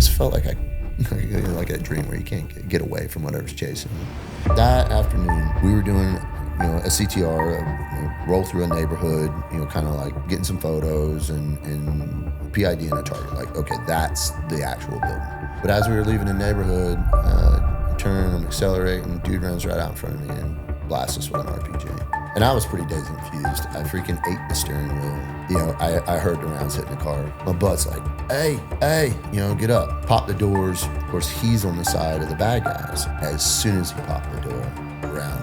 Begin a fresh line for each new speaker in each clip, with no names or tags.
just felt like like a dream where you can't get away from whatever's chasing you. That afternoon, we were doing, a CTR, roll through a neighborhood, kind of like getting some photos and PIDing a target. Like, okay, that's the actual building. But as we were leaving the neighborhood, turn and accelerate, and dude runs right out in front of me and blasts us with an RPG. And I was pretty dazed and confused. I freaking ate the steering wheel. I heard the rounds hitting the car. My butt's like, hey, get up. Pop the doors. Of course, he's on the side of the bad guys. As soon as he popped the door around,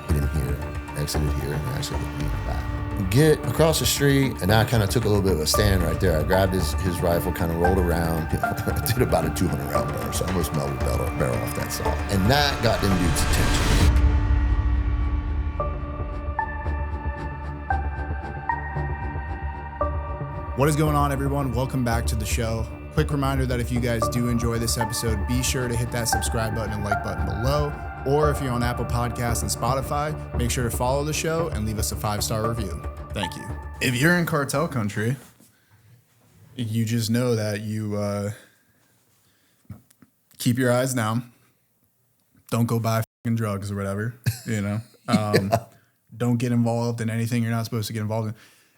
hit him here, exited here, and actually hit me in the back. Get across the street, and I kind of took a little bit of a stand right there. I grabbed his rifle, kind of rolled around. I did about a 200 round burst. I almost melted the barrel off that saw. And that got them dudes' attention.
What is going on, everyone? Welcome back to the show. Quick reminder that if you guys do enjoy this episode, be sure to hit that subscribe button and like button below. Or if you're on Apple Podcasts and Spotify, make sure to follow the show and leave us a 5-star review. Thank you. If you're in cartel country, you just know that you keep your eyes down. Don't go buy fucking drugs or whatever, Don't get involved in anything you're not supposed to get involved in.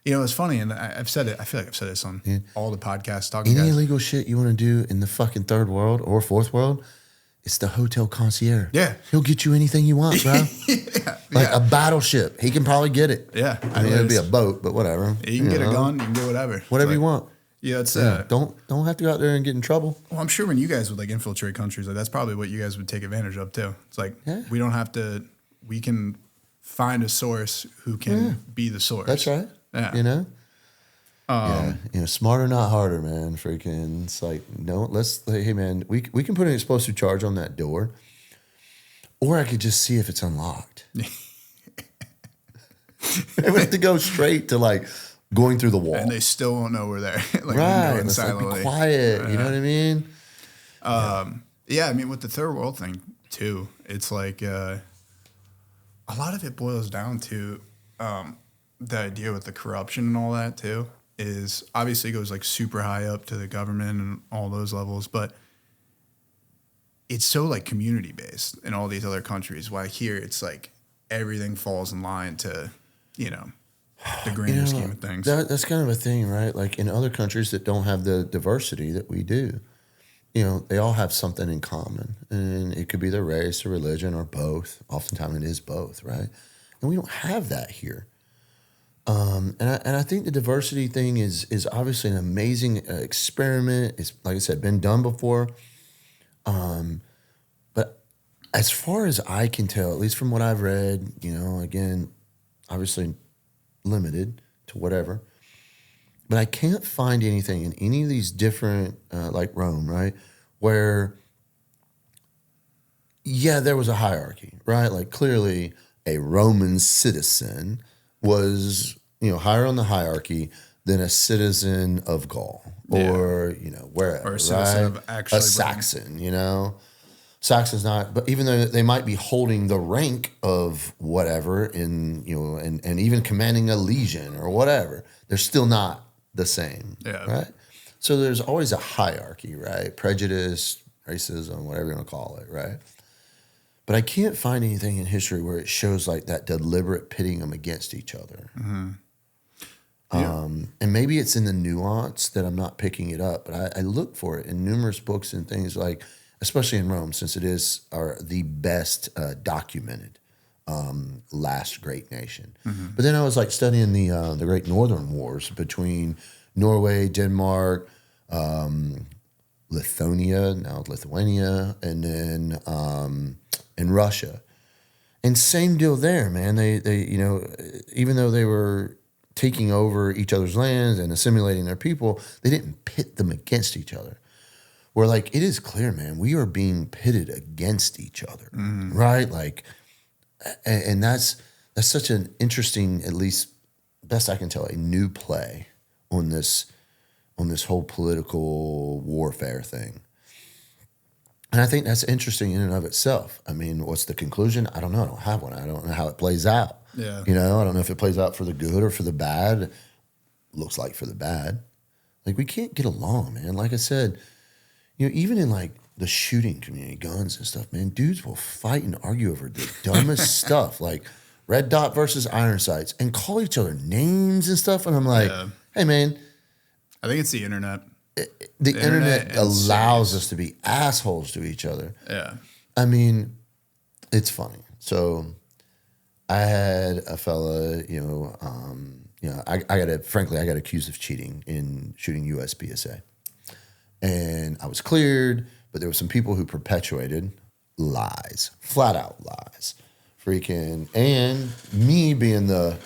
It's funny, and I've said it. I feel like I've said this on all the podcasts.
Any illegal shit you want to do in the fucking third world or fourth world, it's the hotel concierge.
Yeah.
He'll get you anything you want, bro. A battleship. He can probably get it.
Yeah.
I mean, it'd be a boat, but whatever.
You can get a gun. You can get whatever.
Whatever you want.
Yeah, it's
don't have to go out there and get in trouble.
Well, I'm sure when you guys would infiltrate countries, that's probably what you guys would take advantage of too. It's we don't have to. We can find a source who can be the source.
That's right.
Yeah.
Smarter, not harder, man. Freaking, it's hey, man, we can put an explosive charge on that door, or I could just see if it's unlocked. I would have to go straight to going through the wall,
and they still won't know we're there.
Right? Let's be quiet. You know what I mean?
Yeah, I mean, with the third world thing too, it's a lot of it boils down to the idea with the corruption and all that too. Is obviously goes super high up to the government and all those levels, but it's so community based in all these other countries. Why here it's everything falls in line to, the grander scheme of things.
That's kind of a thing, right? In other countries that don't have the diversity that we do, they all have something in common, and it could be their race or religion or both. Oftentimes it is both, right? And we don't have that here. And I think the diversity thing is obviously an amazing experiment. It's, like I said, been done before. But as far as I can tell, at least from what I've read, again, obviously limited to whatever, but I can't find anything in any of these different, like Rome, right, where, there was a hierarchy, right? Clearly a Roman citizen was, higher on the hierarchy than a citizen of Gaul or, wherever,
or a citizen
right?
of actually
a Saxon, Saxon's not, but even though they might be holding the rank of whatever and even commanding a legion or whatever, they're still not the same, right? So there's always a hierarchy, right? Prejudice, racism, whatever you want to call it, right? But I can't find anything in history where it shows that deliberate pitting them against each other.
Mm-hmm. Yeah.
And maybe it's in the nuance that I'm not picking it up, but I look for it in numerous books and things especially in Rome, since it is the best documented last great nation. Mm-hmm. But then I was studying the Great Northern Wars between Norway, Denmark, Lithuania, and then in Russia. And same deal there, man. They even though they were taking over each other's lands and assimilating their people, they didn't pit them against each other. Where it is clear, man, we are being pitted against each other, right? And that's such an interesting, at least best I can tell, a new play on this whole political warfare thing. And I think that's interesting in and of itself. I mean, what's the conclusion? I don't know. I don't have one. I don't know how it plays out.
Yeah.
I don't know if it plays out for the good or for the bad. Looks like for the bad. We can't get along, man. Like I said, even in like the shooting community, guns and stuff, man, dudes will fight and argue over the dumbest stuff, like red dot versus iron sights, and call each other names and stuff. And I'm like, hey, man.
I think it's the internet.
The internet allows us to be assholes to each other.
Yeah.
I mean, it's funny. So I had a fella, I got accused of cheating in shooting USPSA. And I was cleared, but there were some people who perpetuated lies, flat out lies. Freaking, and me being the,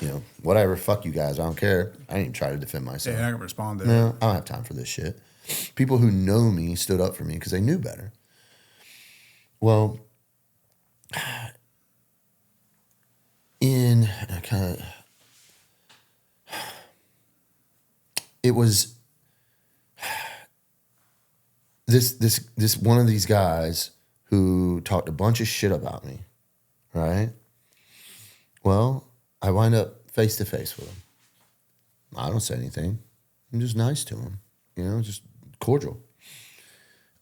whatever, fuck you guys, I don't care. I didn't even try to defend myself.
Yeah, I can respond to it.
No, I don't have time for this shit. People who know me stood up for me because they knew better. Well, it was this one of these guys who talked a bunch of shit about me, right? Well, I wind up face to face with him. I don't say anything. I'm just nice to him, just cordial.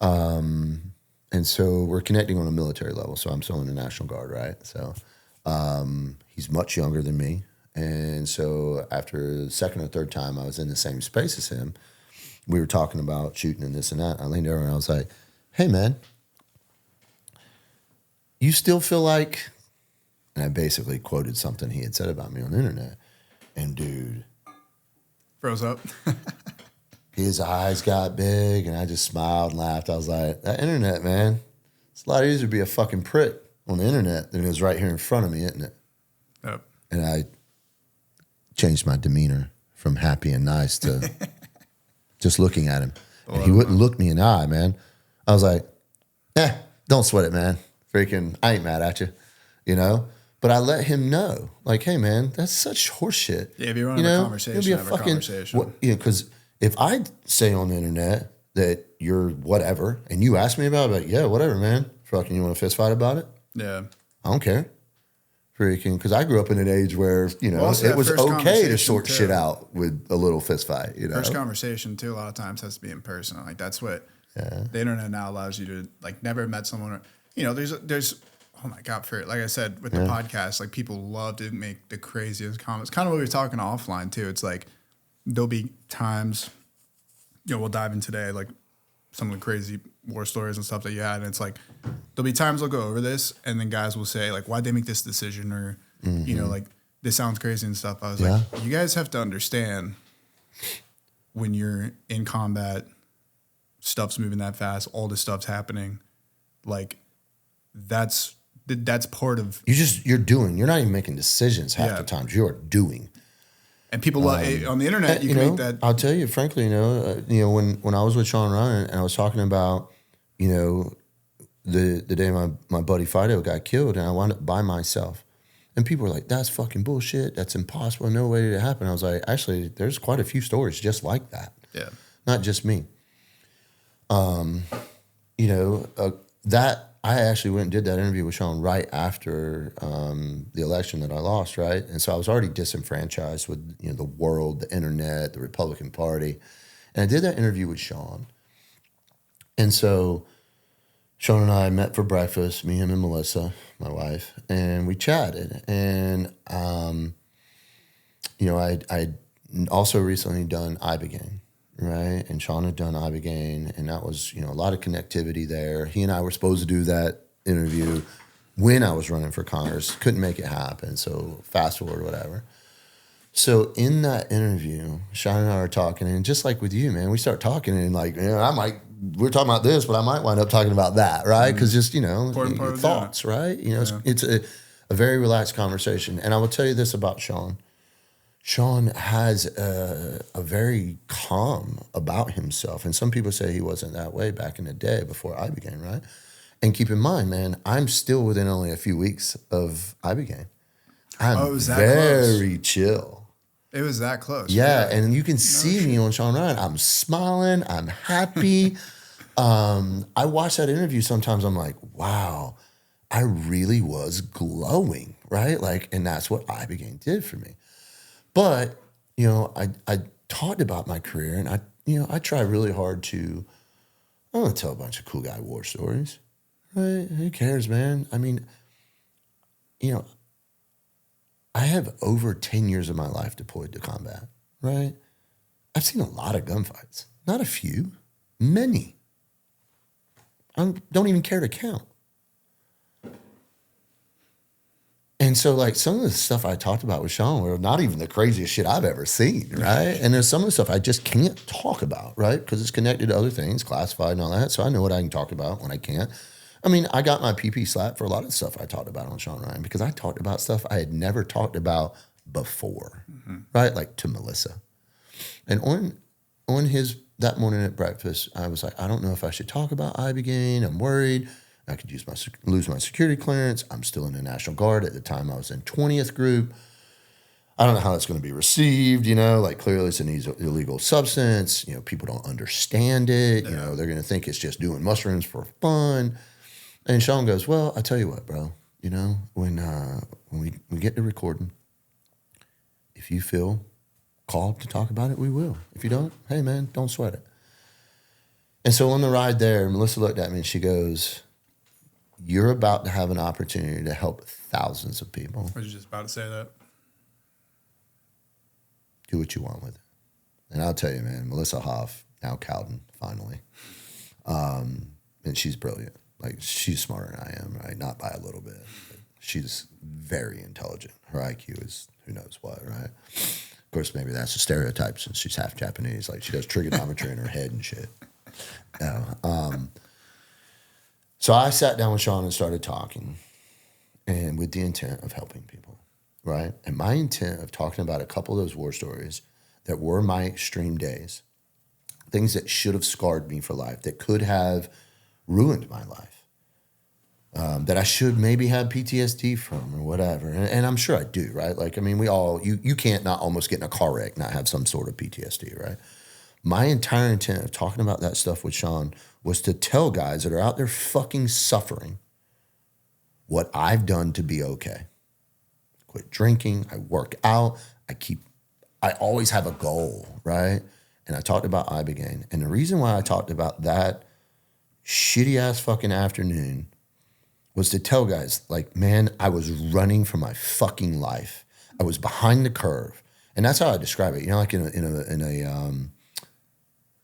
And so we're connecting on a military level. So I'm still in the National Guard, right? So he's much younger than me. And so after the second or third time I was in the same space as him, we were talking about shooting and this and that. I leaned over and I was like, hey, man, you still feel like, and I basically quoted something he had said about me on the internet. And dude,
froze up.
His eyes got big, and I just smiled and laughed. I was like, that internet, man, it's a lot easier to be a fucking prick on the internet than it is right here in front of me, isn't it?
Yep.
And I changed my demeanor from happy and nice to just looking at him. And he wouldn't look me in the eye, man. I was like, don't sweat it, man. Freaking, I ain't mad at you, But I let him know, like, hey, man, that's such horseshit.
Yeah, if you want to have a conversation, have a conversation.
Because if I say on the internet that you're whatever, and you ask me about it, like, yeah, whatever, man. Fucking, you want to fist fight about it?
Yeah.
I don't care. Freaking, because I grew up in an age where, it was okay to sort shit out with a little fist fight,
First conversation, too, a lot of times has to be in person. Like, that's what the internet now allows you to, like, never met someone. There's oh my God, like I said, with the podcast, like people love to make the craziest comments. Kind of what we were talking offline too. It's like there'll be times, we'll dive in today, like some of the crazy war stories and stuff that you had. And it's like, there'll be times we'll go over this and then guys will say like, why'd they make this decision? Or, like this sounds crazy and stuff. I was like, you guys have to understand when you're in combat, stuff's moving that fast, all this stuff's happening. Like that's part of
you're doing. You're not even making decisions half the times. You're doing.
And people on the internet, you can make that.
I'll tell you frankly, when I was with Shawn and I was talking about, the day my buddy Fido got killed, and I wound up by myself, and people were like, "That's fucking bullshit. That's impossible. No way did it happen." I was like, actually, there's quite a few stories just like that.
Yeah,
not just me. That. I actually went and did that interview with Shawn right after the election that I lost, right? And so I was already disenfranchised with the world, the internet, the Republican Party. And I did that interview with Shawn. And so Shawn and I met for breakfast, me, him, and Melissa, my wife, and we chatted. And, I'd also recently done Ibogaine. Right, and Shawn had done Ibogaine, and that was a lot of connectivity there. He and I were supposed to do that interview when I was running for Congress, couldn't make it happen. So fast forward, whatever. So in that interview, Shawn and I are talking, and just like with you, man, we start talking, and like we're talking about this, but I might wind up talking about that, right? Because just thoughts, right? It's a very relaxed conversation, and I will tell you this about Shawn. Shawn has a very calm about himself. And some people say he wasn't that way back in the day before Ibogaine, right? And keep in mind, man, I'm still within only a few weeks of Ibogaine. I'm very chill.
It was that close.
Yeah, really? And you can see me on Shawn Ryan. I'm smiling. I'm happy. I watch that interview sometimes. I'm like, wow, I really was glowing, right? Like, and that's what Ibogaine did for me. But, I talked about my career, and I try really hard to I don't want to tell a bunch of cool guy war stories. Right? Who cares, man? I mean, you know, I have over 10 years of my life deployed to combat, right? I've seen a lot of gunfights. Not a few, many. I don't even care to count. And so, like, some of the stuff I talked about with Shawn were not even the craziest shit I've ever seen, right? And there's some of the stuff I just can't talk about, right? Because it's connected to other things, classified and all that. So I know what I can talk about when I can't. I mean, I got my PP slapped for a lot of stuff I talked about on Shawn Ryan because I talked about stuff I had never talked about before, right? Like to Melissa. And on that morning at breakfast, I was like, I don't know if I should talk about Ibogaine. I'm worried. I could lose my security clearance. I'm still in the National Guard. At the time, I was in 20th Group. I don't know how that's going to be received, like clearly it's an illegal substance. People don't understand it.
Yeah.
They're going to think it's just doing mushrooms for fun. And Shawn goes, well, I tell you what, bro, when we get to recording, if you feel called to talk about it, we will. If you don't, hey man, don't sweat it. And so on the ride there, Melissa looked at me and she goes, you're about to have an opportunity to help thousands of people.
I was just about to say that.
Do what you want with it. And I'll tell you, man, Melissa Hoff, now Cowden, finally. And she's brilliant. Like, she's smarter than I am, right? Not by a little bit. She's very intelligent. Her IQ is who knows what, right? Of course, maybe that's a stereotype since she's half Japanese. Like, she does trigonometry in her head and shit. So I sat down with Shawn and started talking, and with the intent of helping people, right? And my intent of talking about a couple of those war stories that were my extreme days, things that should have scarred me for life, that could have ruined my life, that I should maybe have PTSD from or whatever. And I'm sure I do, right? Like, I mean, we all, you can't not almost get in a car wreck, not have some sort of PTSD, right? My entire intent of talking about that stuff with Shawn was to tell guys that are out there fucking suffering what I've done to be okay. Quit drinking, I work out, I always have a goal, right? And I talked about Ibogaine. And the reason why I talked about that shitty ass fucking afternoon was to tell guys, like, man, I was running for my fucking life. I was behind the curve. And that's how I describe it. Like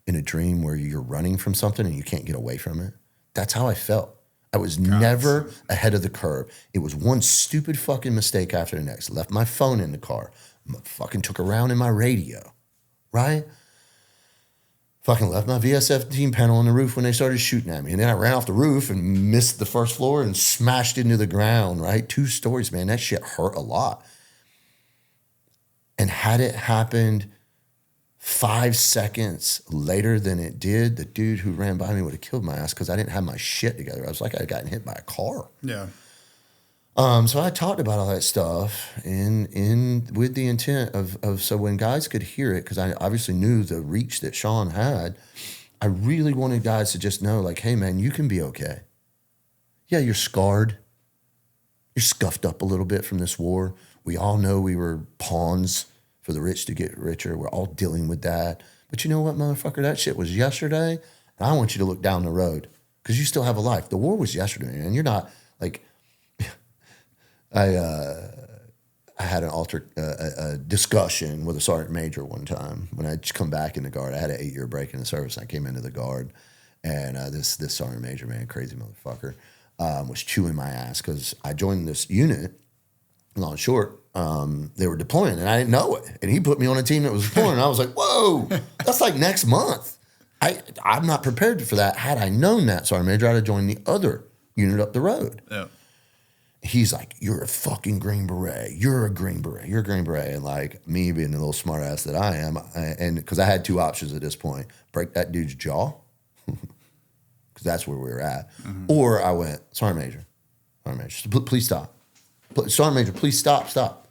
in a dream where you're running from something and you can't get away from it. That's how I felt. I was never ahead of the curve. It was one stupid fucking mistake after the next. Left my phone in the car. Fucking took a round in my radio, right? Fucking left my VS-15 panel on the roof when they started shooting at me. And then I ran off the roof and missed the first floor and smashed into the ground, right? 2 stories, man. That shit hurt a lot. And had it happened 5 seconds later than it did, the dude who ran by me would have killed my ass because I didn't have my shit together. I was like I'd gotten hit by a car.
Yeah.
So I talked about all that stuff in with the intent of so when guys could hear it, because I obviously knew the reach that Shawn had, I really wanted guys to just know, like, hey man, you can be okay. Yeah, you're scarred. You're scuffed up a little bit from this war. We all know we were pawns for the rich to get richer. We're all dealing with that. But you know what, motherfucker? That shit was yesterday, and I want you to look down the road because you still have a life. The war was yesterday, man. You're not, like, I had a discussion with a sergeant major one time when I'd come back in the Guard. I had an 8-year break in the service. I came into the Guard, and this sergeant major, man, crazy motherfucker, was chewing my ass because I joined this unit. Long and short, they were deploying, and I didn't know it. And he put me on a team that was deploying, and I was like, whoa, that's like next month. I'm not prepared for that. Had I known that, Sergeant Major, I'd have joined the other unit up the road.
Yeah.
He's like, you're a fucking Green Beret. You're a Green Beret. You're a Green Beret. And like me being the little smart ass that I am, and because I had 2 options at this point, break that dude's jaw, because that's where we were at, or I went, Sergeant Major, please stop. Sergeant Major, please stop.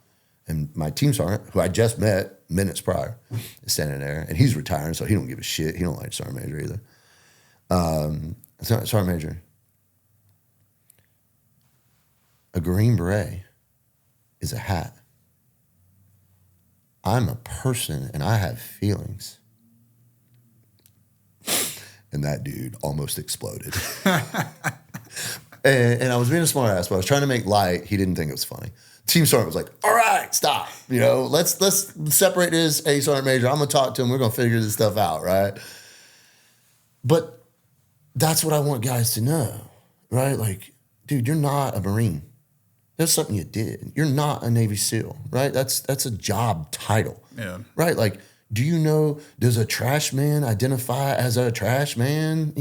And my team sergeant, who I just met minutes prior, is standing there, and he's retiring, so he don't give a shit. He don't like Sergeant Major either. Sergeant Major, a Green Beret is a hat. I'm a person, and I have feelings. And that dude almost exploded. and I was being a smart ass, but I was trying to make light. He didn't think it was funny. Team Sergeant was like, all right, stop. Let's separate this. Hey, Sergeant Major, I'm going to talk to him. We're going to figure this stuff out, right? But that's what I want guys to know, right? Like, dude, you're not a Marine. That's something you did. You're not a Navy SEAL, right? That's a job title, right? Like, do you know, does a trash man identify as a trash man,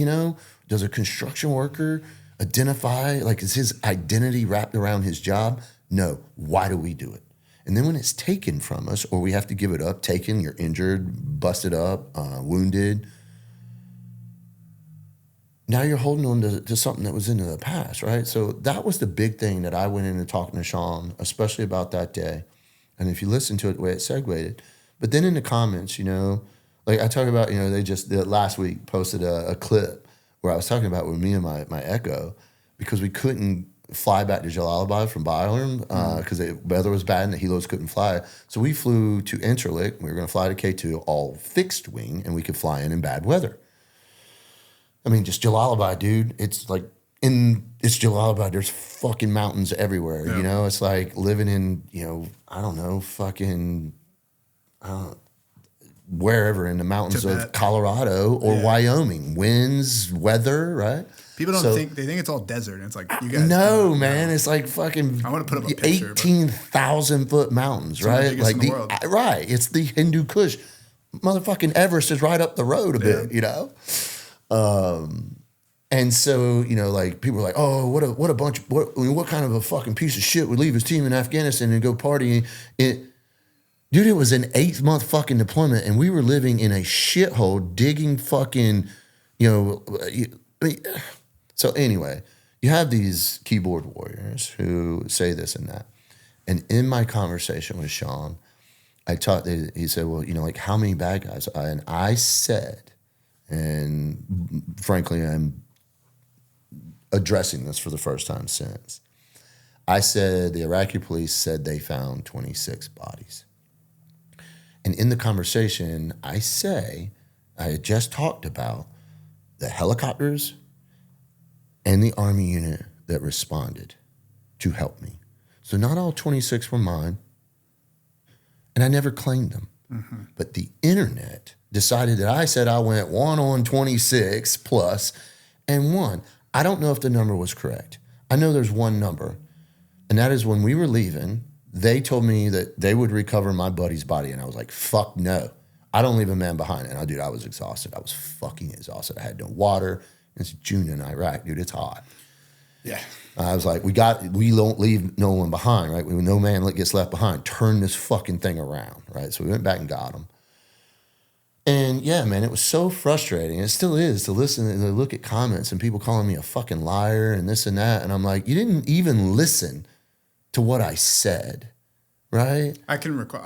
Does a construction worker identify, like, is his identity wrapped around his job? No. Why do we do it? And then when it's taken from us or we have to give it up, taken, you're injured, busted up, wounded, now you're holding on to something that was into the past, right? So that was the big thing that I went into talking to Shawn, especially about that day. And if you listen to it, the way it segued, but then in the comments, like I talk about, they just last week posted a clip where I was talking about with me and my Echo, because we couldn't fly back to Jalalabad from Bayern because the weather was bad and the helos couldn't fly. So we flew to Incirlik. We were going to fly to K2, all fixed wing, and we could fly in bad weather. I mean, just Jalalabad, dude. It's like it's Jalalabad. There's fucking mountains everywhere. Yeah. It's like living in, I don't know, fucking wherever in the mountains Tibet. Of Colorado or Wyoming. Winds, weather, right?
People don't think, they think it's all desert. And it's like, you guys.
No, man. It's like fucking
I want to put up a picture.
18,000 foot mountains, right? Like
in the world.
Right. It's the Hindu Kush. Motherfucking Everest is right up the road a bit, And so, like people are like, oh, what a bunch, what kind of a fucking piece of shit would leave his team in Afghanistan and go party? Dude, it was an 8-month fucking deployment and we were living in a shithole digging fucking, so anyway, you have these keyboard warriors who say this and that. And in my conversation with Shawn, he said, well, like how many bad guys? And I said, and frankly, I'm addressing this for the first time since. I said the Iraqi police said they found 26 bodies. And in the conversation, I had just talked about the helicopters and the Army unit that responded to help me. So not all 26 were mine, and I never claimed them. Mm-hmm. But the internet decided that I said I went 1 on 26 plus and 1. I don't know if the number was correct. I know there's one number, and that is when we were leaving, they told me that they would recover my buddy's body, and I was like, fuck no. I don't leave a man behind. And I was exhausted. I was fucking exhausted. I had no water. It's June in Iraq, dude. It's hot.
Yeah.
I was like, we don't leave no one behind, right? No man gets left behind. Turn this fucking thing around, right? So we went back and got him. And yeah, man, it was so frustrating. It still is to listen and to look at comments and people calling me a fucking liar and this and that. And I'm like, you didn't even listen to what I said, right?
I can recall,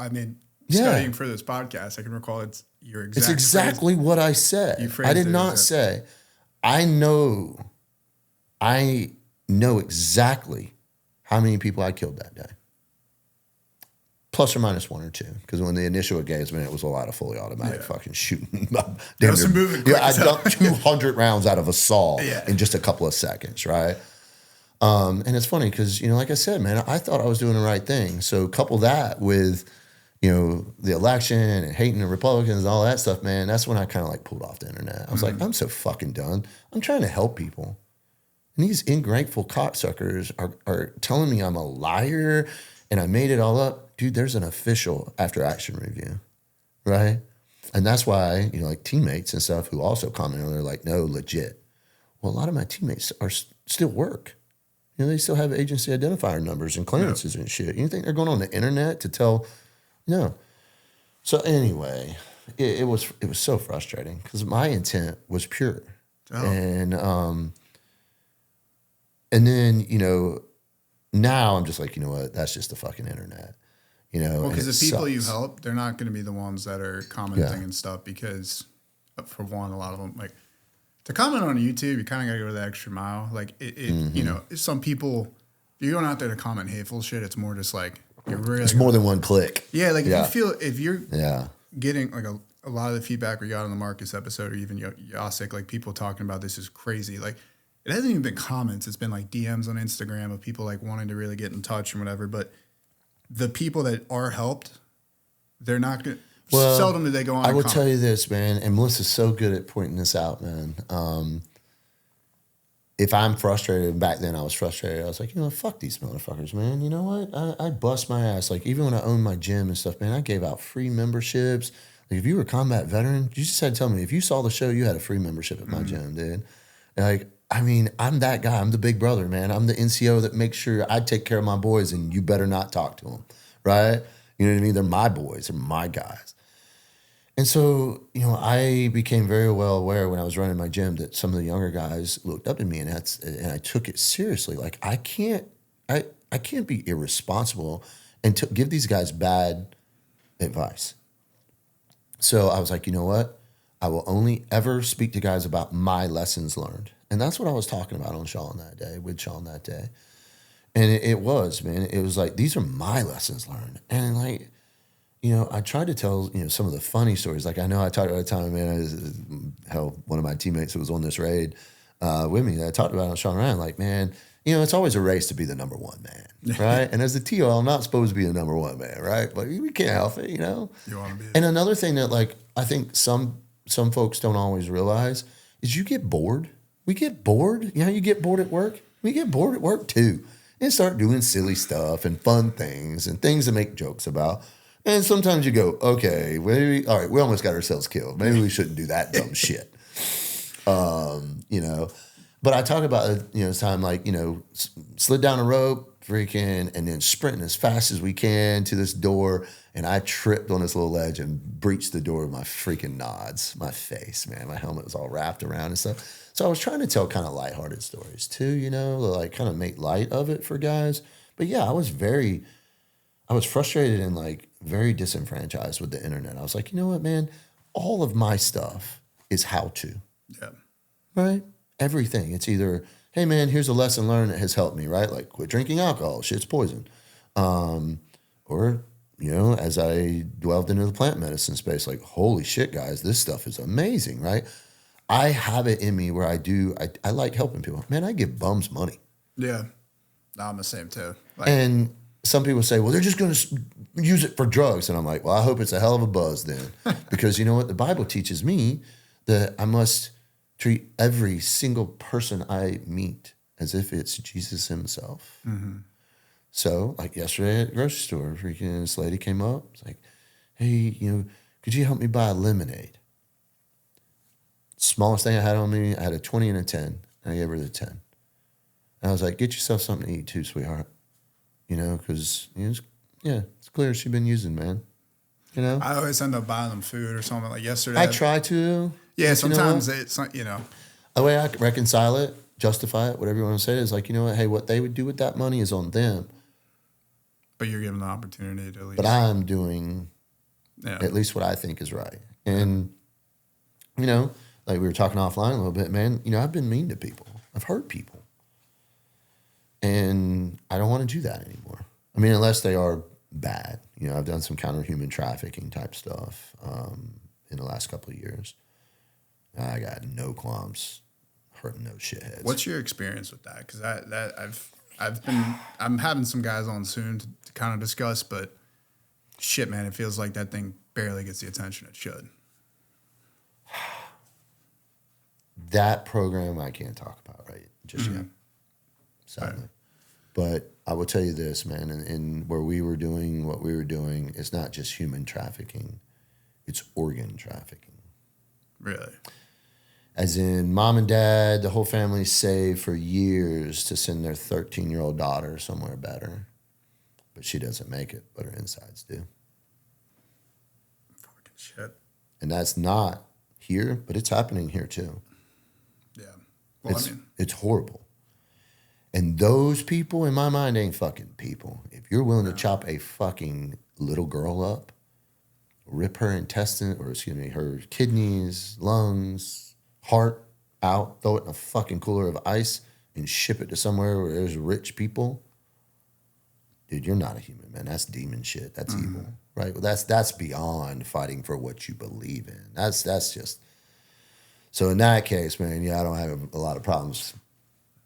studying for this podcast, I can recall it's
exactly what I said. I did not say, I know exactly how many people I killed that day. Plus or minus 1 or 2. Because when the initial engagement, it was a lot of fully automatic fucking shooting.
There was some moving quick.
I dumped 200 rounds out of a saw in just a couple of seconds, right? And it's funny because, like I said, man, I thought I was doing the right thing. So couple that with, the election and hating the Republicans and all that stuff, man, that's when I kind of like pulled off the internet. I was like, I'm so fucking done. I'm trying to help people. And these ingrateful cocksuckers are telling me I'm a liar and I made it all up. Dude, there's an official after action review, right? And that's why, like teammates and stuff who also comment on, they're like, no, legit. Well, a lot of my teammates still work. They still have agency identifier numbers and clearances and shit. You think they're going on the internet to tell? No. So anyway, it was so frustrating because my intent was pure. Oh. And then, now I'm just like, you know what? That's just the fucking internet.
Because the people you help, they're not going to be the ones that are commenting and stuff because, for one, a lot of them, like, to comment on YouTube, you kind of got to go the extra mile. Like, some people, if you're going out there to comment hateful shit, it's more just like, you're really.
It's more than one click.
Yeah, like, if you're getting, like, a a lot of the feedback we got on the Marcus episode, or even Yasik, like people talking about this is crazy. Like it hasn't even been comments. It's been like DMs on Instagram of people like wanting to really get in touch and whatever. But the people that are helped, they're not going to. Well, seldom do they go on.
I will tell you this, man, and Melissa's so good at pointing this out, man. If I'm frustrated, and back then I was frustrated, I was like, fuck these motherfuckers, man. You know what? I bust my ass. Like, even when I owned my gym and stuff, man, I gave out free memberships. Like, if you were a combat veteran, you just had to tell me, if you saw the show, you had a free membership at my gym, dude. And like, I mean, I'm that guy. I'm the big brother, man. I'm the NCO that makes sure I take care of my boys, and you better not talk to them, right? You know what I mean? They're my boys. They're my guys. And so, I became very well aware when I was running my gym that some of the younger guys looked up to me, and I took it seriously. Like, I can't be irresponsible and give these guys bad advice. So I was like, you know what? I will only ever speak to guys about my lessons learned. And that's what I was talking about with Shawn that day. And it was, man, it was like, these are my lessons learned. And like, I tried to tell, some of the funny stories. Like, I know I talked about a time, man, how one of my teammates that was on this raid with me, that I talked about on Shawn Ryan, like, man, it's always a race to be the number one man, right? And as the TO, I'm not supposed to be the number one man, right? But we can't help it,
You want to be.
And another thing that, like, I think some folks don't always realize is you get bored. We get bored. You know how you get bored at work? We get bored at work, too. And start doing silly stuff and fun things and things to make jokes about. And sometimes you go, okay, all right, we almost got ourselves killed. Maybe we shouldn't do that dumb shit. But I talk about, this time, like, slid down a rope, freaking, and then sprinting as fast as we can to this door. And I tripped on this little ledge and breached the door with my freaking nods, my face, man. My helmet was all wrapped around and stuff. So I was trying to tell kind of lighthearted stories too, like kind of make light of it for guys. But yeah, I was frustrated and like very disenfranchised with the internet. I was like, you know what, man? All of my stuff is how to.
Yeah.
Right? Everything. It's either, hey, man, here's a lesson learned that has helped me, right? Like, quit drinking alcohol. Shit's poison. Or, as I delved into the plant medicine space, like, holy shit, guys, this stuff is amazing, right? I have it in me where I like helping people. Man, I give bums money.
Yeah. No, I'm the same too.
And some people say, well, they're just going to use it for drugs. And I'm like, well, I hope it's a hell of a buzz then. Because you know what? The Bible teaches me that I must treat every single person I meet as if it's Jesus himself. Mm-hmm. So, like yesterday at the grocery store, freaking this lady came up. It's like, hey, could you help me buy a lemonade? Smallest thing I had on me, I had a 20 and a 10. And I gave her the 10. And I was like, get yourself something to eat too, sweetheart. Because, it's clear she's been using, man.
I always end up buying them food or something. Like yesterday.
I try to.
Yeah, sometimes it's not,
The way I reconcile it, justify it, whatever you want to say, is like, hey, what they would do with that money is on them.
But you're given the opportunity to at least.
But I'm doing at least what I think is right. And, like we were talking offline a little bit, man, I've been mean to people. I've hurt people. And I don't want to do that anymore. I mean, unless they are bad. I've done some counter-human trafficking type stuff in the last couple of years. I got no qualms hurting those shitheads.
What's your experience with that? Because I'm having some guys on soon to kind of discuss, but shit, man, it feels like that thing barely gets the attention it should.
That program I can't talk about just yet, sadly. Right. But I will tell you this, man, and where we were doing what we were doing, it's not just human trafficking, it's organ trafficking.
Really?
As in, mom and dad, the whole family saved for years to send their 13-year-old daughter somewhere better. But she doesn't make it, but her insides do.
Fucking shit.
And that's not here, but it's happening here too.
Yeah. Well,
it's horrible. And those people, in my mind, ain't fucking people. If you're willing to chop a fucking little girl up, rip her her kidneys, lungs, heart out, throw it in a fucking cooler of ice, and ship it to somewhere where there's rich people, dude, you're not a human, man. That's demon shit. That's evil, right? Well, that's beyond fighting for what you believe in. That's just. So in that case, man, yeah, I don't have a lot of problems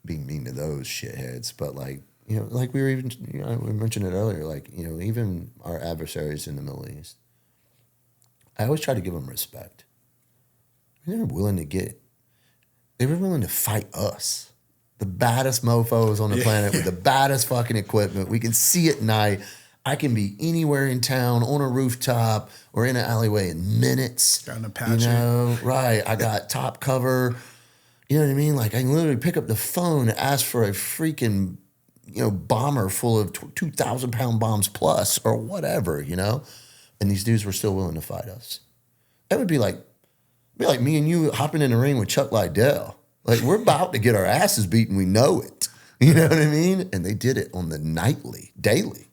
being mean to those shitheads. But like, you know, like we were even, you know, we mentioned it earlier, like, you know, even our adversaries in the Middle East, I always try to give them respect. They were willing to fight us. The baddest mofos on the planet with the baddest fucking equipment. We can see at night. I can be anywhere in town, on a rooftop, or in an alleyway in minutes.
Got an Apache.
You know, right. I got top cover. You know what I mean? Like, I can literally pick up the phone and ask for a freaking, you know, bomber full of 2,000-pound bombs plus or whatever, you know? And these dudes were still willing to fight us. That would be like me and you hopping in the ring with Chuck Liddell. Like, we're about to get our asses beaten. We know it. You know what I mean? And they did it on the daily.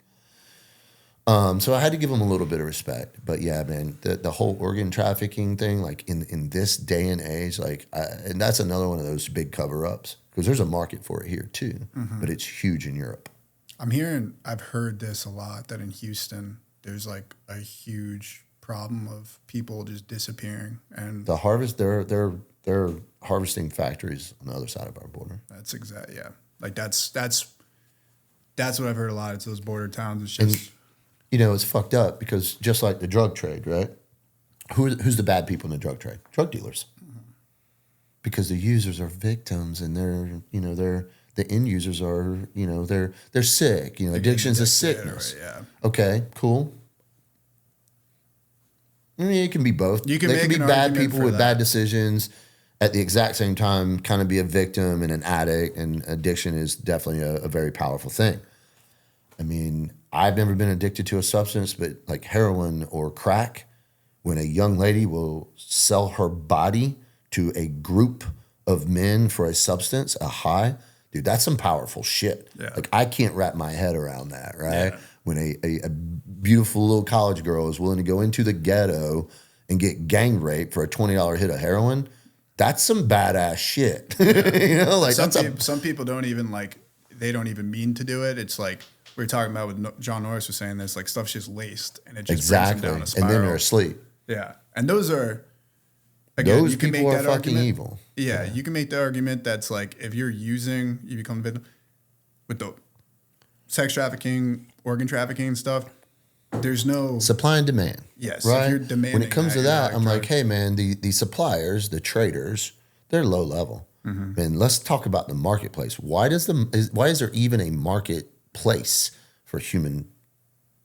So I had to give them a little bit of respect. But yeah, man, the whole organ trafficking thing, like in this day and age, like, and that's another one of those big cover-ups because there's a market for it here too, but it's huge in Europe.
I've heard this a lot, that in Houston, there's like a huge problem of people just disappearing. And
the harvest, they're harvesting factories on the other side of our border.
That's exactly, yeah. Like that's what I've heard a lot. It's those border towns. It's just,
and, you know, it's fucked up because just like the drug trade, right? Who's the bad people in the drug trade? Drug dealers. Because the users are victims, and the end users are, you know, they're sick. You know, addiction's a sickness.
Right, yeah.
Okay, cool. I mean, it can be both.
They
can be bad people with bad decisions at the exact same time, kind of be a victim and an addict, and addiction is definitely a very powerful thing. I mean, I've never been addicted to a substance, but like heroin or crack, when a young lady will sell her body to a group of men for a substance, a high, dude, that's some powerful shit.
Yeah.
Like, I can't wrap my head around that, right? Yeah. When a beautiful little college girl is willing to go into the ghetto and get gang raped for a $20 hit of heroin, that's some badass shit. You know, like
some people don't even they don't even mean to do it. It's like we were talking about with John Norris was saying this, like stuff's just laced and it just brings them down a spiral.
And then they're asleep.
Yeah, and those are, again,
those
you can
people
make
are
that
fucking
argument.
evil.
Yeah, you can make the argument that's like if you're you become a victim with the sex trafficking, organ trafficking and stuff. There's no
supply and demand.
Yes,
right.
If you're demanding
when it comes to that, I'm like, hey man, the suppliers, the traders, they're low level. And let's talk about the marketplace. Why is there even a marketplace for human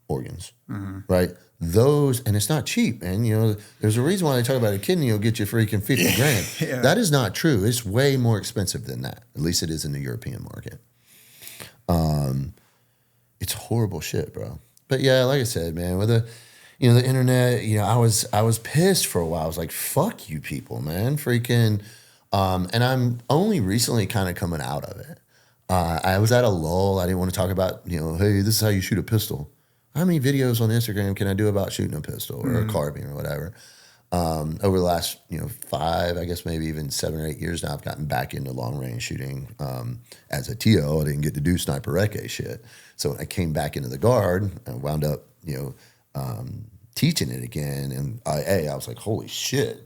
organs? Right? Those, and it's not cheap, man. You know, there's a reason why they talk about a kidney will get you freaking 50 grand.
Yeah.
That is not true. It's way more expensive than that. At least it is in the European market. It's horrible shit, bro. But yeah, like I said, man, with the internet, I was pissed for a while. I was like, fuck you people, man. Freaking, and I'm only recently kind of coming out of it. I was at a lull. I didn't want to talk about, hey, this is how you shoot a pistol. How many videos on Instagram can I do about shooting a pistol or a carbine or whatever? Over the last, 5, I guess maybe even 7 or 8 years now, I've gotten back into long range shooting. As a TO, I didn't get to do sniper recce shit. So when I came back into the Guard, I wound up, teaching it again. And I was like, holy shit,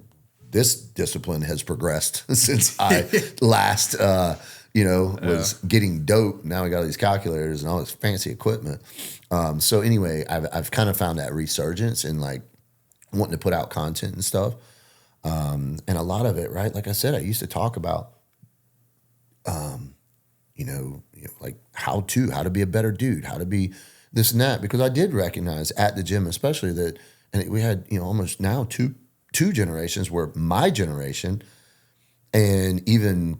this discipline has progressed since I last, was getting dope. Now I got all these calculators and all this fancy equipment. So anyway, I've kind of found that resurgence in like wanting to put out content and stuff. And a lot of it, right? Like I said, I used to talk about, like how to be a better dude, how to be this and that, because I did recognize at the gym, especially that, and we had, almost now two generations where my generation and even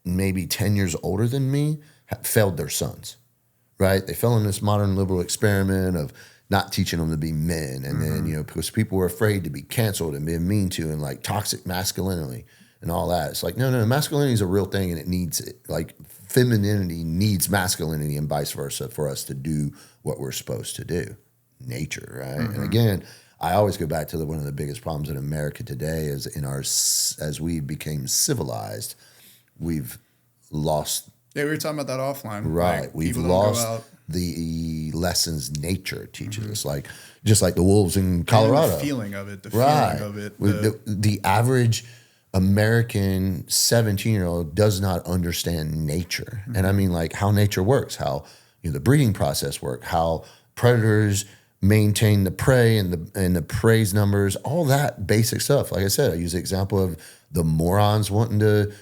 maybe 10 years older than me failed their sons, right? They fell in this modern liberal experiment of not teaching them to be men. And then, because people were afraid to be canceled and being mean to and like toxic masculinity and all that. It's like, no, masculinity is a real thing and it needs it. Like femininity needs masculinity and vice versa for us to do what we're supposed to do. Nature, right? And again, I always go back to one of the biggest problems in America today is as we became civilized, we've lost.
Yeah, we were talking about that offline.
Right.
Like,
we've lost the lessons nature teaches us, like just like the wolves in Colorado.
The feeling of it,
Right.
feeling of it.
The average American 17-year-old does not understand nature. And I mean, like, how nature works, how the breeding process works, how predators maintain the prey and the prey's numbers, all that basic stuff. Like I said, I use the example of the morons wanting to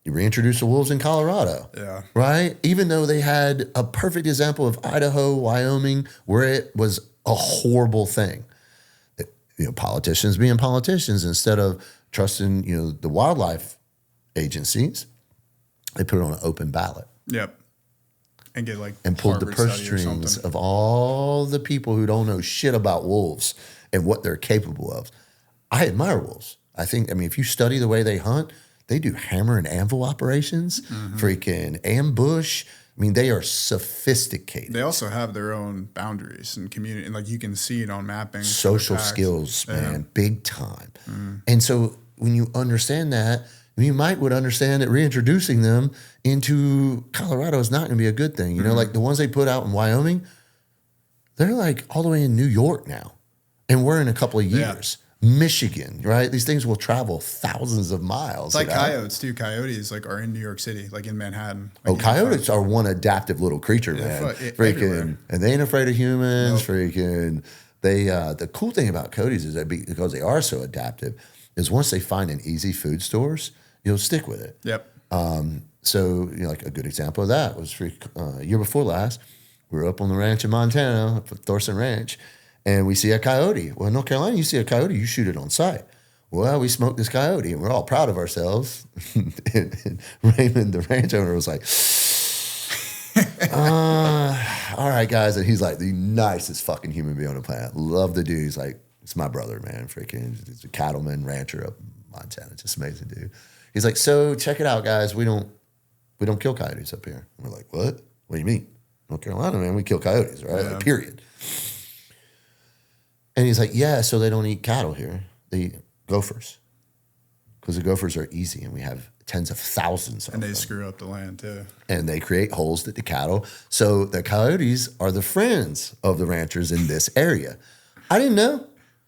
reintroduce the wolves in Colorado.
Yeah.
Right? Even though they had a perfect example of Idaho, Wyoming, where it was a horrible thing. Politicians being politicians, instead of trusting, the wildlife agencies, they put it on an open ballot.
Yep. And get
and pulled the
Harvard
purse
study or
strings
something.
of all the people who don't know shit about wolves and what they're capable of. I admire wolves. If you study the way they hunt, they do hammer and anvil operations, freaking ambush. They are sophisticated.
They also have their own boundaries and community, and like you can see it on mapping.
Social skills, man, big time. And so when you understand that, you would understand that reintroducing them into Colorado is not going to be a good thing. Like the ones they put out in Wyoming, they're like all the way in New York now. And we're in a couple of years. Michigan, right? These things will travel thousands of miles.
It's like coyotes too. Coyotes are in New York City, like in Manhattan.
Coyotes are one adaptive little creature, man. Freaking, and they ain't afraid of humans. Nope. Freaking, they. The cool thing about coyotes is that because they are so adaptive, is once they find an easy food source, you'll stick with it.
Yep.
So like a good example of that was year before last, we were up on the ranch in Montana, up at Thorson Ranch. And we see a coyote. Well, in North Carolina, you see a coyote, you shoot it on sight. Well, we smoked this coyote, and we're all proud of ourselves. and Raymond, the ranch owner, was like, all right, guys. And he's like the nicest fucking human being on the planet. Love the dude. He's like, it's my brother, man. Freaking, he's a cattleman, rancher up in Montana. Just amazing dude. He's like, so check it out, guys. We don't kill coyotes up here. And we're like, what? What do you mean? North Carolina, man, we kill coyotes, right?
Yeah.
Like, period. And he's like, yeah, so they don't eat cattle here. They eat gophers. Because the gophers are easy, and we have tens of thousands of them.
And they screw up the land, too.
And they create holes that the cattle. So the coyotes are the friends of the ranchers in this area. I didn't know.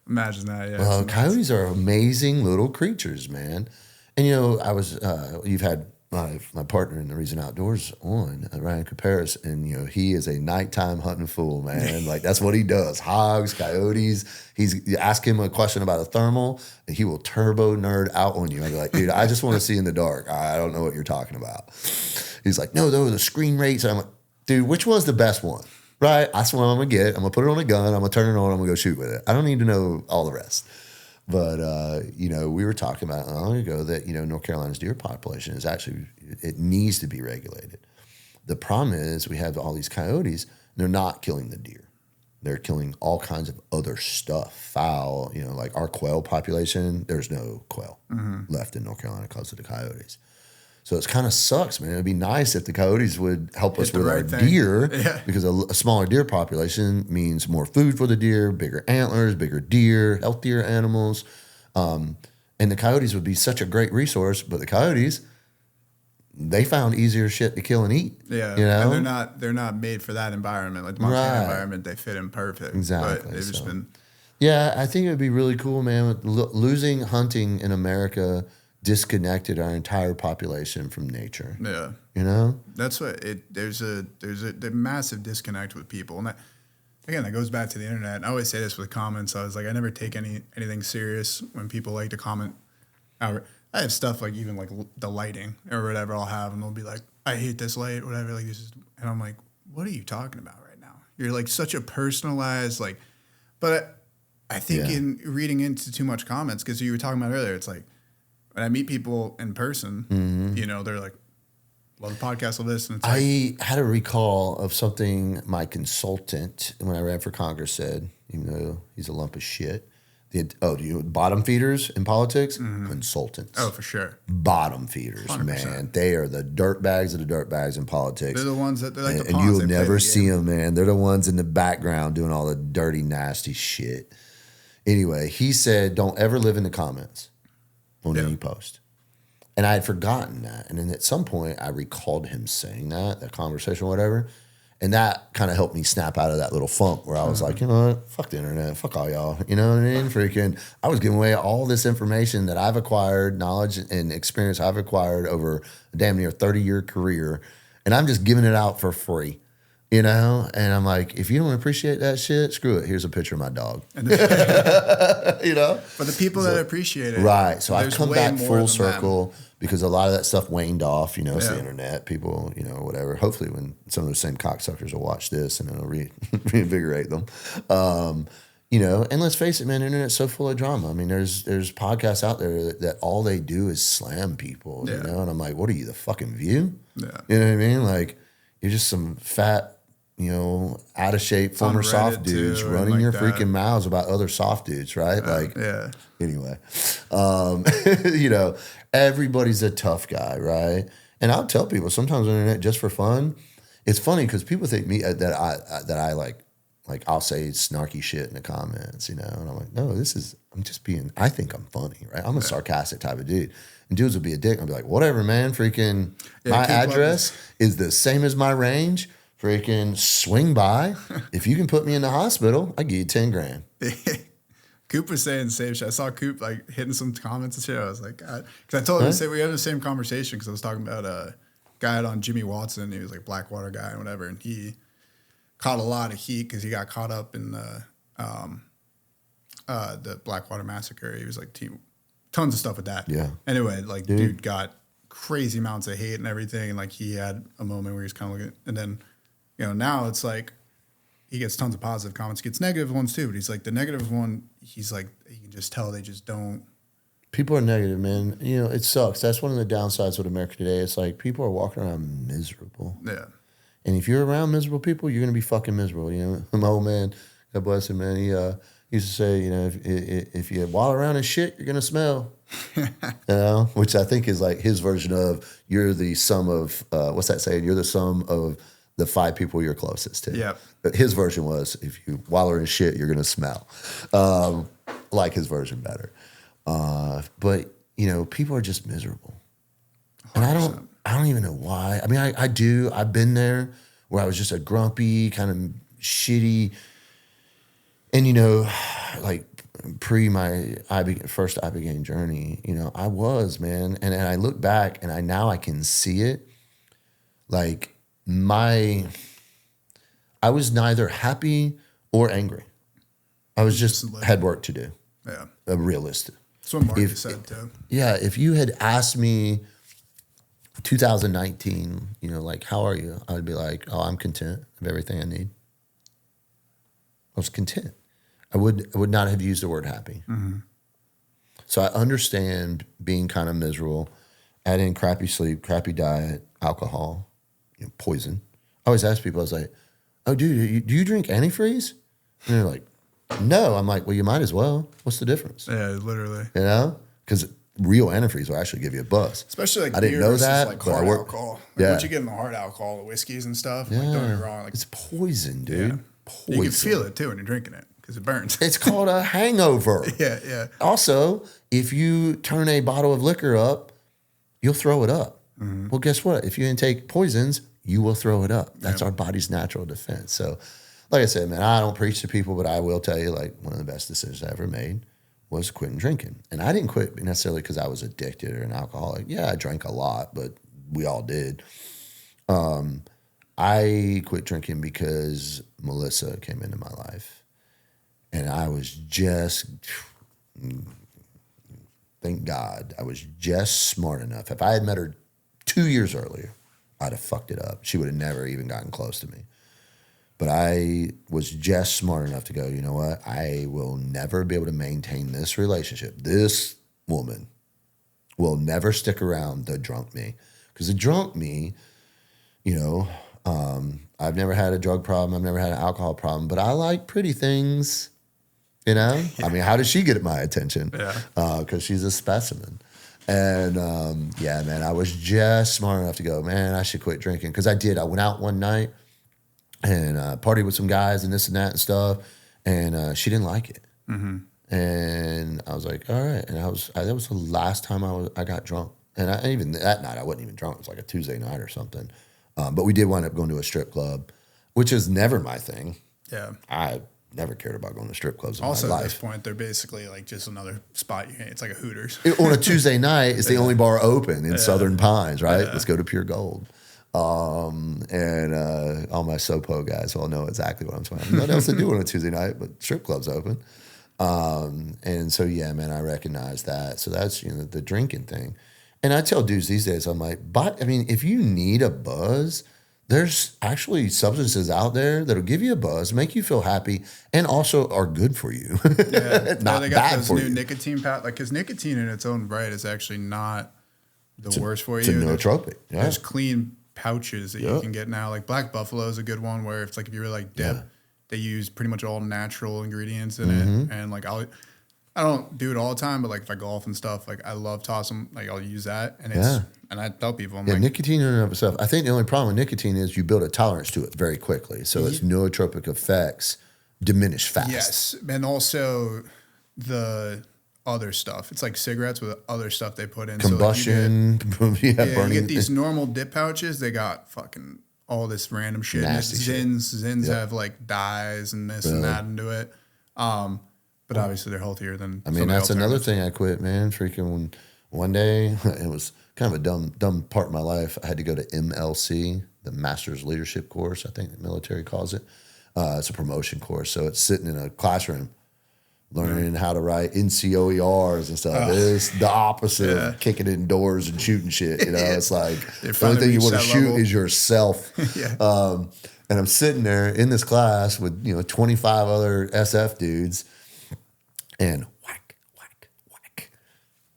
Imagine that, yeah.
Well, coyotes are amazing little creatures, man. And, you've had my partner in the Reason Outdoors on, Ryan Caparis, and he is a nighttime hunting fool, man. Like that's what he does. Hogs, coyotes. You ask him a question about a thermal, and he will turbo nerd out on you. I'd be like, dude, I just want to see in the dark. I don't know what you're talking about. He's like, no, the screen rates. And I'm like, dude, which one's the best one? Right? That's what I'm gonna get. I'm gonna put it on a gun. I'm gonna turn it on. I'm gonna go shoot with it. I don't need to know all the rest. But, we were talking about long ago that, North Carolina's deer population is actually, it needs to be regulated. The problem is we have all these coyotes, they're not killing the deer. They're killing all kinds of other stuff, fowl, like our quail population, there's no quail left in North Carolina because of the coyotes. So it kind of sucks, man. It'd be nice if the coyotes would help us with our deer, because a smaller deer population means more food for the deer, bigger antlers, bigger deer, healthier animals. And the coyotes would be such a great resource, but the coyotes, they found easier shit to kill and eat.
Yeah, and they're not made for that environment. Like the Montana environment, they fit in perfect.
Exactly.
But they've just been.
Yeah, I think it would be really cool, man. Losing hunting in America disconnected our entire population from nature.
Yeah, that's what there's a massive disconnect with people, and that goes back to the internet. I always say this with comments. I was like, I never take anything serious when people like to comment. I have stuff like even like the lighting or whatever I'll have, and they'll be like, I hate this light, whatever. Like this is, and I'm like, what are you talking about right now? You're like such a personalized but I think in reading into too much comments, because you were talking about earlier, it's like. When I meet people in person, they're like, love the podcast, love this. And it's
I had a recall of something my consultant, when I ran for Congress, said, even though he's a lump of shit. Bottom feeders in politics? Consultants.
Oh, for sure.
Bottom feeders, 100%. Man. They are the dirt bags of the dirt bags in politics.
They're the ones that, they're like the
pawns. And you'll never see them, man. They're the ones in the background doing all the dirty, nasty shit. Anyway, he said, don't ever live in the comments on any post. And I had forgotten that. And then at some point, I recalled him saying that conversation, whatever. And that kind of helped me snap out of that little funk where I was like, you know what, fuck the internet, fuck all y'all. You know what I mean? Freaking, I was giving away all this information that I've acquired, knowledge and experience I've acquired over a damn near 30-year career. And I'm just giving it out for free, you know? And I'm like, if you don't appreciate that shit, screw it. Here's a picture of my dog. You know?
For the people that appreciate it.
Right. So I've come back full circle.
Them.
Because a lot of that stuff waned off, you know, it's the internet, people, you know, whatever. Hopefully when some of those same cocksuckers will watch this and it'll reinvigorate them. You know, and let's face it, man, the internet's so full of drama. I mean, there's podcasts out there that all they do is slam people, you know? And I'm like, what are you, the fucking View? Yeah. You know what I mean? Like, you're just some fat, you know, out of shape former soft dudes running your freaking mouths about other soft dudes, right? Anyway, you know, everybody's a tough guy, right? And I'll tell people sometimes on the internet just for fun. It's funny because people think that I like I'll say snarky shit in the comments, you know, and I'm like, no, I'm just being. I think I'm funny, right? I'm a sarcastic type of dude, and dudes will be a dick. I'll be like, whatever, man. Freaking, my address is the same as my range. Freaking swing by. If you can put me in the hospital, I give you 10 grand.
Coop was saying the same shit. I saw Coop like hitting some comments and shit. I was like, because I told him to say we had the same conversation because I was talking about a guy on Jimmy Watson. He was like Blackwater guy and whatever, and he caught a lot of heat because he got caught up in the Blackwater massacre. He was like tons of stuff with that. Yeah. Anyway, like dude got crazy amounts of hate and everything, and like he had a moment where he's kind of looking, and then you know now it's like. He gets tons of positive comments. He gets negative ones too, but he's like the negative one. He's like you can just tell they just don't.
People are negative, man. You know it sucks. That's one of the downsides with America today. It's like people are walking around miserable. Yeah. And if you're around miserable people, you're gonna be fucking miserable. You know, my old man, God bless him, man. He used to say, you know, if you walk around in shit, you're gonna smell. You know, which I think is like his version of you're the sum of what's that saying? You're the sum of the 5 people you're closest to. Yeah. But his version was, if you waller in shit, you're gonna smell. Like his version better. But you know, people are just miserable, 100%. And I don't even know why. I mean, I do. I've been there where I was just a grumpy, kind of shitty, and you know, like pre my first Ibogaine journey, you know, I was, man, and I look back and now I can see it, like. I was neither happy or angry. I was just had work to do. Yeah. A realistic.
That's what Marty said too.
Yeah. If you had asked me 2019, you know, like, how are you? I'd be like, oh, I'm content. I have everything I need. I was content. I would not have used the word happy. Mm-hmm. So I understand being kind of miserable, add in crappy sleep, crappy diet, alcohol, poison. I always ask people, I was like, oh, dude, do you drink antifreeze? And they're like, no. I'm like, well, you might as well. What's the difference?
Yeah, literally.
You know? Because real antifreeze will actually give you a buzz.
Especially like I didn't know that, like hard alcohol. Like once you get in the hard alcohol, the whiskeys and stuff, like, don't get me wrong. Like,
it's poison, dude. Yeah. Poison.
You can feel it too when you're drinking it because it burns.
It's called a hangover.
Yeah.
Also, if you turn a bottle of liquor up, you'll throw it up. Mm-hmm. Well, guess what? If you intake poisons, you will throw it up. That's our body's natural defense. So, like I said, man, I don't preach to people, but I will tell you, like, one of the best decisions I ever made was quitting drinking. And I didn't quit necessarily because I was addicted or an alcoholic. Yeah, I drank a lot, but we all did. I quit drinking because Melissa came into my life. And I was just, thank God, I was just smart enough. If I had met her 2 years earlier, I'd have fucked it up. She would have never even gotten close to me. But I was just smart enough to go, you know what? I will never be able to maintain this relationship. This woman will never stick around the drunk me. Because the drunk me, you know, I've never had a drug problem. I've never had an alcohol problem. But I like pretty things, you know? Yeah. I mean, how did she get my attention? Yeah. Because she's a specimen. And, yeah, man, I was just smart enough to go, man, I should quit drinking. Because I did. I went out one night and partied with some guys and this and that and stuff. And she didn't like it. Mm-hmm. And I was like, all right. And that was the last time I got drunk. And even that night, I wasn't even drunk. It was like a Tuesday night or something. But we did wind up going to a strip club. which is never my thing.
Yeah.
I never cared about going to strip clubs in
Also,
my
at this
life.
point, they're basically like just another spot. It's like a Hooters.
On a Tuesday night, it's the only bar open in Southern Pines, right?
Yeah.
Let's go to Pure Gold. And all my SoPo guys all know exactly what I'm talking about. Nothing else to do on a Tuesday night, but strip club's open. And so, yeah, man, I recognize that. So that's, the drinking thing. And I tell dudes these days, I'm like, if you need a buzz, there's actually substances out there that'll give you a buzz, make you feel happy, and also are good for you.
Yeah.
Not
they got
bad
those
for
new
you.
nicotine pouch, because nicotine in its own right is actually not the worst for
It's
you.
a nootropic. Yeah.
There's clean pouches that you can get now. Like Black Buffalo is a good one where it's like if you really like dip, they use pretty much all natural ingredients in it. And like I don't do it all the time, but like if I golf and stuff, like I love tossing. Like I'll use that, and and I tell people, I'm like,
nicotine in and of itself. I think the only problem with nicotine is you build a tolerance to it very quickly, so its nootropic effects diminish fast.
Yes, and also the other stuff. It's like cigarettes with other stuff they put in.
Combustion,
So you
burning.
get these normal dip pouches. They got fucking all this random shit.
Nasty shit.
Zins have like dyes and this and that into it. But obviously they're healthier than.
That's another thing I quit, man. Freaking one day, it was kind of a dumb part of my life. I had to go to MLC, the Master's Leadership course. I think the military calls it. It's a promotion course, so it's sitting in a classroom, learning how to write NCOERs and stuff. It's the opposite of kicking in doors and shooting shit. It's like the only thing you want to shoot is yourself. And I'm sitting there in this class with 25 other SF dudes, and whack, whack, whack.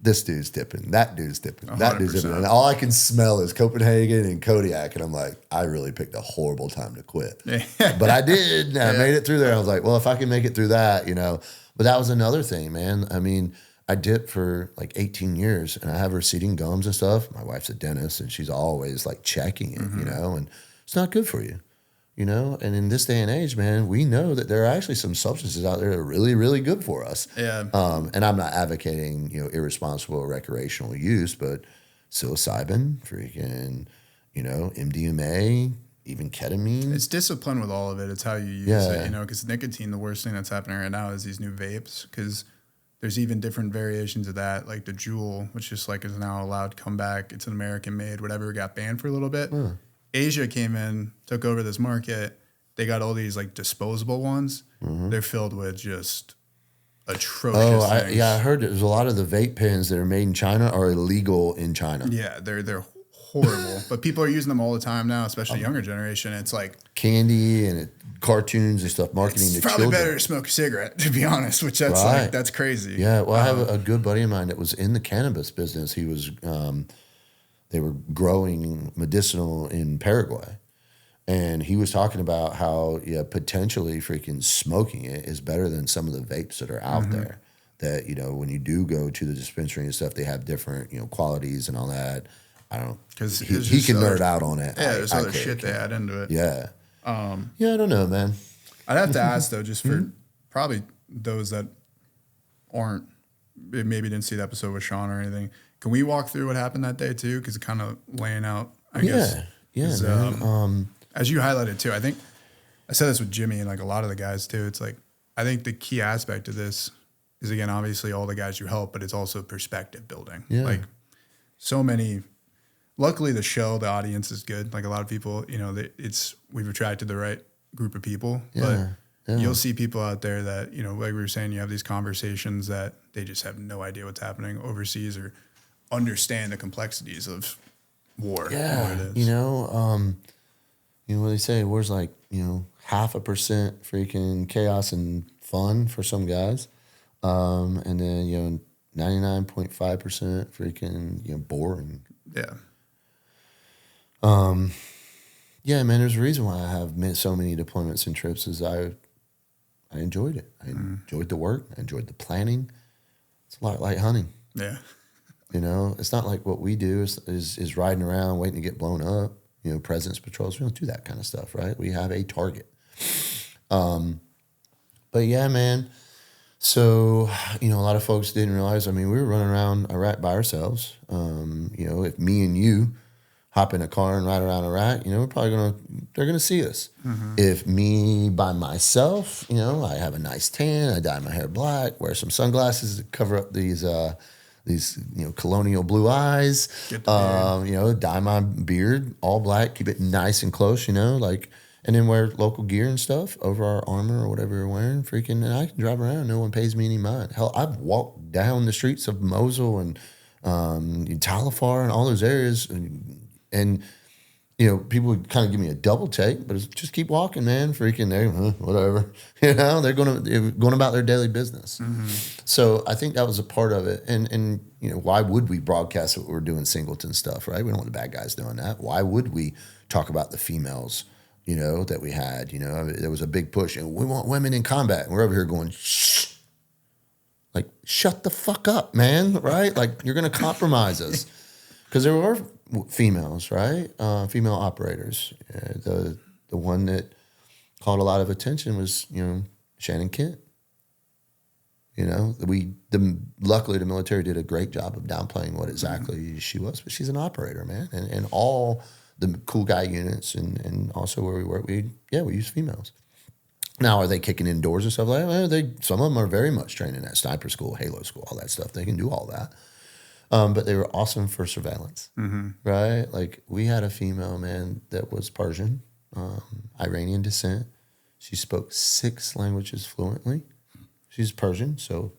This dude's dipping. That dude's dipping. 100%. That dude's dipping. And all I can smell is Copenhagen and Kodiak. And I'm like, I really picked a horrible time to quit. But I did. And I made it through there. I was like, well, if I can make it through that, But that was another thing, man. I dipped for like 18 years, and I have receding gums and stuff. My wife's a dentist, and she's always like checking it, and it's not good for you. And in this day and age, man, we know that there are actually some substances out there that are really, really good for us.
Yeah.
And I'm not advocating, irresponsible recreational use, but psilocybin, freaking, MDMA, even ketamine.
It's discipline with all of it. It's how you use it, because nicotine, the worst thing that's happening right now is these new vapes, because there's even different variations of that, like the Juul, which just like is now allowed to come back. It's an American made, whatever, got banned for a little bit. Asia came in, took over this market. They got all these like disposable ones. They're filled with just atrocious things.
I heard there's a lot of the vape pens that are made in China are illegal in China.
Yeah, they're horrible. But people are using them all the time now, especially younger generation. It's like
candy and cartoons and stuff, marketing to children.
It's probably better to smoke a cigarette, to be honest, which that's crazy.
Yeah, well, I have a good buddy of mine that was in the cannabis business. He was... they were growing medicinal in Paraguay. And he was talking about how, potentially freaking smoking it is better than some of the vapes that are out there. That, when you do go to the dispensary and stuff, they have different, qualities and all that. I don't know. Because he can nerd out on it.
Yeah, there's other shit they add into it.
Yeah. I don't know, man.
I'd have to ask, though, just for probably those that maybe didn't see the episode with Shawn or anything. Can we walk through what happened that day too? Because it's kind of laying out, I guess.
Yeah.
As you highlighted too, I think I said this with Jimmy and like a lot of the guys too. It's like, I think the key aspect of this is, again, obviously all the guys you help, but it's also perspective building.
Yeah.
Like so many, luckily the show, the audience is good. Like a lot of people, we've attracted the right group of people, but you'll see people out there that, like we were saying, you have these conversations that they just have no idea what's happening overseas or understand the complexities of war.
Yeah,
what it is.
What they say, war's like, 0.5% freaking chaos and fun for some guys. And then, 99.5% freaking, boring.
Yeah.
Yeah, man, there's a reason why I have so many deployments and trips is I enjoyed it. I enjoyed the work. I enjoyed the planning. It's a lot like hunting.
Yeah.
It's not like what we do is riding around waiting to get blown up. Presence patrols. We don't do that kind of stuff, right? We have a target. But yeah, man. So, a lot of folks didn't realize, we were running around Iraq by ourselves. If me and you hop in a car and ride around Iraq, we're probably going to they're going to see us. If me by myself, I have a nice tan, I dye my hair black, wear some sunglasses to cover up these colonial blue eyes, dye my beard all black, keep it nice and close, and then wear local gear and stuff over our armor or whatever we're wearing. And I can drive around. No one pays me any mind. Hell, I've walked down the streets of Mosul and Talifar and all those areas, and people would kind of give me a double take, but it's just keep walking, man. They're whatever. They're going about their daily business. So I think that was a part of it. And why would we broadcast what we're doing singleton stuff, right? We don't want the bad guys doing that. Why would we talk about the females, that we had? There was a big push, and we want women in combat. And we're over here going, shh. Like, shut the fuck up, man, right? Like, you're going to compromise us. Because there were females, right? Female operators. The one that caught a lot of attention was, Shannon Kent. Luckily the military did a great job of downplaying what exactly she was, but she's an operator, man. And all the cool guy units and also where we work, we use females. Now, are they kicking in doors and stuff like that? Some of them are very much trained in that sniper school, Halo school, all that stuff. They can do all that. But they were awesome for surveillance, right? Like, we had a female, man, that was Persian, Iranian descent. She spoke 6 languages fluently. She's Persian, so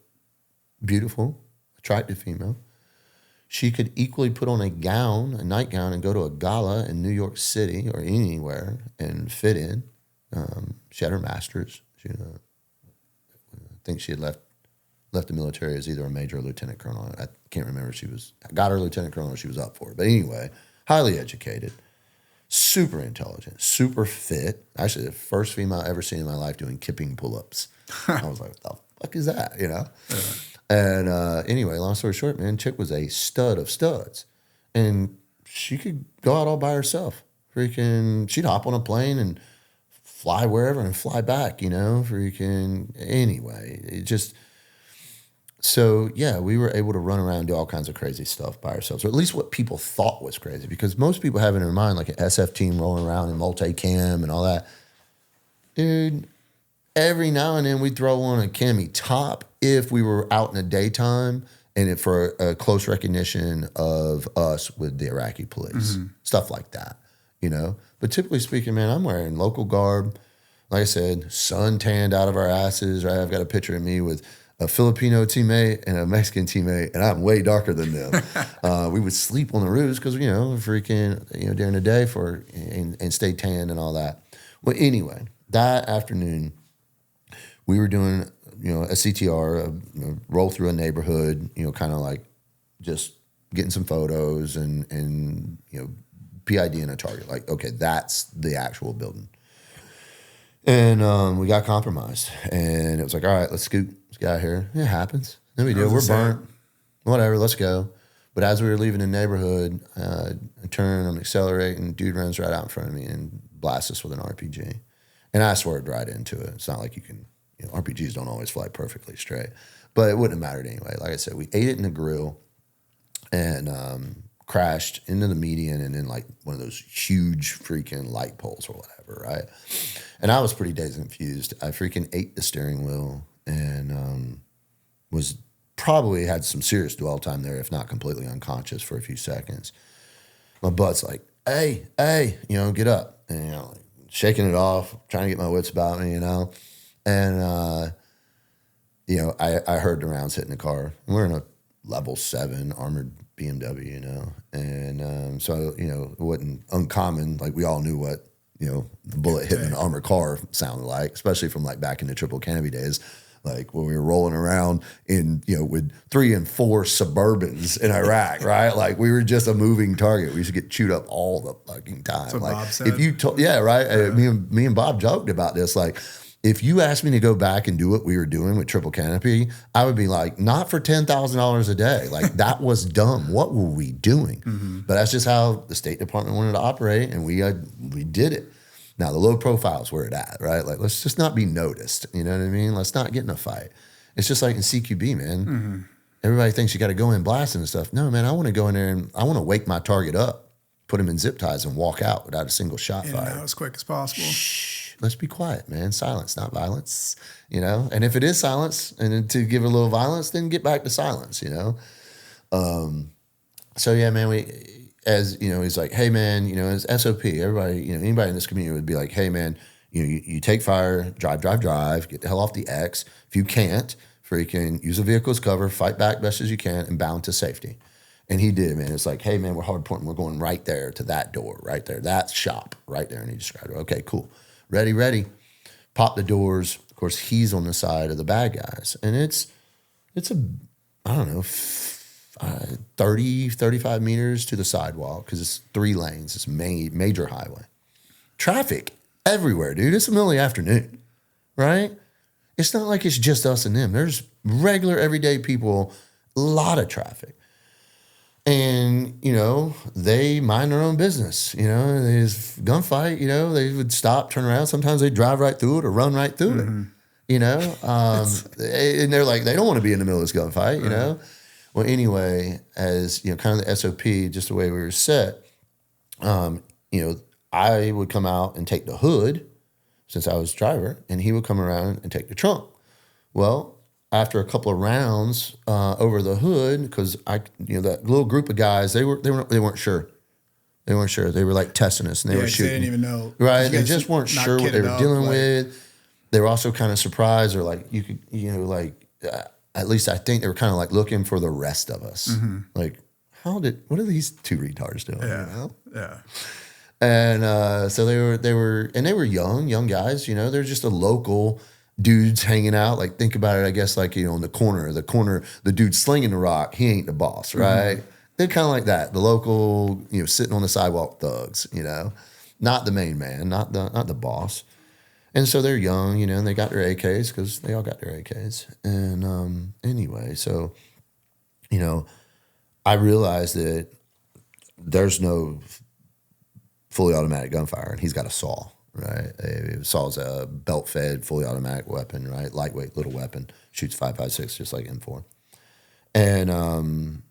beautiful, attractive female. She could equally put on a nightgown, and go to a gala in New York City or anywhere and fit in. She had her master's. I think she had left the military as either a major or lieutenant colonel. I can't remember. I got her lieutenant colonel. She was up for it. But anyway, highly educated, super intelligent, super fit. Actually, the first female I ever seen in my life doing kipping pull-ups. I was like, what the fuck is that, Yeah. And anyway, long story short, man, chick was a stud of studs. And she could go out all by herself. She'd hop on a plane and fly wherever and fly back, anyway, it just... So, yeah, we were able to run around and do all kinds of crazy stuff by ourselves, or at least what people thought was crazy, because most people have in their mind like an SF team rolling around in multicam and all that. Dude, every now and then we'd throw on a cami top if we were out in the daytime and for a close recognition of us with the Iraqi police, stuff like that, But typically speaking, man, I'm wearing local garb. Like I said, sun tanned out of our asses, right? I've got a picture of me with a Filipino teammate and a Mexican teammate, and I'm way darker than them. We would sleep on the roofs because, during the day and stay tanned and all that. Well, anyway, that afternoon, we were doing, a CTR, roll through a neighborhood, kind of like just getting some photos and PID-ing a target. Like, okay, that's the actual building. And we got compromised. And it was like, all right, let's scoot. Let's get out of here. It happens. No big deal. We're burnt. Whatever, let's go. But as we were leaving the neighborhood, I turn, I'm accelerating. Dude runs right out in front of me and blasts us with an RPG. And I swerved right into it. It's not like you can, RPGs don't always fly perfectly straight. But it wouldn't have mattered anyway. Like I said, we ate it in the grill and crashed into the median and then like one of those huge freaking light poles or whatever, right? And I was pretty dazed and confused. I freaking ate the steering wheel and was probably had some serious dwell time there, if not completely unconscious for a few seconds. My butt's like, hey, get up. And, like shaking it off, trying to get my wits about me, And, I heard the rounds hitting the car. We're in a level 7 armored BMW, And so, it wasn't uncommon. Like, we all knew what, the bullet hitting an armored car sounded like, especially from, like, back in the triple canopy days. Like, when we were rolling around in, with 3 and 4 Suburbans in Iraq, right? Like, we were just a moving target. We used to get chewed up all the fucking time.
That's what
like,
Bob said.
If you told, yeah, right? Yeah. Me and Bob joked about this. Like, if you asked me to go back and do what we were doing with triple canopy, I would be like, not for $10,000 a day. Like, that was dumb. What were we doing? But that's just how the State Department wanted to operate, and we did it. Now, the low profile is where it's at, right? Like, let's just not be noticed. You know what I mean? Let's not get in a fight. It's just like in CQB, man. Everybody thinks you got to go in blasting and stuff. No, man, I want to go in there and I want to wake my target up. put him in zip ties and walk out without a single shot
In and
fired.
out as quick as possible.
Shh, let's be quiet, man. Silence, not violence, you know? And if it is silence and then to give a little violence, then get back to silence, you know? So yeah, man, he's like, hey man, you know, as SOP, everybody, you know, anybody in this community would be like, hey man, you know, you take fire, drive, get the hell off the X. If you can't, freaking use a vehicle as cover, fight back best as you can, and bound to safety. And he did, man. It's like, hey, man, we're hard pointing. We're going right there to that door, right there. That shop, right there. And he described it. Okay, cool. Ready. Pop the doors. Of course, he's on the side of the bad guys. And it's I don't know, 30, 35 meters to the sidewalk because it's 3 lanes. It's major highway. Traffic everywhere, dude. It's the middle of the afternoon, right? It's not like it's just us and them. There's regular, everyday people, a lot of traffic. And, you know, they mind their own business. You know, there's gunfight, you know, they would stop, turn around. Sometimes they drive right through it or run right through it, you know. And they're like, they don't want to be in the middle of this gunfight, you know. Well, anyway, as, you know, kind of the SOP, just the way we were set, you know, I would come out and take the hood since I was driver, and he would come around and take the trunk. Well, after a couple of rounds over the hood, because that little group of guys, they weren't sure. They weren't sure. They were like testing us, and they were shooting.
They didn't even know.
Right? They just weren't sure what they were dealing with. They were also kind of surprised, or like you could, you know, like at least I think they were kind of like looking for the rest of us. Like, what are these 2 retards doing?
Yeah,
you know?
yeah.
And so they were young guys. You know, they're just a local dudes hanging out. Like, think about it, I guess, like, you know, in the corner, the dude slinging the rock, he ain't the boss, right? They're kind of like that. The local, you know, sitting on the sidewalk thugs, you know, not the main man, not the boss. And so they're young, you know, and they got their AKs because they all got their AKs. And anyway, so, you know, I realized that there's no fully automatic gunfire, and he's got a saw. Right, saw's a belt-fed, fully automatic weapon. Right, lightweight little weapon, shoots 5.56 just like M4, and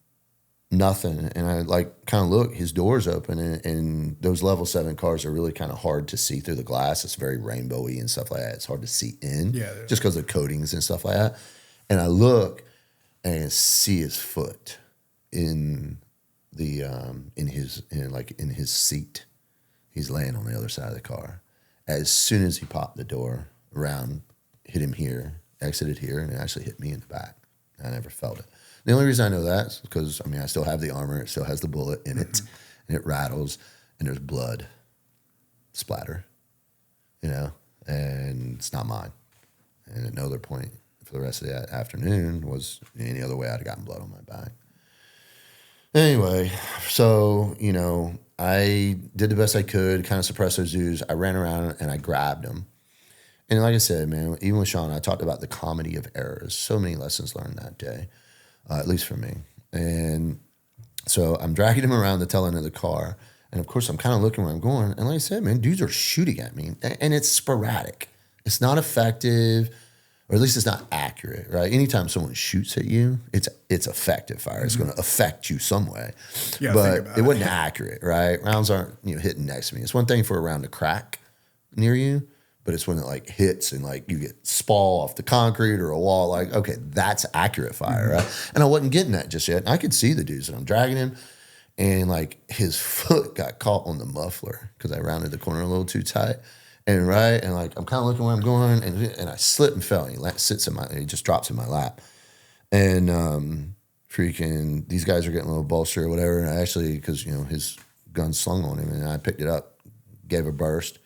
nothing. And I like kind of look, his door's open, and those level 7 cars are really kind of hard to see through the glass. It's very rainbowy and stuff like that. It's hard to see in, just because of the coatings and stuff like that. And I look and see his foot in the in his seat. He's laying on the other side of the car. As soon as he popped the door around, hit him here, exited here, and it actually hit me in the back. I never felt it. The only reason I know that is because, I mean, I still have the armor. It still has the bullet in it, and it rattles, and there's blood splatter, you know, and it's not mine. And at no other point for the rest of the afternoon was any other way I'd have gotten blood on my back. Anyway, so, you know, I did the best I could, kind of suppress those dudes. I ran around and I grabbed them. And like I said, man, even with Shawn, I talked about the comedy of errors. So many lessons learned that day, at least for me. And so I'm dragging him around the tail end of the car. And of course, I'm kind of looking where I'm going. And like I said, man, dudes are shooting at me. And it's sporadic. It's not effective, or at least it's not accurate, right? Anytime someone shoots at you, it's effective fire. It's going to affect you some way.
Yeah,
but it wasn't accurate, right? Rounds aren't, you know, hitting next to me. It's one thing for a round to crack near you, but it's when it like hits and like you get spall off the concrete or a wall. Like, okay, that's accurate fire, right? And I wasn't getting that just yet. And I could see the dudes, and I'm dragging him, and like his foot got caught on the muffler because I rounded the corner a little too tight. And like I'm kind of looking where I'm going, and I slip and fell. And he just drops in my lap, and freaking these guys are getting a little bolster or whatever. And I actually, because you know his gun slung on him, and I picked it up, gave a burst,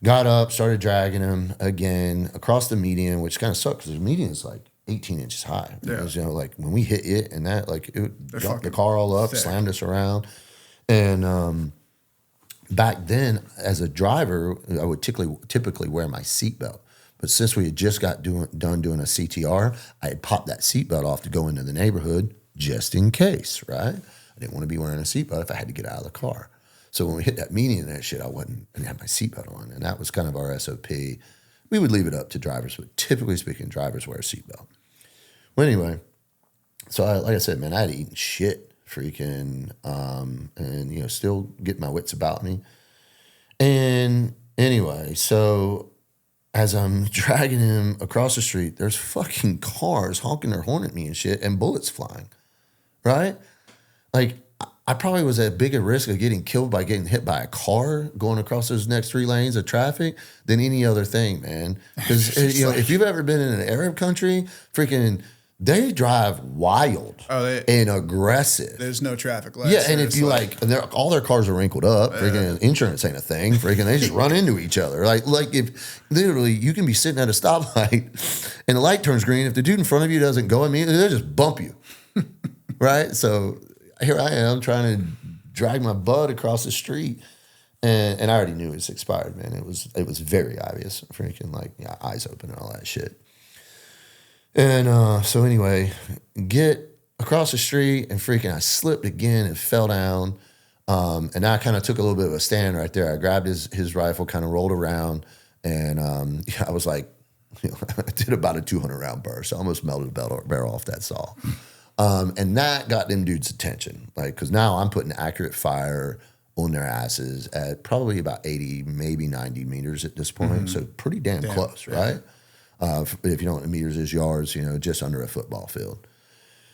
got up, started dragging him again across the median, which kind of sucked because the median is like 18 inches high. Yeah. Because, you know, like when we hit it and that, like it jumped the car all up, slammed us around, and back then, as a driver, I would typically wear my seatbelt. But since we had just got done doing a CTR, I had popped that seatbelt off to go into the neighborhood just in case, right? I didn't want to be wearing a seatbelt if I had to get out of the car. So when we hit that median and that shit, I didn't have my seatbelt on. And that was kind of our SOP. We would leave it up to drivers, but typically speaking, drivers wear a seatbelt. Well, anyway, so like I said, man, I had eaten shit freaking, and, you know, still get my wits about me. And anyway, so as I'm dragging him across the street, there's fucking cars honking their horn at me and shit and bullets flying, right? Like, I probably was at bigger risk of getting killed by getting hit by a car going across those next 3 lanes of traffic than any other thing, man. Because, you know, if you've ever been in an Arab country, freaking, they drive wild and aggressive.
There's no traffic lights.
Yeah, and if you like all their cars are wrinkled up, freaking insurance ain't a thing. Freaking, they just run into each other. Like if literally you can be sitting at a stoplight and the light turns green. If the dude in front of you doesn't go immediately, they'll just bump you. Right? So here I am trying to drag my butt across the street. And I already knew it was expired, man. It was very obvious. Freaking like, yeah, eyes open and all that shit. And so anyway, get across the street and freaking I slipped again and fell down. And I kind of took a little bit of a stand right there. I grabbed his rifle, kind of rolled around, and I was like, you know, I did about a 200 round burst. I almost melted the barrel off that saw. And that got them dudes' attention. Like, because now I'm putting accurate fire on their asses at probably about 80, maybe 90 meters at this point. Mm-hmm. So pretty damn close, right? If you don't know what meters is, yards, you know, just under a football field.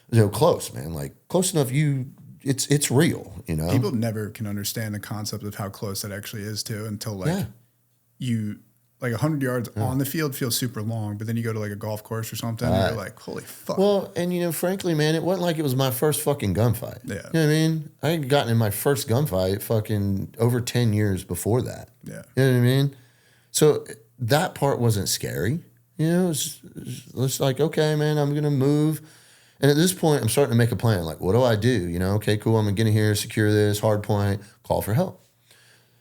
You know, close, man. Like, close enough it's real, you know?
People never can understand the concept of how close that actually is, too, until, like, you... Like 100 yards on the field feels super long, but then you go to like a golf course or something, and you're like, holy fuck.
Well, and you know, frankly, man, it wasn't like it was my first fucking gunfight. Yeah. You know what I mean? I had gotten in my first gunfight fucking over 10 years before that. Yeah. You know what I mean? So that part wasn't scary. You know, it's like, okay, man, I'm going to move. And at this point, I'm starting to make a plan. Like, what do I do? You know, okay, cool, I'm going to get in here, secure this, hard point, call for help.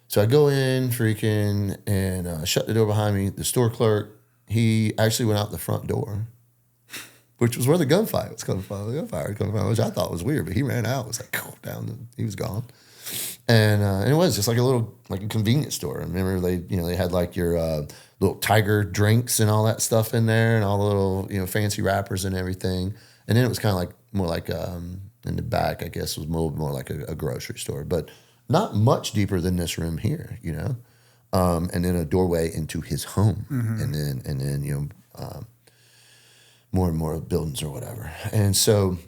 So I go in, freaking, and shut the door behind me. The store clerk, he actually went out the front door, which was where the gunfight was coming from. The gunfire was coming from, which I thought was weird, but he ran out. It was like, he was gone. And it was just like a convenience store. I remember they had like your little Tiger drinks and all that stuff in there, and all the little, you know, fancy wrappers and everything. And then it was kind of like more like in the back, I guess, was more like a grocery store, but not much deeper than this room here, you know, and then a doorway into his home, and then you know, more and more buildings or whatever. And so,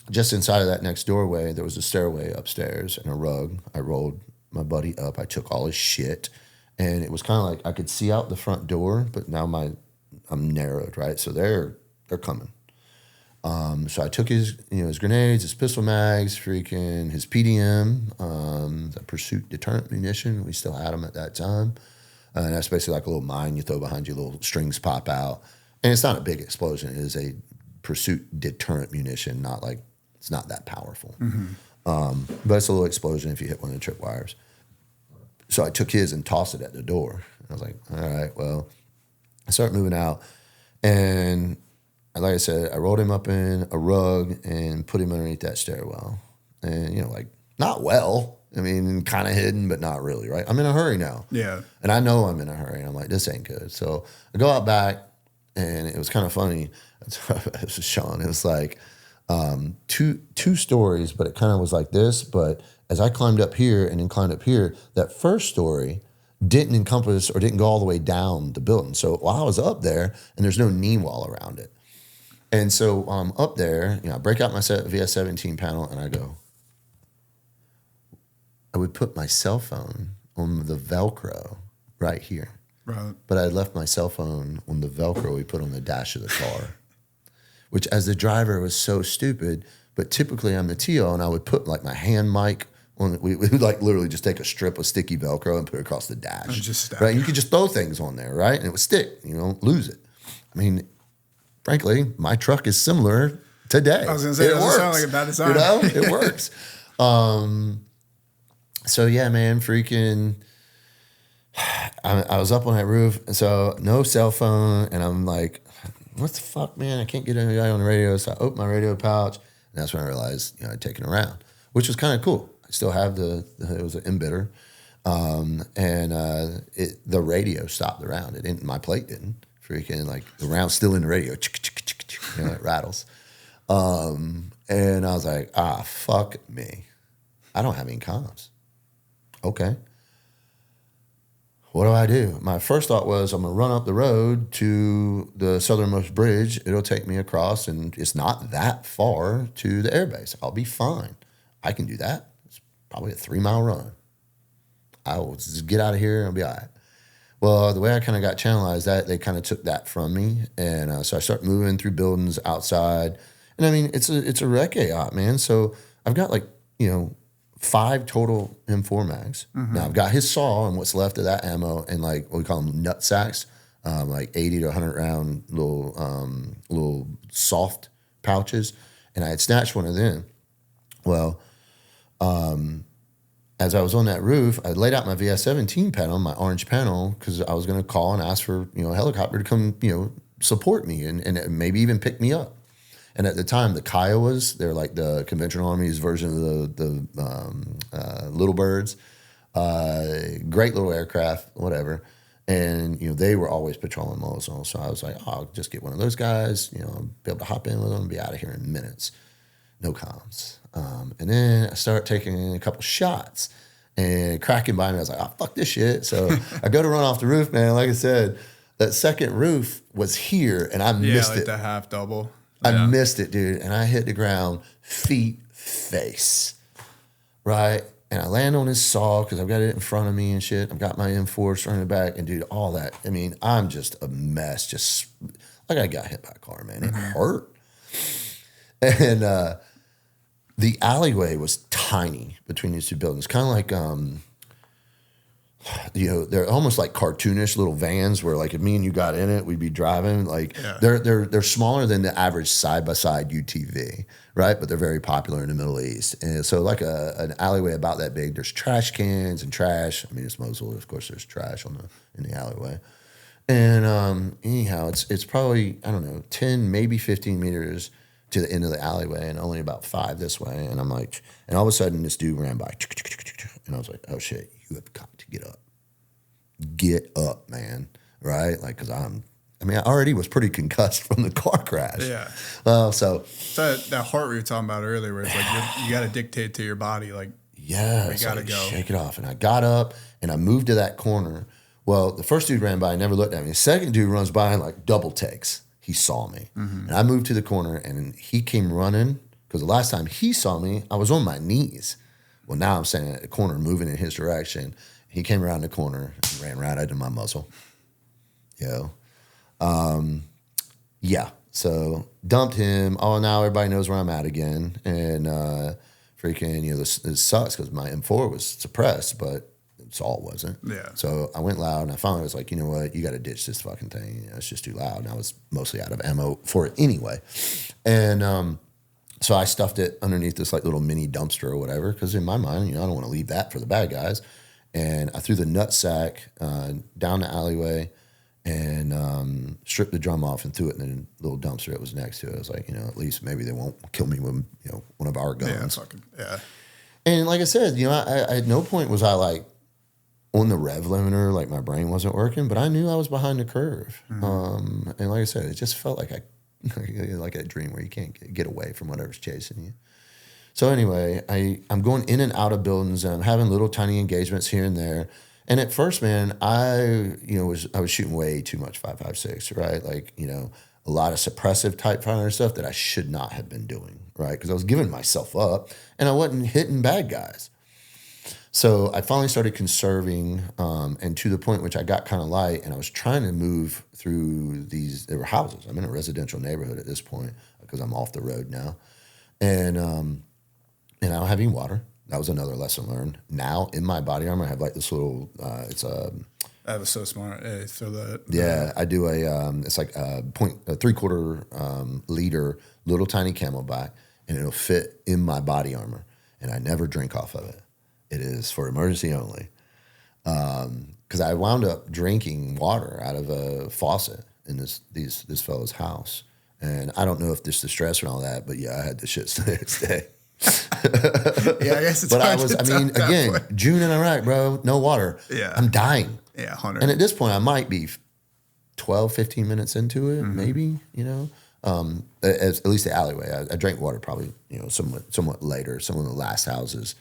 just inside of that next doorway, there was a stairway upstairs and a rug. I rolled my buddy up. I took all his shit, and it was kind of like I could see out the front door, but now I'm narrowed, right? So they're coming. So I took his grenades, his pistol mags, freaking his PDM, the pursuit deterrent munition. We still had them at that time. And that's basically like a little mine you throw behind you, little strings pop out. And it's not a big explosion. It is a pursuit deterrent munition, it's not that powerful. But it's a little explosion if you hit one of the tripwires. So I took his and tossed it at the door. I was like, all right, well, I start moving out. And like I said, I rolled him up in a rug and put him underneath that stairwell. And, you know, like, not well. I mean, kind of hidden, but not really, right? I'm in a hurry now. Yeah. And I know I'm in a hurry. And I'm like, this ain't good. So I go out back, and it was kind of funny. It was Shawn. It was like two stories, but it kind of was like this. But as I climbed up here and then climbed up here, that first story didn't encompass or didn't go all the way down the building. So while I was up there, and there's no knee wall around it. And so up there, you know, I break out my VS-17 panel, and I would put my cell phone on the Velcro right here. Right. But I left my cell phone on the Velcro we put on the dash of the car, which as the driver was so stupid, but typically I'm the TO, and I would put like my hand mic on, we would like literally just take a strip of sticky Velcro and put it across the dash. Right? You could just throw things on there, right? And it would stick, you know, lose it. I mean, frankly, my truck is similar today. I was going to say, it doesn't sound like a bad design. You know, it works. So, yeah, man, freaking, I was up on that roof, and so no cell phone, and I'm like, what the fuck, man? I can't get anybody on the radio. So I opened my radio pouch, and that's when I realized, you know, I'd taken it around, which was kind of cool. I still have it was an emitter, and the radio stopped the round. It didn't, my plate didn't. Freaking, like, the round's still in the radio. You know, it rattles. And And I was like, fuck me. I don't have any comms. Okay. What do I do? My first thought was I'm going to run up the road to the southernmost bridge. It'll take me across, and it's not that far to the airbase. I'll be fine. I can do that. It's probably a 3-mile run. I will just get out of here and I'll be all right. Well, the way I kind of got channelized, that they kind of took that from me. And so I start moving through buildings outside. And I mean, it's a recce op, man. So I've got 5 total M4 mags. Mm-hmm. Now I've got his saw and what's left of that ammo and what we call them nut sacks, 80 to 100 round little soft pouches. And I had snatched one of them. Well, as I was on that roof, I laid out my VS-17 panel, my orange panel, because I was going to call and ask for a helicopter to come support me and maybe even pick me up. And at the time, the Kiowas, they're like the conventional Army's version of the Little Birds. Great little aircraft, whatever. And, they were always patrolling Mosul. So I was like, I'll just get one of those guys, I'll be able to hop in with them and be out of here in minutes. No comms. And then I start taking a couple shots and cracking by me. I was like, fuck this shit. So I go to run off the roof, man. Like I said, that second roof was here and I missed it.
The half double.
I missed it, dude. And I hit the ground feet face, right? And I land on his saw because I've got it in front of me and shit. I've got my M4 running back and, dude, all that. I mean, I'm just a mess. Just like I got hit by a car, man. It hurt. And the alleyway was tiny between these two buildings. Kind of like, they're almost like cartoonish little vans where if me and you got in it, we'd be driving. They're smaller than the average side-by-side UTV, right? But they're very popular in the Middle East. And so an alleyway about that big, there's trash cans and trash. I mean, it's Mosul. Of course, there's trash in the alleyway. And anyhow, it's probably, I don't know, 10, maybe 15 meters to the end of the alleyway and only about 5 this way. And I'm like, and all of a sudden this dude ran by and I was like, oh shit, you have got to get up. Get up, man. Right? Cause I already was pretty concussed from the car crash.
Yeah.
So
that heart we were talking about earlier where it's you got to dictate to your body,
yeah,
you got to go.
Shake it off. And I got up and I moved to that corner. Well, the first dude ran by and never looked at me. The second dude runs by and double takes. He saw me. Mm-hmm. And I moved to the corner and he came running because the last time he saw me, I was on my knees. Well, now I'm standing at the corner moving in his direction. He came around the corner and ran right into my muzzle. Yeah. So dumped him. Oh, now everybody knows where I'm at again. And this sucks because my M4 was suppressed, but Saul wasn't.
Yeah.
So I went loud and I finally was like, you know what? You got to ditch this fucking thing. It's just too loud. And I was mostly out of ammo for it anyway. And so I stuffed it underneath this little mini dumpster or whatever because in my mind, I don't want to leave that for the bad guys. And I threw the nutsack down the alleyway and stripped the drum off and threw it in the little dumpster that was next to it. I was like, at least maybe they won't kill me with, one of our guns.
Yeah.
And like I said, I at no point was I on the rev limiter, my brain wasn't working, but I knew I was behind the curve. Mm-hmm. And like I said, it just felt like like a dream where you can't get away from whatever's chasing you. So anyway, I'm going in and out of buildings and I'm having little tiny engagements here and there. And at first, man, I was shooting way too much 5.56, right? A lot of suppressive type fire stuff that I should not have been doing, right? Because I was giving myself up and I wasn't hitting bad guys. So I finally started conserving, and to the point which I got kind of light, and I was trying to move through there were houses. I'm in a residential neighborhood at this point because I'm off the road now. And I don't have any water. That was another lesson learned. Now in my body armor, I have this little,
That was so smart. Hey, throw that.
Yeah, I do it's like a 3/4 liter little tiny Camelback, and it'll fit in my body armor, and I never drink off of it. It is for emergency only. Because I wound up drinking water out of a faucet in this fellow's house. And I don't know if this the stress and all that, but yeah, I had the shit the next day.
Yeah, I guess it's
but
hard
again, June in Iraq, bro, no water.
Yeah.
I'm dying.
Yeah, 100.
And at this point, I might be 12, 15 minutes into it, maybe, at least the alleyway. I drank water probably, somewhat later, some of the last houses.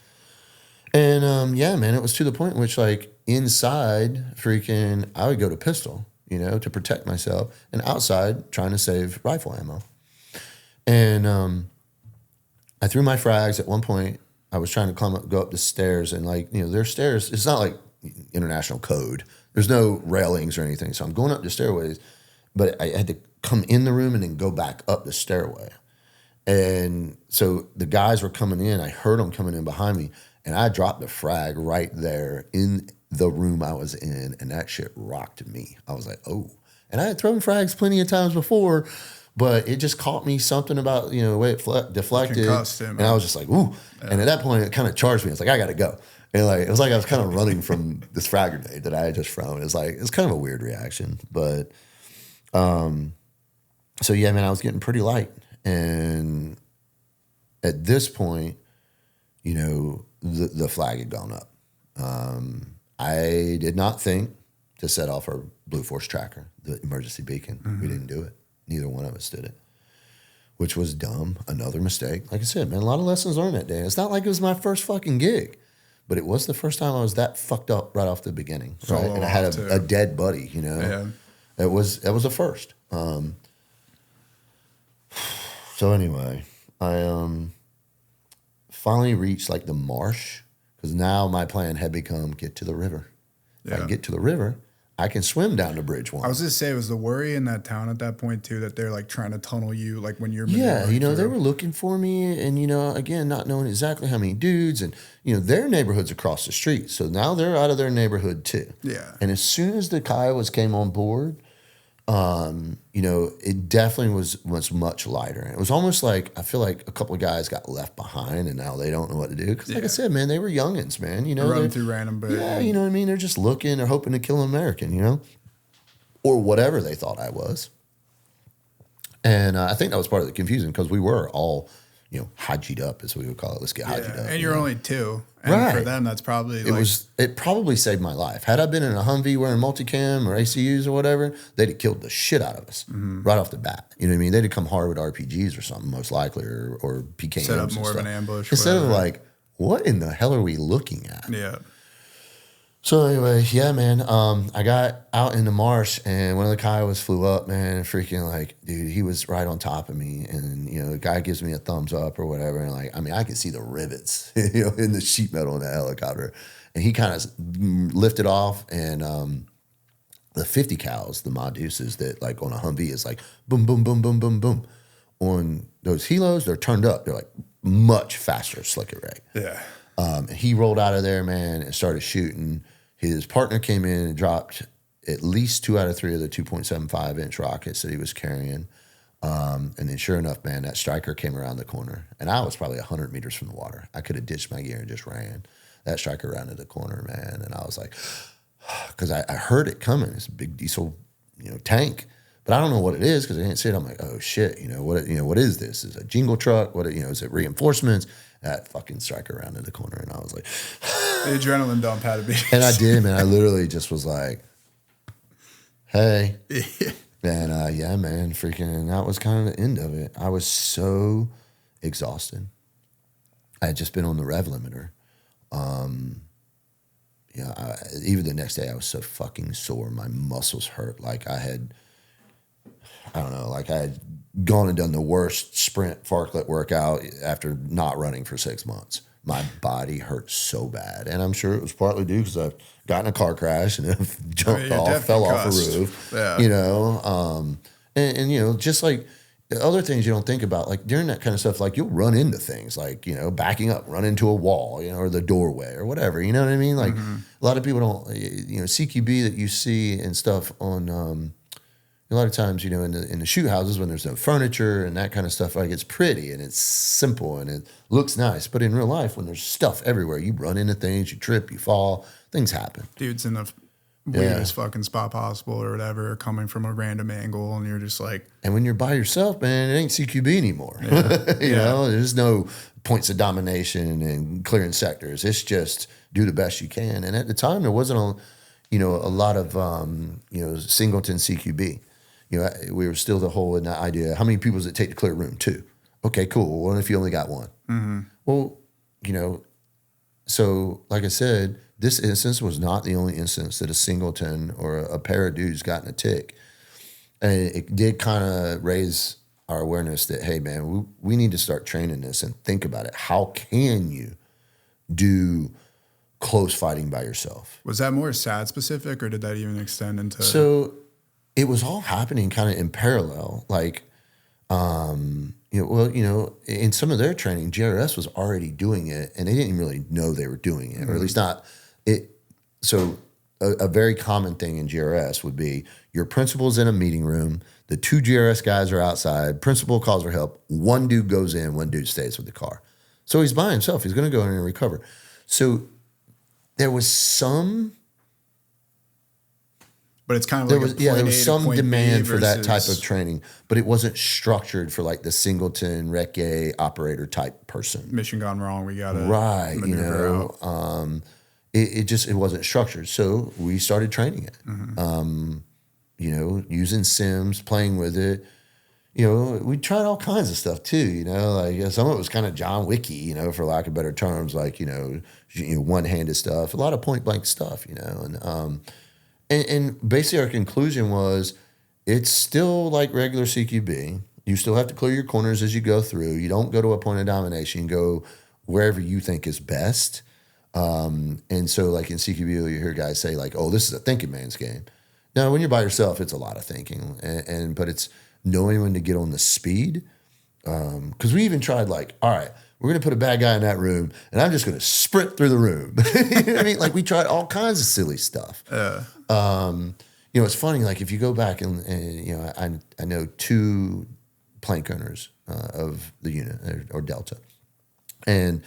And yeah, man, it was to the point in which like inside freaking, I would go to pistol, to protect myself, and outside trying to save rifle ammo. And I threw my frags at one point. I was trying to go up the stairs, and like, there's stairs. It's not like international code. There's no railings or anything. So I'm going up the stairways, but I had to come in the room and then go back up the stairway. And so the guys were coming in. I heard them coming in behind me, and I dropped the frag right there in the room I was in, and that shit rocked me. I was like, oh. And I had thrown frags plenty of times before, but it just caught me something about, the way it deflected. And I was just like, ooh. Yeah. And at that point, it kind of charged me. It's like, I got to go. And like, it was like I was kind of running from this frag grenade that I had just thrown. It's kind of a weird reaction. But so yeah, man, I was getting pretty light. And at this point, the flag had gone up. I did not think to set off our Blue Force tracker, the emergency beacon. Mm-hmm. We didn't do it. Neither one of us did it, which was dumb. Another mistake. Like I said, man, a lot of lessons learned that day. It's not like it was my first fucking gig, but it was the first time I was that fucked up right off the beginning. Right? And I had a dead buddy, Yeah. It was a first. So anyway, I finally reached like the marsh, because now my plan had become get to the river. If I can get to the river, I can swim down the bridge one.
I was just say, was the worry in that town at that point too that they're like trying to tunnel you, like when you're
they were looking for me, and again, not knowing exactly how many dudes, and their neighborhood's across the street, so now they're out of their neighborhood too.
Yeah.
And as soon as the Kiowas came on board, it definitely was much lighter. And it was almost like, I feel like a couple of guys got left behind and now they don't know what to do. Because like I said, man, they were youngins, man.
Running through random birds.
Yeah, you know what I mean? They're just looking, they're hoping to kill an American, or whatever they thought I was. And I think that was part of the confusion, because we were all, hajied up, as we would call it. Let's get hajied up.
And you're only two. And
right.
For them, that's probably
it probably saved my life. Had I been in a Humvee wearing multicam or ACUs or whatever, they'd have killed the shit out of us right off the bat. You know what I mean? They'd have come hard with RPGs or something, most likely, or PKMs.
Set up more of an ambush.
Instead of like, what in the hell are we looking at?
Yeah.
So anyway, yeah, man, I got out in the marsh, and one of the Kiowas flew up, man, and freaking like, dude, he was right on top of me, and the guy gives me a thumbs up or whatever, and like, I mean, I could see the rivets, in the sheet metal in the helicopter, and he kind of lifted off, and the 50 cals, the mod deuces that like on a Humvee is like boom, boom, boom, boom, boom, boom. On those helos, they're turned up, they're like much faster, slicker, right?
Yeah.
And he rolled out of there, man, and started shooting. His partner came in and dropped at least 2 out of 3 of the 2.75-inch rockets that he was carrying. And then sure enough, man, that striker came around the corner. And I was probably 100 meters from the water. I could have ditched my gear and just ran. That striker rounded the corner, man. And I was like, because I heard it coming. It's a big diesel, tank. But I don't know what it is because I didn't see it. I'm like, oh, shit, what is this? Is it a jingle truck? What, is it reinforcements? That fucking striker rounded the corner. And I was like...
The adrenaline dump had to be.
And I did, man. I literally just was like, hey. And yeah, man, freaking, and that was kind of the end of it. I was so exhausted. I had just been on the rev limiter. Even the next day, I was so fucking sore. My muscles hurt. Like I had gone and done the worst sprint fartlek workout after not running for 6 months. My body hurt so bad. And I'm sure it was partly due because I got in a car crash and jumped off, fell off a roof. Yeah. And just like other things you don't think about, like during that kind of stuff, like you'll run into things like, backing up, run into a wall, or the doorway or whatever, you know what I mean? Like a lot of people don't, CQB that you see and stuff on, a lot of times, in the shoot houses when there's no furniture and that kind of stuff, like it's pretty and it's simple and it looks nice. But in real life, when there's stuff everywhere, you run into things, you trip, you fall, things happen.
Dude's in the weirdest fucking spot possible or whatever, coming from a random angle, and you're just like...
And when you're by yourself, man, it ain't CQB anymore. Yeah. There's no points of domination and clearing sectors. It's just do the best you can. And at the time, there wasn't a lot of, singleton CQB. we were still the whole in that idea. How many people does it take to clear a room? 2. Okay, cool. What if you only got 1?
Mm-hmm.
Well, so like I said, this instance was not the only instance that a singleton or a pair of dudes got in a tick. And it did kind of raise our awareness that, hey, man, we need to start training this and think about it. How can you do close fighting by yourself?
Was that more SAD specific, or did that even extend into?
So it was all happening kind of in parallel. Like, in some of their training, GRS was already doing it, and they didn't really know they were doing it, or at least not it. So a very common thing in GRS would be your principal's in a meeting room, the 2 GRS guys are outside, principal calls for help, 1 dude goes in, 1 dude stays with the car. So he's by himself. He's going to go in and recover. So there was some...
But it's kind of
there
like
was, there was some demand for that type of training, but it wasn't structured for like the singleton, Rec-A operator type person.
Mission gone wrong, we got to
maneuver out. It wasn't structured. So we started training it.
Mm-hmm.
Using sims, playing with it. We tried all kinds of stuff too, like some of it was kind of John Wicky, for lack of better terms, like, one-handed stuff, a lot of point-blank stuff, and basically our conclusion was it's still like regular CQB. You still have to clear your corners as you go through. You don't go to a point of domination. You go wherever you think is best. And so like in CQB, you hear guys say like, oh, this is a thinking man's game. Now, when you're by yourself, it's a lot of thinking, but it's knowing when to get on the speed. Because we even tried like, all right, we're going to put a bad guy in that room, and I'm just going to sprint through the room. You know what I mean? Like we tried all kinds of silly stuff. It's funny. Like if you go back and I know 2 plank owners of the unit or Delta, and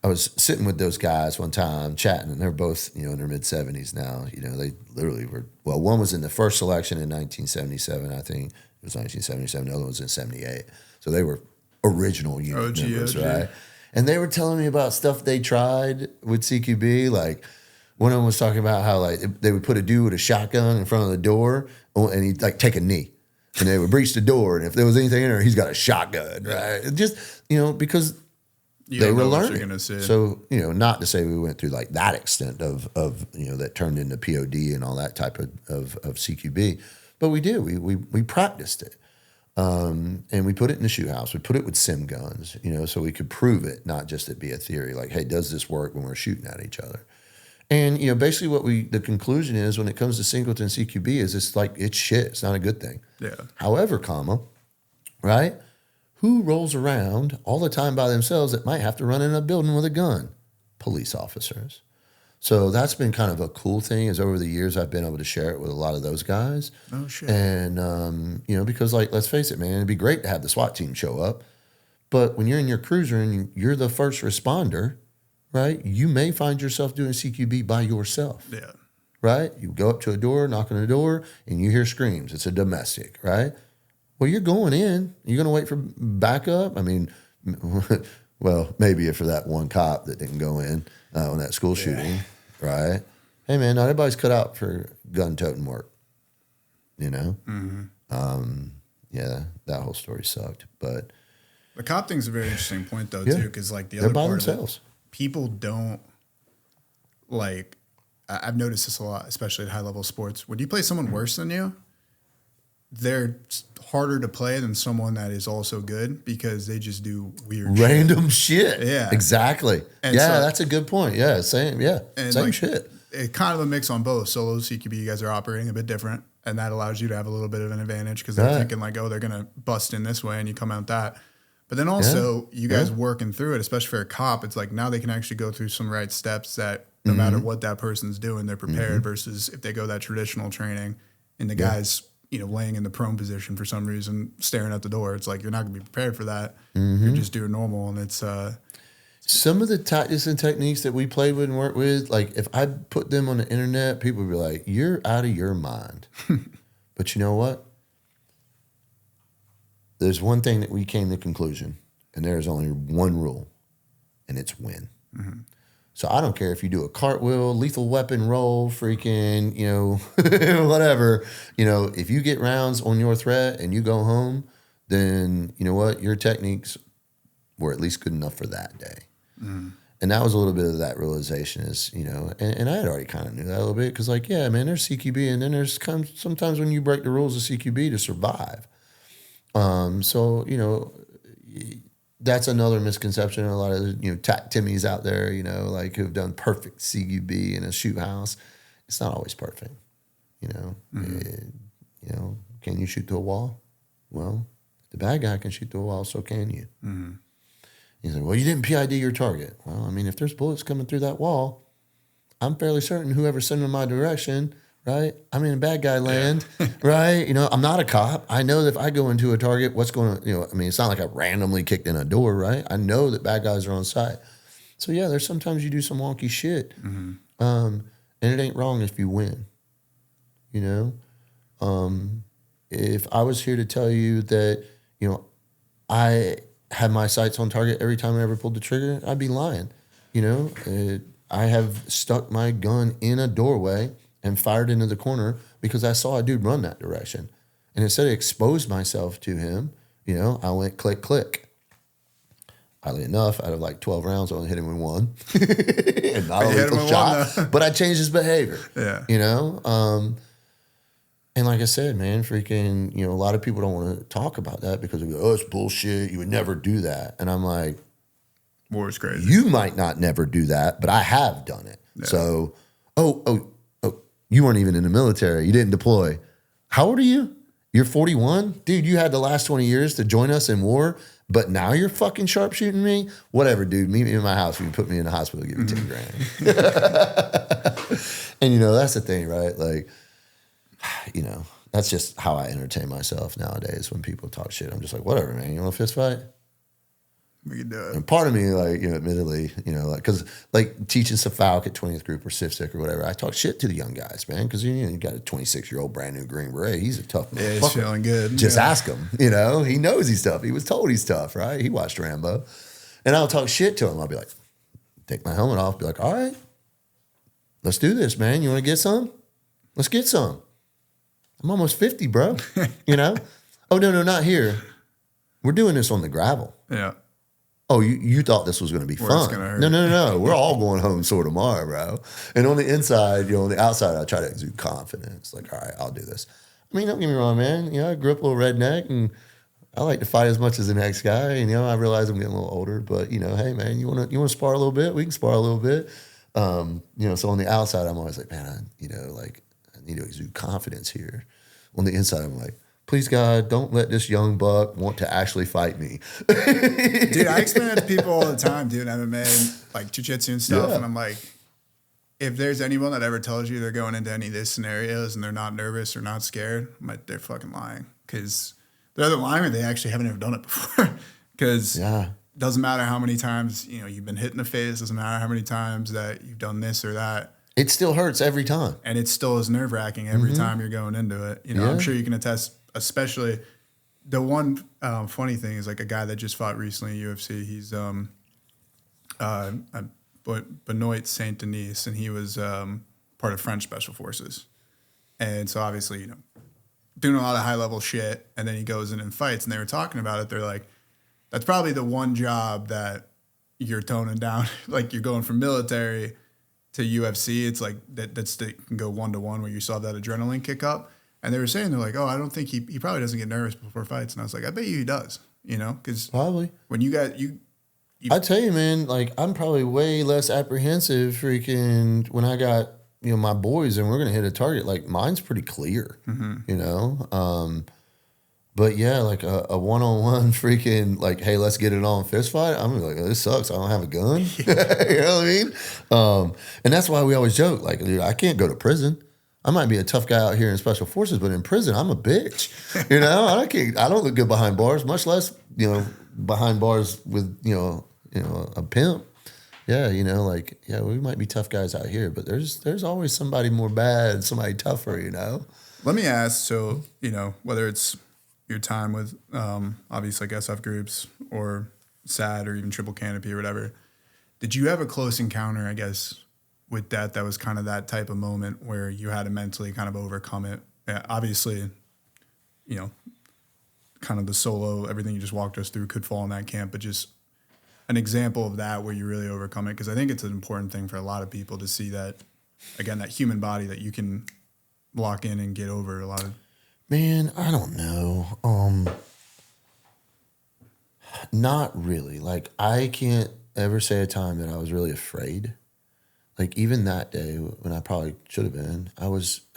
I was sitting with those guys one time chatting, and they're both in their mid 70s now. They literally were. Well, one was in the first selection in 1977, I think it was 1977. The other one was in 78. So they were original unit members, right? And they were telling me about stuff they tried with CQB. Like one of them was talking about how like they would put a dude with a shotgun in front of the door, and he'd like take a knee, and they would breach the door, and if there was anything in there, he's got a shotgun, right? Just because they were learning. So not to say we went through like that extent of that turned into POD and all that type of CQB, but we did. We practiced it. And we put it in the shoe house. We put it with sim guns, so we could prove it, not just it be a theory. Like, hey, does this work when we're shooting at each other? And basically, the conclusion is when it comes to singleton CQB is it's shit. It's not a good thing.
Yeah.
However, right? Who rolls around all the time by themselves that might have to run in a building with a gun? Police officers. So that's been kind of a cool thing is over the years I've been able to share it with a lot of those guys.
Oh, shit.
And, because like, let's face it, man, it'd be great to have the SWAT team show up. But when you're in your cruiser and you're the first responder, right, you may find yourself doing CQB by yourself.
Yeah.
Right? You go up to a door, knock on the door, and you hear screams. It's a domestic, right? Well, you're going in. You're going to wait for backup? I mean, well, maybe for that one cop that didn't go in on that school shooting, right? Hey, man, not everybody's cut out for gun-toting work,
Mm-hmm.
That whole story sucked. But
the cop thing's a very interesting point, though, too, because, like, the other
they're by
part
themselves.
Of it, people don't, like, I've noticed this a lot, especially at high-level sports. When you play someone worse than you, they're harder to play than someone that is also good because they just do weird
random shit.
Yeah.
Exactly.
And
that's a good point. Yeah, same
like,
shit.
It's kind of a mix on both. Solo CQB, you guys are operating a bit different, and that allows you to have a little bit of an advantage because they're thinking like, oh, they're going to bust in this way, and you come out that. But then also, you guys working through it, especially for a cop, it's like now they can actually go through some right steps that no matter what that person's doing, they're prepared versus if they go that traditional training and the guy's laying in the prone position for some reason, staring at the door. It's like, you're not going to be prepared for that. You're just doing normal. And it's,
some of the tactics and techniques that we played with and worked with, like if I put them on the internet, people would be like, you're out of your mind. But you know what? There's one thing that we came to conclusion, and there's only one rule, and it's win. So I don't care if you do a cartwheel, lethal weapon roll, freaking, whatever. If you get rounds on your threat and you go home, then you know what? Your techniques were at least good enough for that day. Mm. And that was a little bit of that realization is, and I had already kind of knew that a little bit because there's CQB and then there's sometimes when you break the rules of CQB to survive. That's another misconception. A lot of, tack Timmies out there, who've done perfect CQB in a shoot house. It's not always perfect, Mm-hmm. Can you shoot to a wall? Well, the bad guy can shoot to a wall, so can you. Mm-hmm. He's like, well, you didn't PID your target. Well, if there's bullets coming through that wall, I'm fairly certain whoever's sending them my direction, right? I'm in bad guy land, right? I'm not a cop. I know that if I go into a target, what's going to, it's not like I randomly kicked in a door, right? I know that bad guys are on site. So, yeah, there's sometimes you do some wonky shit. Mm-hmm. And it ain't wrong if you win, If I was here to tell you that, I had my sights on target every time I ever pulled the trigger, I'd be lying. I have stuck my gun in a doorway and fired into the corner because I saw a dude run that direction. And instead of expose myself to him, I went click, click. Oddly enough, out of 12 rounds, I only hit him with one. And not a lethal shot. But I changed his behavior. Yeah. And like I said, man, freaking, a lot of people don't want to talk about that because they go, oh, it's bullshit. You would never do that. And I'm like,
war is crazy.
You might not never do that, but I have done it. Yeah. So, you weren't even in the military. You didn't deploy. How old are you? You're 41? Dude, you had the last 20 years to join us in war, but now you're fucking sharpshooting me? Whatever, dude. Meet me in my house. When you put me in the hospital, give me 10 grand. And, that's the thing, right? That's just how I entertain myself nowadays when people talk shit. I'm just like, whatever, man. You want a fist fight?
We can do it.
And part of me, admittedly, because teaching Suffolk at 20th Group or CIFSIC or whatever, I talk shit to the young guys, man, because you got a 26-year-old brand new Green Beret. He's a tough motherfucker.
Yeah, he's feeling good.
Just ask him, he knows he's tough. He was told he's tough, right? He watched Rambo. And I'll talk shit to him. I'll be like, take my helmet off, be like, all right, let's do this, man. You want to get some? Let's get some. I'm almost 50, bro. Oh, no, not here. We're doing this on the gravel.
Yeah.
Oh, you thought this was going to be fun. No. We're all going home sore tomorrow, bro. And on the inside, on the outside, I try to exude confidence. All right, I'll do this. Don't get me wrong, man. I grew up a little redneck, and I like to fight as much as the next guy. And, I realize I'm getting a little older. But, hey, man, you want to spar a little bit? We can spar a little bit. So on the outside, I'm always like, man, I need to exude confidence here. On the inside, I'm like, please, God, don't let this young buck want to actually fight me.
Dude, I explain that to people all the time, dude, MMA, jiu-jitsu and stuff. Yeah. And I'm like, if there's anyone that ever tells you they're going into any of these scenarios and they're not nervous or not scared, they're fucking lying. Because they're either lying or they actually haven't ever done it before. Because it doesn't matter how many times, you've been hit in the face. Doesn't matter how many times that you've done this or that.
It still hurts every time.
And it still is nerve-wracking every time you're going into it. I'm sure you can attest, especially the one funny thing is a guy that just fought recently in UFC. He's Benoit Saint Denis, and he was part of French Special Forces. And so obviously, doing a lot of high-level shit, and then he goes in and fights, and they were talking about it. They're like, that's probably the one job that you're toning down. You're going from military to UFC, it's that can go 1-to-1 where you still have that adrenaline kick up. And they were saying, they're like, oh, I don't think he probably doesn't get nervous before fights. And I was like, I bet you he does, because
probably
when you got
I tell you, man, I'm probably way less apprehensive freaking when I got my boys and we're gonna hit a target. Mine's pretty clear, But yeah, a one-on-one freaking hey, let's get it on fist fight. I'm like, this sucks. I don't have a gun. You know what I mean? And that's why we always joke, dude, I can't go to prison. I might be a tough guy out here in special forces, but in prison, I'm a bitch. I don't look good behind bars, much less, behind bars with, a pimp. Yeah, we might be tough guys out here, but there's always somebody more bad, somebody tougher,
Let me ask, so, whether it's your time with obviously SF groups or SAD or even Triple Canopy or whatever, Did you have a close encounter, I guess, with death that was kind of that type of moment where you had to mentally kind of overcome it? Obviously, you know, kind of the solo, everything you just walked us through could fall in that camp, but just an example of that where you really overcome it. Because I think it's an important thing for a lot of people to see that, again, that human body that you can lock in and get over a lot of.
Man, I don't know. Not really. Like, I can't ever say a time that I was really afraid. Like, even that day when I probably should have been, I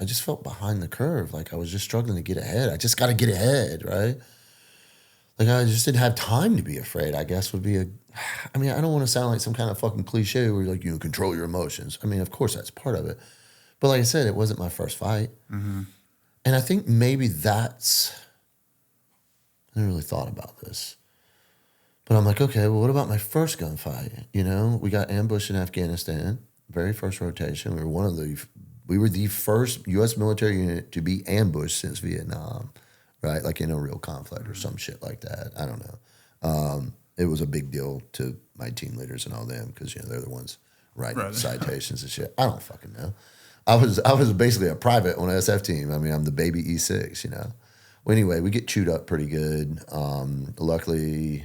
just felt behind the curve. Like, I was just struggling to get ahead. I just got to get ahead, right? Like, I just didn't have time to be afraid, I guess would be I mean, I don't want to sound like some kind of fucking cliche where you're like, control your emotions. I mean, of course, that's part of it. But like I said, it wasn't my first fight. Mm-hmm. And I think maybe I never really thought about this. But I'm like, okay, well, what about my first gunfight? We got ambushed in Afghanistan, very first rotation. We were the first U.S. military unit to be ambushed since Vietnam, right? Like in a real conflict or some shit like that. I don't know. It was a big deal to my team leaders and all them because they're the ones writing citations and shit. I don't fucking know. I was basically a private on an SF team. I mean, I'm the baby E6. Well, anyway, we get chewed up pretty good. Luckily,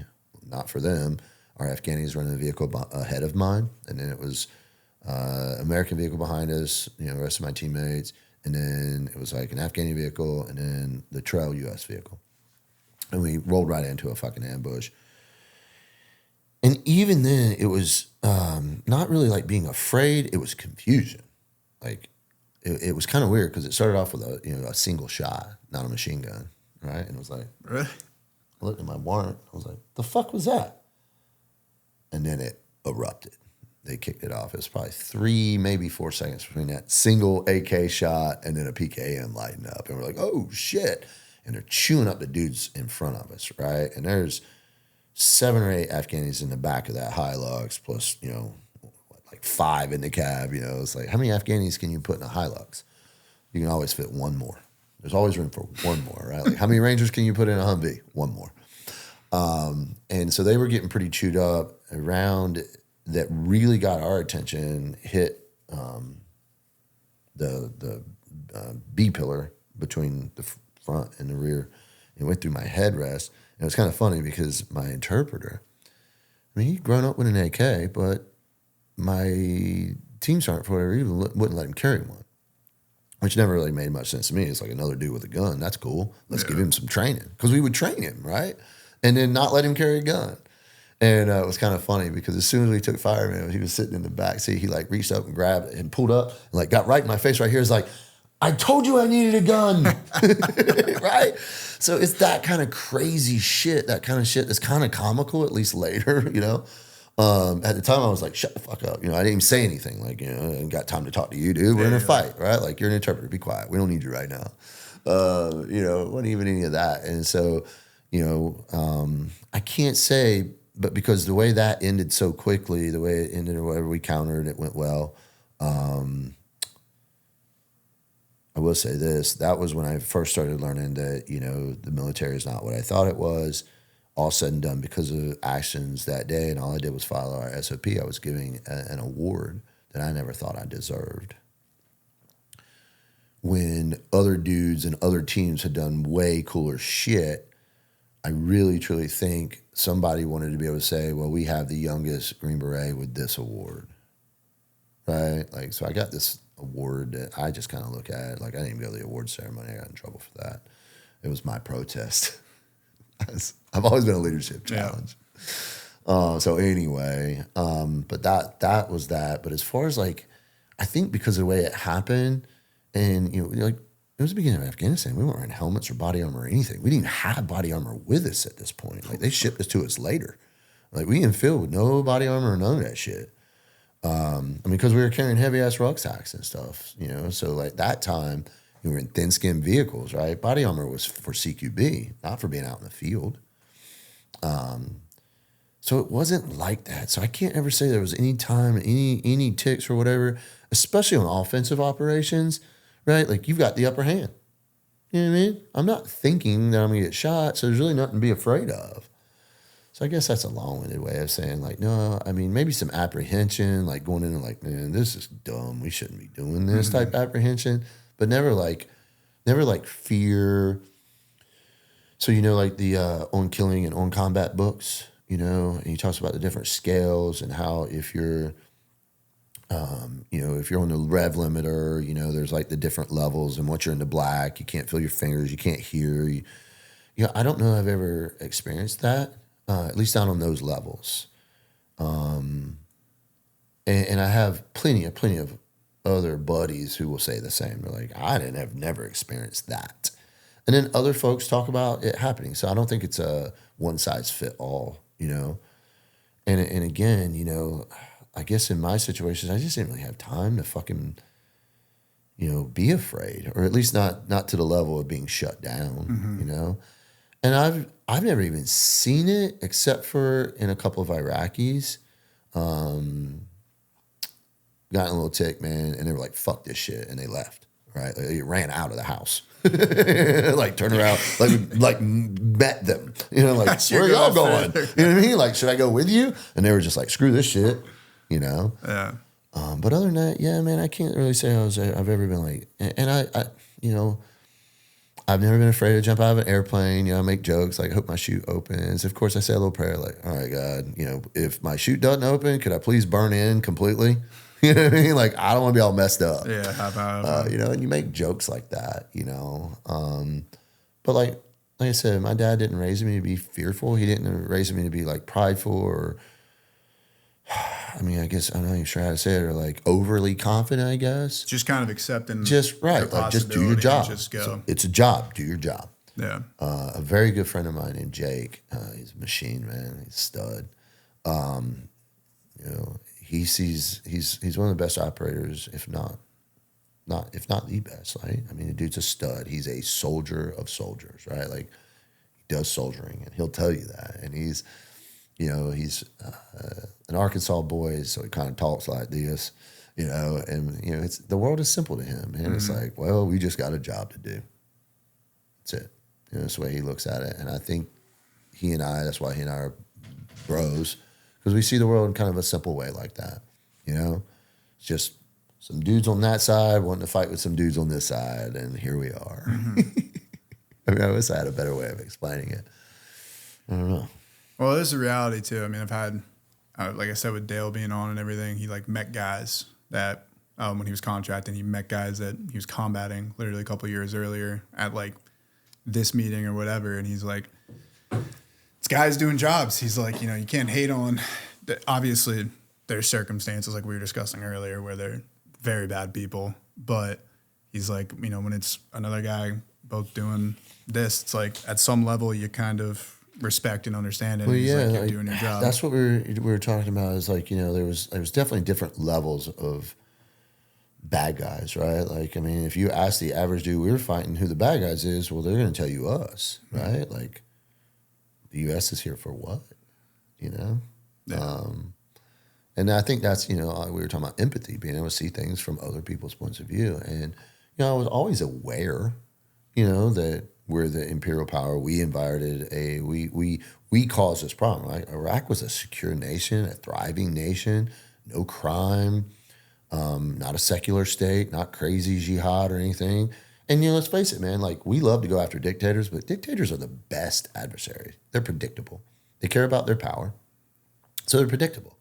not for them, our Afghanis running the vehicle ahead of mine, and then it was American vehicle behind us. The rest of my teammates, and then it was like an Afghani vehicle, and then the trail U.S. vehicle, and we rolled right into a fucking ambush. And even then, it was not really like being afraid. It was confusion. Like, it was kind of weird because it started off with a single shot, not a machine gun, right? And it was like,
really?
I looked at my warrant. I was like, the fuck was that? And then it erupted. They kicked it off. It was probably 3, maybe 4 seconds between that single AK shot and then a PKM lighting up. And we're like, oh, shit. And they're chewing up the dudes in front of us, right? And there's 7 or 8 Afghanis in the back of that Hilux, plus, like 5 in the cab. It's like, how many Afghanis can you put in a Hilux? You can always fit one more. There's always room for one more, right? Like, how many Rangers can you put in a Humvee? One more. And so they were getting pretty chewed up. A round that really got our attention hit the B pillar between the front and the rear. It went through my headrest. And it was kind of funny because my interpreter, I mean, he'd grown up with an AK, but my team sergeant, for whatever reason, wouldn't let him carry one, which never really made much sense to me. It's like another dude with a gun. That's cool. Let's give him some training. Because we would train him, right? And then not let him carry a gun. And it was kind of funny because as soon as we took fire, man, he was sitting in the back seat. He like reached up and grabbed it and pulled up and like got right in my face right here. It's like, I told you I needed a gun, right? So it's that kind of crazy shit, that kind of shit that's kind of comical, at least later, At the time, I was like, shut the fuck up. I didn't even say anything. Like, I ain't got time to talk to you, dude. We're in a fight, right? Like, you're an interpreter. Be quiet. We don't need you right now. It wasn't even any of that. And so, I can't say, but because the way that ended so quickly, the way it ended or whatever, we countered, it went well. I will say this, that was when I first started learning that, the military is not what I thought it was. All said and done, because of actions that day, and all I did was follow our SOP, I was giving an award that I never thought I deserved. When other dudes and other teams had done way cooler shit, I really, truly think somebody wanted to be able to say, well, we have the youngest Green Beret with this award, right? Like, so I got this award that I just kind of look at. Like, I didn't even go to the award ceremony. I got in trouble for that. It was my protest. I've always been a leadership challenge. So anyway, but that was that. But as far as like, I think because of the way it happened, and like it was the beginning of Afghanistan, we weren't wearing helmets or body armor or anything. We didn't have body armor with us at this point. Like, they shipped this to us later. Like, we in field with no body armor or none of that shit. Because we were carrying heavy ass rucksacks and stuff, So like that time, we were in thin skinned vehicles, right? Body armor was for CQB, not for being out in the field. So it wasn't like that. So I can't ever say there was any time, any ticks or whatever, especially on offensive operations, right? Like, you've got the upper hand. You know what I mean? I'm not thinking that I'm gonna get shot, so there's really nothing to be afraid of. So I guess that's a long-winded way of saying, like, no, I mean, maybe some apprehension, like going in and like, man, this is dumb. We shouldn't be doing this type apprehension, but never like fear. So, like the On Killing and On Combat books, and he talks about the different scales and how if you're, if you're on the rev limiter, there's like the different levels, and once you're in the black, you can't feel your fingers, you can't hear. I don't know if I've ever experienced that. At least not on those levels. And I have plenty of other buddies who will say the same. They're like, have never experienced that. And then other folks talk about it happening. So I don't think it's a one size fit all, And again, I guess in my situations, I just didn't really have time to fucking, be afraid, or at least not to the level of being shut down, And I've never even seen it except for in a couple of Iraqis. Gotten a little tick, man, and they were like, fuck this shit, and they left, right? Like, they ran out of the house. Like, turn around, like met them. Like, where are y'all going? You know what I mean? Like, should I go with you? And they were just like, screw this shit,
Yeah.
But other than that, yeah, man, I can't really say I've ever been like, and I I've never been afraid to jump out of an airplane. I make jokes like, I hope my chute opens. Of course, I say a little prayer like, all right, God, if my chute doesn't open, could I please burn in completely? You know what I mean? Like, I don't want to be all messed up.
Yeah, how about
and you make jokes like that, But like I said, my dad didn't raise me to be fearful. He didn't raise me to be like prideful or, I guess I'm not even sure how to say it, or like overly confident, I guess.
Just kind of accepting.
Just right. Like, just do your job.
Just go. So
it's a job. Do your job.
Yeah.
A very good friend of mine named Jake. He's a machine, man. He's a stud. He's one of the best operators, if not the best. Right? the dude's a stud. He's a soldier of soldiers, right? Like, he does soldiering, and he'll tell you that. And he's an Arkansas boy, so he kind of talks like this, and it's the world is simple to him, and it's like, well, we just got a job to do. That's it. That's the way he looks at it, and I think that's why he and I are bros, because we see the world in kind of a simple way like that. It's just some dudes on that side wanting to fight with some dudes on this side, and here we are. I wish I had a better way of explaining it. I don't know.
Well, it is a reality too. I've had, like I said, with Dale being on and everything, he like met guys that when he was contracting, he met guys that he was combating literally a couple of years earlier at like this meeting or whatever, and he's like, "This guy's doing jobs." He's like, you can't hate on. Obviously, there's circumstances like we were discussing earlier where they're very bad people, but he's like, when it's another guy both doing this, it's like at some level you kind of respect and understand it.
Well,
and he's
yeah,
like, you're doing your job.
That's what we were talking about. Is like, there was definitely different levels of bad guys, right? Like, if you ask the average dude we were fighting who the bad guys is, well, they're going to tell you us, right? Like, the U.S. is here for what, Yeah. And I think that's, we were talking about empathy, being able to see things from other people's points of view. And, I was always aware, that we're the imperial power. We invited we caused this problem, right? Iraq was a secure nation, a thriving nation, no crime, not a secular state, not crazy jihad or anything. And, let's face it, man, like, we love to go after dictators, but dictators are the best adversaries. They're predictable. They care about their power. So they're predictable.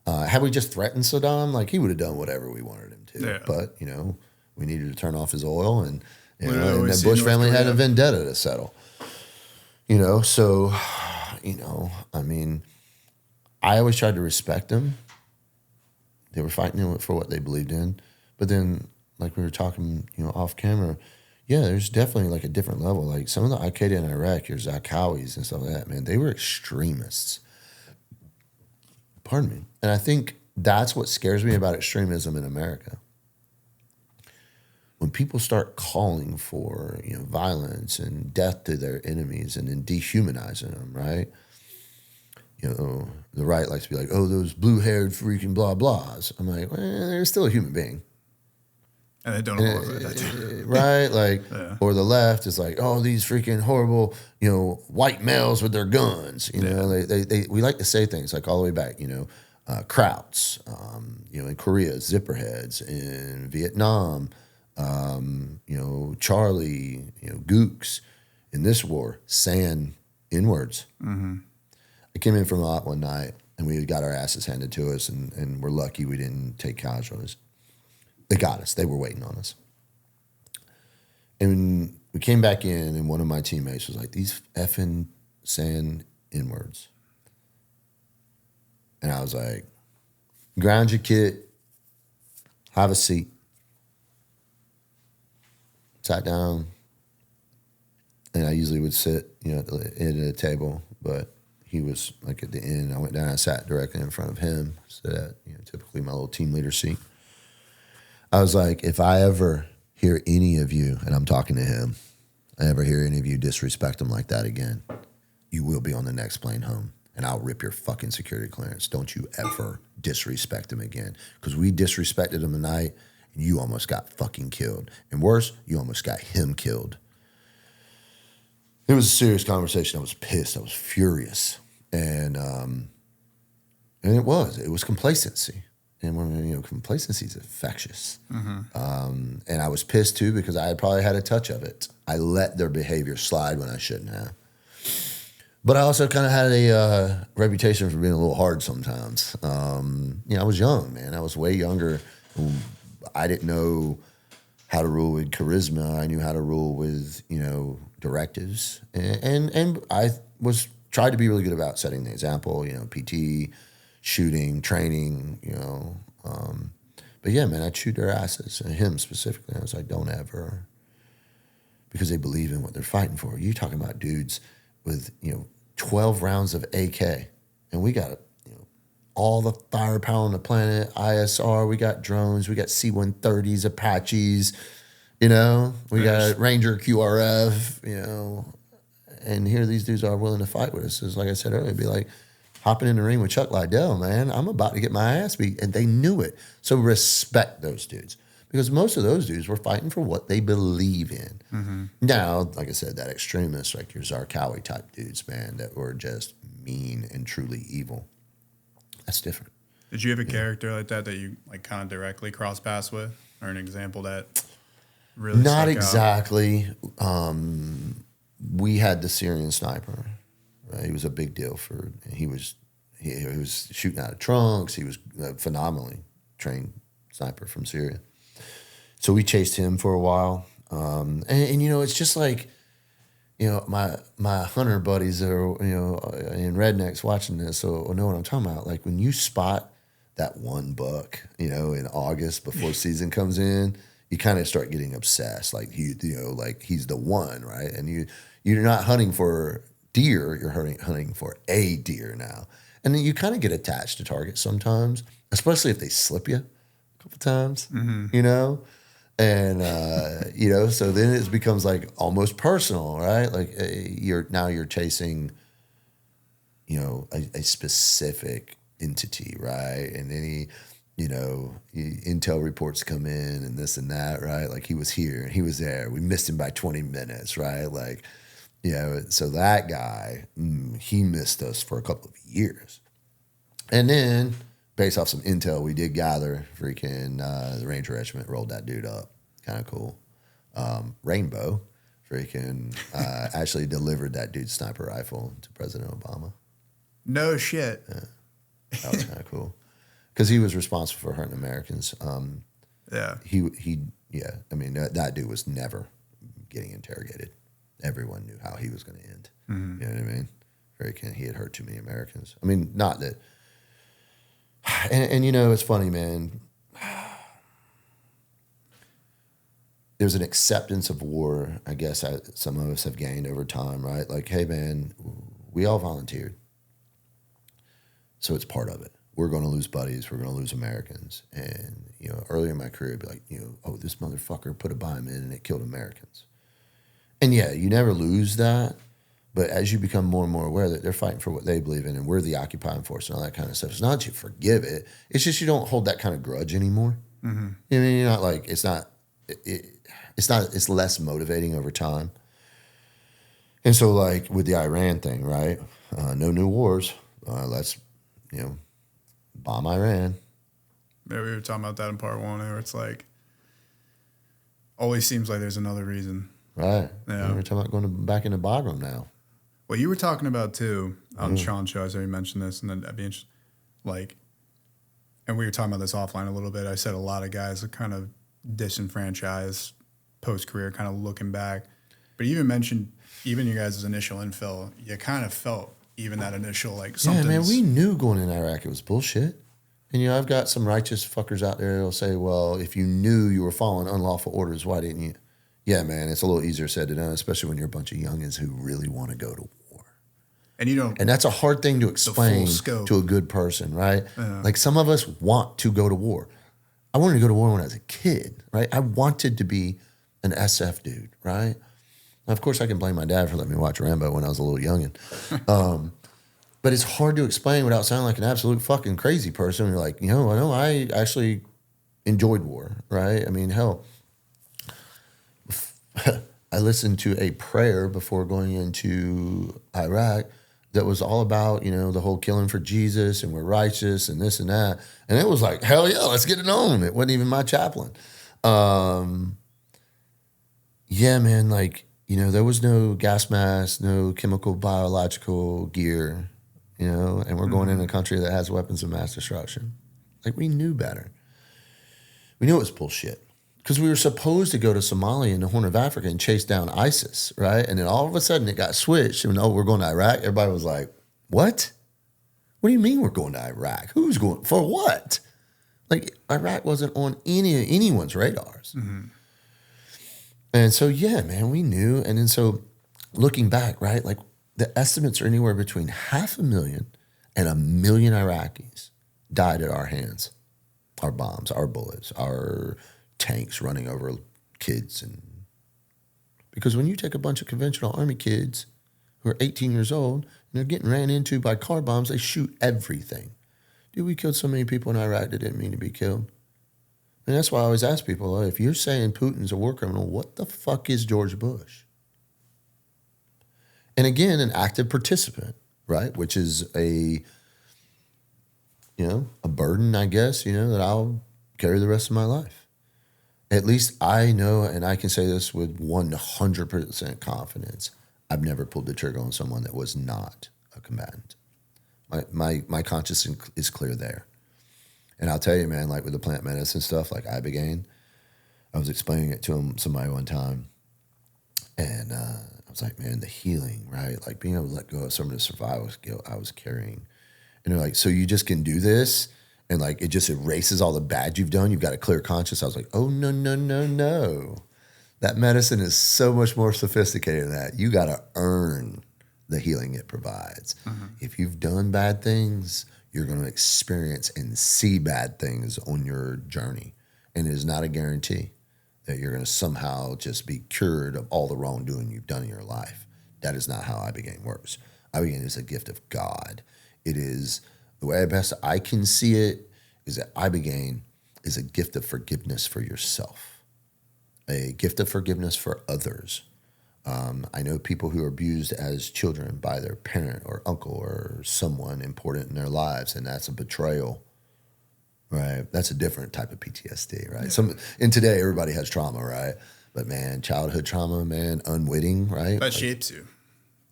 Had we just threatened Saddam, like, he would have done whatever we wanted him to. Yeah. But, we needed to turn off his oil, and and the Bush family had a vendetta to settle. So, I always tried to respect them. They were fighting for what they believed in. But then, like we were talking, off camera, yeah, there's definitely like a different level. Like some of the Al-Qaeda in Iraq, your Zakawis and stuff like that, man, they were extremists. Pardon me. And I think that's what scares me about extremism in America. When people start calling for, violence and death to their enemies and then dehumanizing them, right? The right likes to be like, oh, those blue-haired freaking blah-blahs. I'm like, well, they're still a human being.
And they don't know what that.
Right? Like, or the left is like, oh, these freaking horrible, white males with their guns. We like to say things like all the way back, Krauts, in Korea, Zipperheads, in Vietnam, Charlie, Gooks. In this war, San inwards. Mm-hmm. I came in from a lot one night, and we got our asses handed to us, and we're lucky we didn't take casualties. They got us. They were waiting on us. And we came back in, and one of my teammates was like, these effing San inwards. And I was like, ground your kit, have a seat. Sat down, and I usually would sit, at the end of the table, but he was like at the end. I went down, I sat directly in front of him, sat at, typically my little team leader seat. I was like, if I ever hear any of you, and I'm talking to him, I ever hear any of you disrespect him like that again, you will be on the next plane home, and I'll rip your fucking security clearance. Don't you ever disrespect him again. Because we disrespected him tonight, and you almost got fucking killed. And worse, you almost got him killed. It was a serious conversation. I was pissed. I was furious. And it was complacency. And when complacency is infectious. Mm-hmm. And I was pissed too because I had probably had a touch of it. I let their behavior slide when I shouldn't have. But I also kind of had a reputation for being a little hard sometimes. I was young, man. I was way younger. I didn't know how to rule with charisma. I knew how to rule with, directives. And I tried to be really good about setting the example, PT, shooting, training, But yeah, man, I'd shoot their asses, and him specifically. I was like, don't ever, because they believe in what they're fighting for. You're talking about dudes with, 12 rounds of AK, and we got, all the firepower on the planet, ISR, we got drones, we got C-130s, Apaches, we got Ranger QRF, and here these dudes are willing to fight with us. It's like I said earlier, it'd be like hopping in the ring with Chuck Liddell, man. I'm about to get my ass beat, and they knew it. So respect those dudes, because most of those dudes were fighting for what they believe in. Mm-hmm. Now, like I said, that extremist, like your Zarqawi type dudes, man, that were just mean and truly evil. That's different.
Did you have a character like that you like kind of directly cross paths with, or an example that really
not
stuck
exactly? We had the Syrian sniper. He was a big deal for. He was shooting out of trunks. He was a phenomenally trained sniper from Syria. So we chased him for a while, and it's just like. My hunter buddies that are, in rednecks watching this will know what I'm talking about. Like when you spot that one buck, in August before season comes in, you kind of start getting obsessed. Like like he's the one, right? And you're not hunting for deer, you're hunting for a deer now. And then you kind of get attached to targets sometimes, especially if they slip you a couple times, And, so then it becomes like almost personal, right? Like you're chasing, a specific entity, right? And any, intel reports come in and this and that, right? Like he was here and he was there. We missed him by 20 minutes, right? Like, so that guy, he missed us for a couple of years. And then based off some intel we did gather, freaking the Ranger Regiment rolled that dude up. Kind of cool. Rainbow freaking actually delivered that dude's sniper rifle to President Obama.
No shit.
Yeah. That was kind of cool. Because he was responsible for hurting Americans.
Yeah.
I mean, that dude was never getting interrogated. Everyone knew how he was going to end. Mm-hmm. You know what I mean? He had hurt too many Americans. I mean, not that. And it's funny, man. There's an acceptance of war, I guess, some of us have gained over time, right? Like, hey, man, we all volunteered. So it's part of it. We're going to lose buddies. We're going to lose Americans. And, earlier in my career, I'd be like, oh, this motherfucker put a bomb in and it killed Americans. And, yeah, you never lose that. But as you become more and more aware that they're fighting for what they believe in and we're the occupying force and all that kind of stuff, it's not that you forgive it. It's just you don't hold that kind of grudge anymore. Mm-hmm. You're not like, it's not it's less motivating over time. And so, like with the Iran thing, right? No new wars. Let's, bomb Iran.
Yeah, we were talking about that in part 1, where it's like, always seems like there's another reason.
Right.
Yeah.
We're talking about going back into Bagram now.
Well, you were talking about too on Shawn's show. I said you mentioned this, and then I'd be interested, like, and we were talking about this offline a little bit. I said a lot of guys are kind of disenfranchised post career, kind of looking back. But you even mentioned even your guys' initial infill. You kind of felt even that initial like something.
Yeah, man, we knew going in Iraq it was bullshit. And I've got some righteous fuckers out there that'll say, "Well, if you knew you were following unlawful orders, why didn't you?" Yeah, man, it's a little easier said than done, especially when you're a bunch of youngins who really want to go to war.
And you don't.
And that's a hard thing to explain to a good person, right? Like some of us want to go to war. I wanted to go to war when I was a kid, right? I wanted to be an SF dude, right? Now, of course, I can blame my dad for letting me watch Rambo when I was a little youngin'. But it's hard to explain without sounding like an absolute fucking crazy person. You're like, I actually enjoyed war, right? I mean, hell, I listened to a prayer before going into Iraq that was all about, the whole killing for Jesus and we're righteous and this and that. And it was like, hell yeah, let's get it on. It wasn't even my chaplain. Yeah, man, like, there was no gas mask, no chemical biological gear, and we're going in a country that has weapons of mass destruction. Like, we knew better. We knew it was bullshit. Because we were supposed to go to Somalia and the Horn of Africa and chase down ISIS, right? And then all of a sudden it got switched. And we're going to Iraq. Everybody was like, what? What do you mean we're going to Iraq? Who's going? For what? Like, Iraq wasn't on anyone's radars. Mm-hmm. And so, yeah, man, we knew. And then so looking back, right, like the estimates are anywhere between 500,000 and 1 million Iraqis died at our hands. Our bombs, our bullets, our tanks running over kids. And because when you take a bunch of conventional army kids who are 18 years old and they're getting ran into by car bombs, they shoot everything. Dude, we killed so many people in Iraq that didn't mean to be killed. And that's why I always ask people, if you're saying Putin's a war criminal, what the fuck is George Bush? And again, an active participant, right? Which is a burden, I guess, that I'll carry the rest of my life. At least I know, and I can say this with 100% confidence, I've never pulled the trigger on someone that was not a combatant. My conscience is clear there. And I'll tell you, man, like with the plant medicine stuff, like Ibogaine, I was explaining it to somebody one time, and I was like, man, the healing, right? Like being able to let go of some of the survival guilt I was carrying. And they're like, so you just can do this? And like, it just erases all the bad you've done. You've got a clear conscience. I was like, oh, no. That medicine is so much more sophisticated than that. You got to earn the healing it provides. Mm-hmm. If you've done bad things, you're going to experience and see bad things on your journey. And it is not a guarantee that you're going to somehow just be cured of all the wrongdoing you've done in your life. That is not how Ibogaine works. Ibogaine is a gift of God. It is, the way best I can see it, is that Ibogaine is a gift of forgiveness for yourself, a gift of forgiveness for others. I know people who are abused as children by their parent or uncle or someone important in their lives, and that's a betrayal, right? That's a different type of PTSD, right?
Yeah.
And today, everybody has trauma, right? But man, childhood trauma, man, unwitting, right?
That shapes you.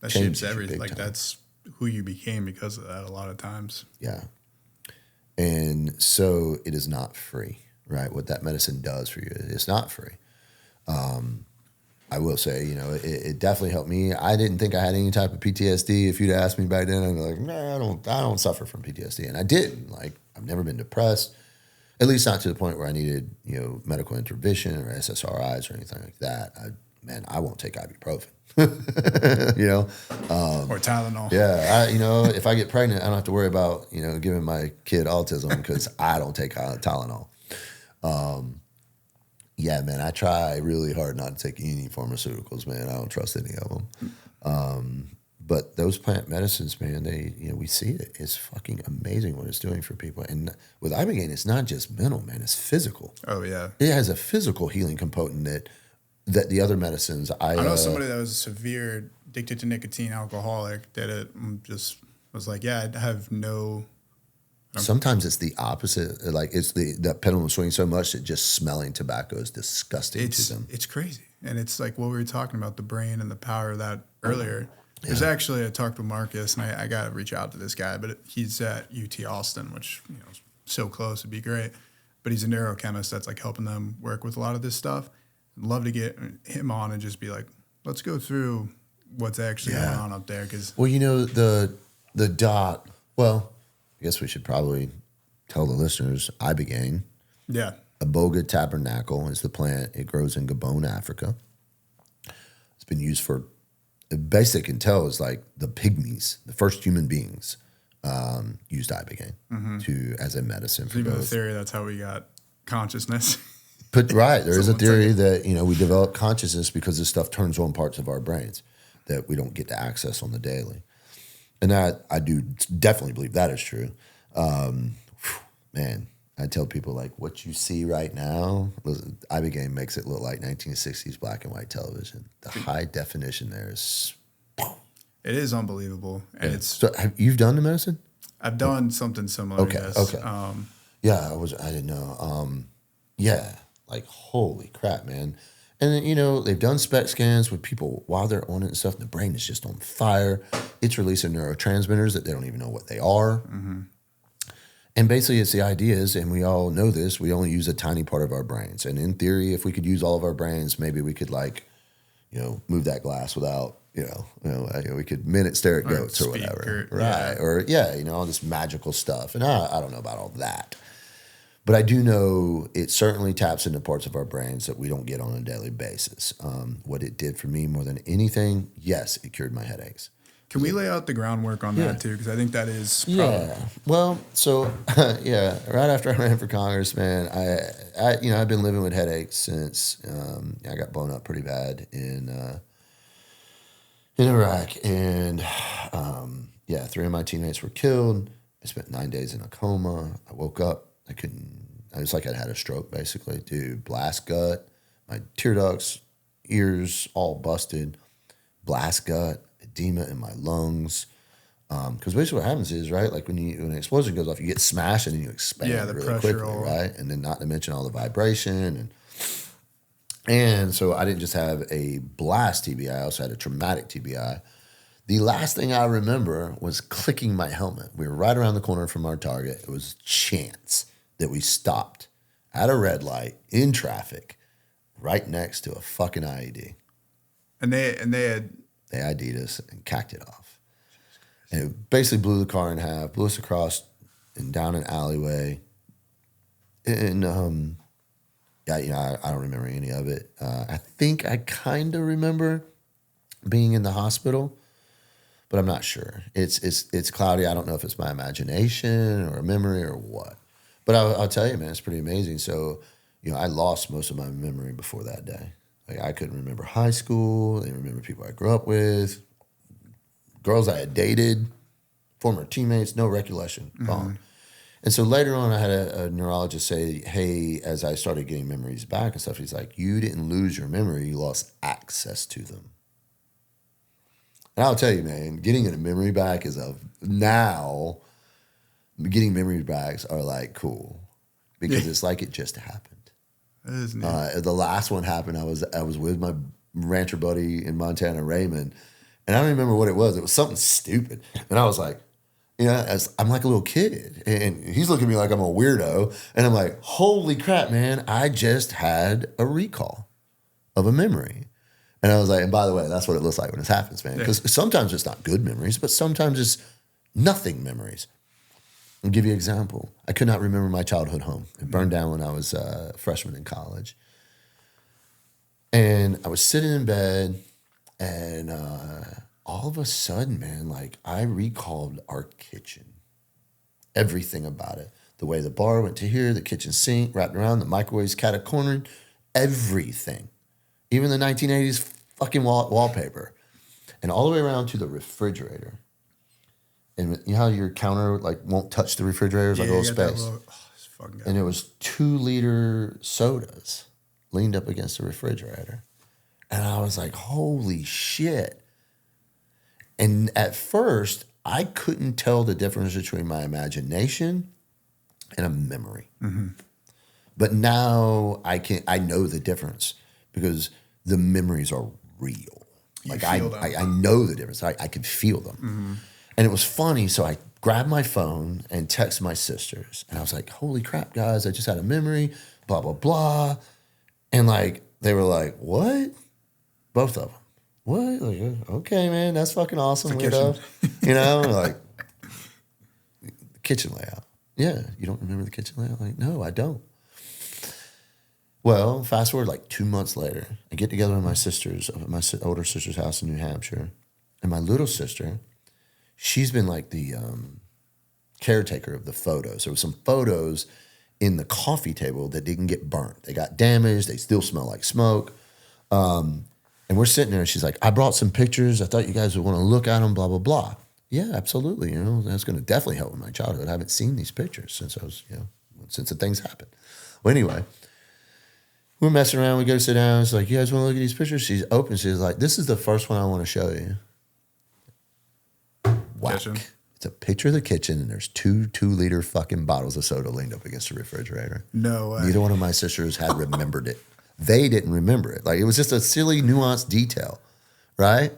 That shapes everything. Like, that's who you became because of that a lot of times.
Yeah. And so it is not free, right? What that medicine does for you, it's not free. I will say, it definitely helped me. I didn't think I had any type of PTSD. If you'd asked me back then, I'd be like, nah, I don't suffer from PTSD. And I didn't. Like, I've never been depressed, at least not to the point where I needed, medical intervention or SSRIs or anything like that. I won't take ibuprofen.
Or Tylenol.
Yeah, if I get pregnant, I don't have to worry about, giving my kid autism because I don't take Tylenol. Yeah, man, I try really hard not to take any pharmaceuticals, man. I don't trust any of them. But those plant medicines, man, we see it. It's fucking amazing what it's doing for people. And with Ibogaine, it's not just mental, man. It's physical.
Oh, yeah.
It has a physical healing component that the other medicines.
I know somebody that was severe addicted to nicotine, alcoholic, that it just was like, yeah, I have no.
Sometimes it's the opposite. Like it's the pendulum swings so much that just smelling tobacco is disgusting to them.
It's crazy. And it's like what we were talking about, the brain and the power of that earlier. There's actually, I talked with Marcus, and I got to reach out to this guy, but he's at UT Austin, which, is so close, it'd be great. But he's a neurochemist that's like helping them work with a lot of this stuff. I'd love to get him on and just be like, let's go through what's actually going on up there.
Well, the dot, well, I guess we should probably tell the listeners, Ibogaine.
Yeah.
Iboga tabernacle is the plant. It grows in Gabon, Africa. It's been used for, the best they can tell is like the pygmies, the first human beings, used Ibogaine as a medicine for
even
both.
the theory that's how we got consciousness.
Right. There is a theory that, we develop consciousness because this stuff turns on parts of our brains that we don't get to access on the daily. And that I do definitely believe that is true. Man, I tell people like what you see right now, Ibogaine makes it look like 1960s black and white television. The high definition there is.
It is unbelievable. And it's.
So you've done the medicine?
I've done something similar.
Okay.
Yes.
Okay. I didn't know. Yeah. Like, holy crap, man. And then, they've done SPECT scans with people while they're on it and stuff. The brain is just on fire. It's releasing neurotransmitters that they don't even know what they are. Mm-hmm. And basically, it's the ideas, and we all know this, we only use a tiny part of our brains. And in theory, if we could use all of our brains, maybe we could, move that glass without, we could minute stare at goats or whatever. Right. Yeah. Or, all this magical stuff. And I don't know about all that. But I do know it certainly taps into parts of our brains that we don't get on a daily basis. What it did for me more than anything, yes, it cured my headaches.
Can we lay out the groundwork on that too? Because I think that is
Yeah. Well, so, right after I ran for Congress, man, I've been living with headaches since I got blown up pretty bad in Iraq. And, 3 of my teammates were killed. I spent 9 days in a coma. I woke up. I was like I'd had a stroke, basically. Dude, blast gut, my tear ducts, ears all busted, blast gut, edema in my lungs. Because basically what happens is, right, like when an explosion goes off, you get smashed and then you expand really quickly, right? And then not to mention all the vibration. And so I didn't just have a blast TBI, I also had a traumatic TBI. The last thing I remember was clicking my helmet. We were right around the corner from our target. It was chance that we stopped at a red light in traffic right next to a fucking IED.
And they
ID'd us and cacked it off. And it basically blew the car in half, blew us across and down an alleyway. And I don't remember any of it. I think I kind of remember being in the hospital, but I'm not sure. It's cloudy. I don't know if it's my imagination or a memory or what. But I'll tell you, man, it's pretty amazing. So, I lost most of my memory before that day. Like, I couldn't remember high school. I didn't remember people I grew up with, girls I had dated, former teammates, no recollection, gone. And so later on, I had a neurologist say, hey, as I started getting memories back and stuff, he's like, you didn't lose your memory, you lost access to them. And I'll tell you, man, getting a memory back now, getting memory backs are like cool because it's like it just happened.
That is neat.
The last one happened. I was with my rancher buddy in Montana, Raymond, and I don't remember what it was. It was something stupid, and I was like, I'm like a little kid, and he's looking at me like I'm a weirdo, and I'm like, holy crap, man! I just had a recall of a memory. And I was like, and by the way, that's what it looks like when this happens, man. Because sometimes it's not good memories, but sometimes it's nothing memories. I'll give you an example. I could not remember my childhood home. It burned down when I was a freshman in college. And I was sitting in bed, and all of a sudden, man, like I recalled our kitchen. Everything about it. The way the bar went to here, the kitchen sink wrapped around, the microwave's cat-cornered, everything. Even the 1980s fucking wallpaper. and all the way around to the refrigerator. And you know how your counter like won't touch the refrigerator? It's like a little space.
It's fucking
And it was 2-liter sodas leaned up against the refrigerator. And I was like, holy shit. And at first, I couldn't tell the difference between my imagination and a memory. But now I know the difference because the memories are real. Like I know the difference. I can feel them. And it was funny. So I grabbed my phone and texted my sisters. And I was like, holy crap, guys, I just had a memory, blah, blah, blah. And like, they were like, what? Both of them. What? Like, okay, man, that's fucking awesome. Weirdo. You know, like, the kitchen layout. Yeah, you don't remember the kitchen layout? Like, no, I don't. Well, fast forward like 2 months later, I get together with my sisters, at my older sister's house in New Hampshire. And my little sister, she's been like the caretaker of the photos. There were some photos in the coffee table that didn't get burnt. They got damaged. They still smell like smoke. And we're sitting there and she's like, I brought some pictures. I thought you guys would want to look at them, blah, blah, blah. Yeah, absolutely. You know, that's going to definitely help with my childhood. I haven't seen these pictures since I was, since the things happened. Well, anyway, we're messing around. We go sit down. She's like, you guys want to look at these pictures? She's open. She's like, this is the first one I want to show you. Whack.
Kitchen.
It's a picture of the kitchen, and there's 2-liter fucking bottles of soda leaned up against the refrigerator.
No way.
Neither one of my sisters had remembered it. They didn't remember it. Like, it was just a silly, nuanced detail, right?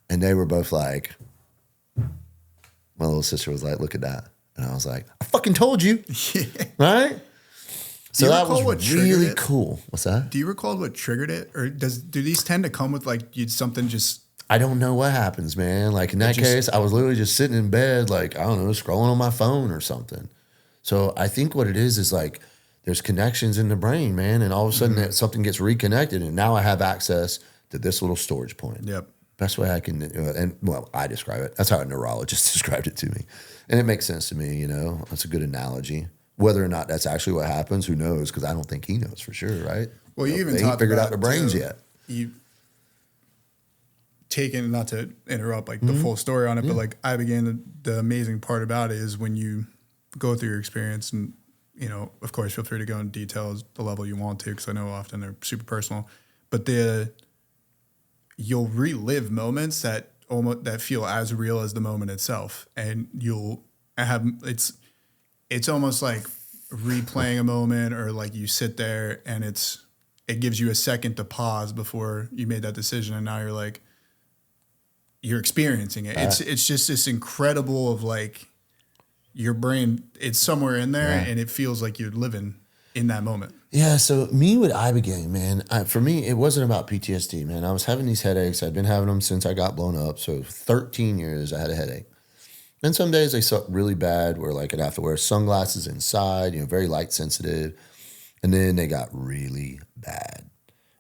And they were both like, my little sister was like, look at that. And I was like, I fucking told you.
Yeah.
Right? So that was really
it?
cool. What's that?
Do you recall what triggered it? Or do these tend to come with like something just...
I don't know what happens, man. Like in that case, I was literally just sitting in bed, like, I don't know, scrolling on my phone or something. So I think what it is like, there's connections in the brain, man. And all of a sudden something gets reconnected. And now I have access to this little storage point.
Yep.
Best way I can, I describe it. That's how a neurologist described it to me. And it makes sense to me, you know. That's a good analogy. Whether or not that's actually what happens, who knows? Because I don't think he knows for sure, right?
Well, you even
they ain't figured out the brains yet.
You taken, not to interrupt, like the full story on it, but like Ibogaine, the amazing part about it is when you go through your experience, and you know, of course, feel free to go in details the level you want to, because I know often they're super personal, but you'll relive moments that feel as real as the moment itself, and you'll have it's almost like replaying a moment, or like you sit there and it gives you a second to pause before you made that decision, and now you're experiencing it. It's just this incredible of like your brain, it's somewhere in there, and it feels like you're living in that moment.
Yeah, so me with Ibogaine, man, for me, it wasn't about PTSD, man. I was having these headaches. I'd been having them since I got blown up. So 13 years, I had a headache. And some days they sucked really bad where like I'd have to wear sunglasses inside, very light sensitive. And then they got really bad.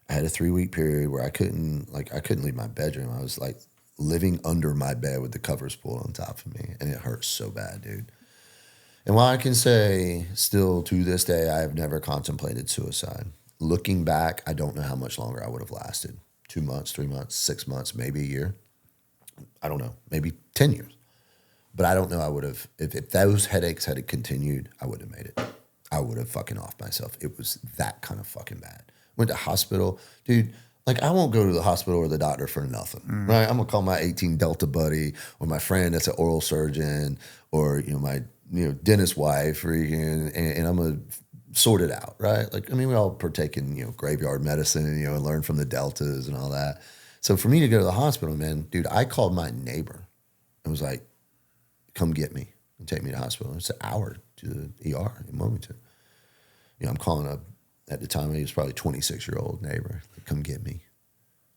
I had a 3-week period where I couldn't leave my bedroom. I was like living under my bed with the covers pulled on top of me. And it hurt so bad, dude. And while I can say still to this day, I have never contemplated suicide. Looking back, I don't know how much longer I would have lasted. 2 months, 3 months, 6 months, maybe a year. I don't know, maybe 10 years. But I don't know I would have, if those headaches had continued, I wouldn't have made it. I would have fucking offed myself. It was that kind of fucking bad. Went to hospital. Dude, like I won't go to the hospital or the doctor for nothing, right? I'm going to call my 18 Delta buddy or my friend that's an oral surgeon or, my dentist wife and I'm going to sort it out, right? Like, I mean, we all partake in, graveyard medicine, and learn from the deltas and all that. So for me to go to the hospital, man, dude, I called my neighbor and was like, come get me and take me to the hospital. It's an hour to the ER in Wilmington. I'm calling up, at the time, he was probably 26-year-old neighbor, like, come get me.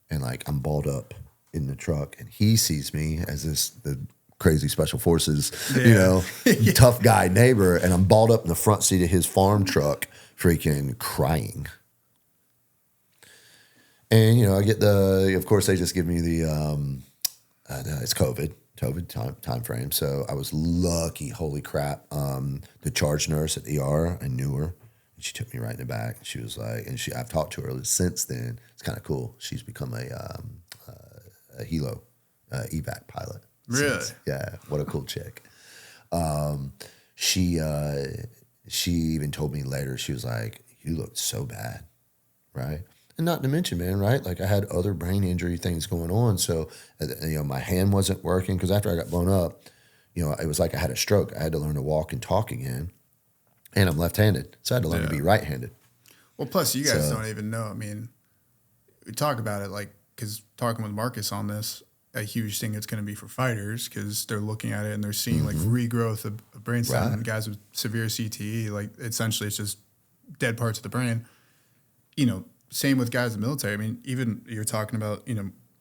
And like, I'm balled up in the truck and he sees me as the crazy special forces, tough guy neighbor. And I'm balled up in the front seat of his farm truck, freaking crying. And, I get of course, they just give me it's COVID time frame. So I was lucky, holy crap. The charge nurse at the ER, I knew her. And she took me right in the back. She was like, I've talked to her since then. It's kind of cool. She's become a helo evac pilot.
Really?
Yeah, what a cool chick. She even told me later, she was like, you looked so bad, right? And not to mention, man, right? Like I had other brain injury things going on. So, my hand wasn't working because after I got blown up, it was like I had a stroke. I had to learn to walk and talk again. And I'm left-handed. So I had to learn to be right-handed.
Well, plus you guys don't even know. I mean, we talk about it like, because talking with Marcus on this, a huge thing it's going to be for fighters because they're looking at it and they're seeing like regrowth of brainstem and guys with severe CTE. Like essentially it's just dead parts of the brain. Same with guys in the military. I mean, even you're talking about,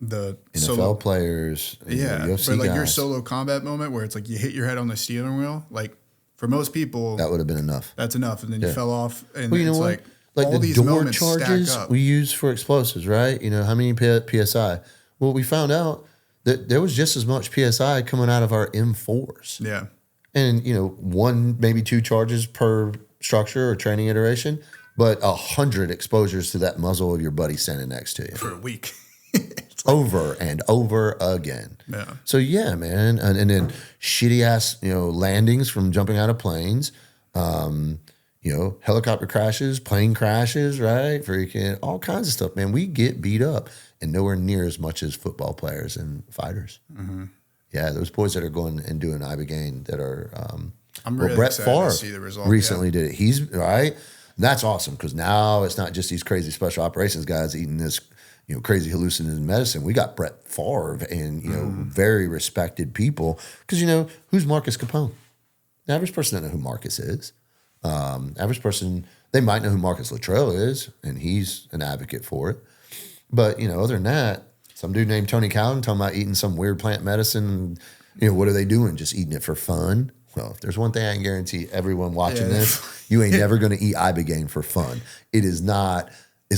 the
NFL
solo
players, UFC
but like
guys.
your solo combat moment where it's like you hit your head on the steering wheel, like for most people,
that would have been enough.
That's enough, and then you fell off, and
well,
it's like
all
the
these
door
moments charges
stack up.
we use for explosives, right? How many PSI? Well, we found out that there was just as much PSI coming out of our M4s.
Yeah,
and one maybe two charges per structure or training iteration, but 100 exposures to that muzzle of your buddy standing next to you
for a week.
Over and over again.
Yeah.
So yeah, man, and then shitty ass landings from jumping out of planes, helicopter crashes, plane crashes, right? Freaking all kinds of stuff, man. We get beat up, and nowhere near as much as football players and fighters. Mm-hmm. Yeah, those boys that are going and doing Ibogaine that are.
I'm really
Brett
excited
Favre
to see the result.
recently did it. He's right. That's awesome because now it's not just these crazy special operations guys eating this. Crazy hallucinating medicine. We got Brett Favre and, very respected people. Because, who's Marcus Capone? The average person doesn't know who Marcus is. Average person, they might know who Marcus Luttrell is, and he's an advocate for it. But, other than that, some dude named Tony Cowden talking about eating some weird plant medicine. What are they doing? Just eating it for fun? Well, if there's one thing I can guarantee everyone watching this, you ain't never going to eat Ibogaine for fun. It's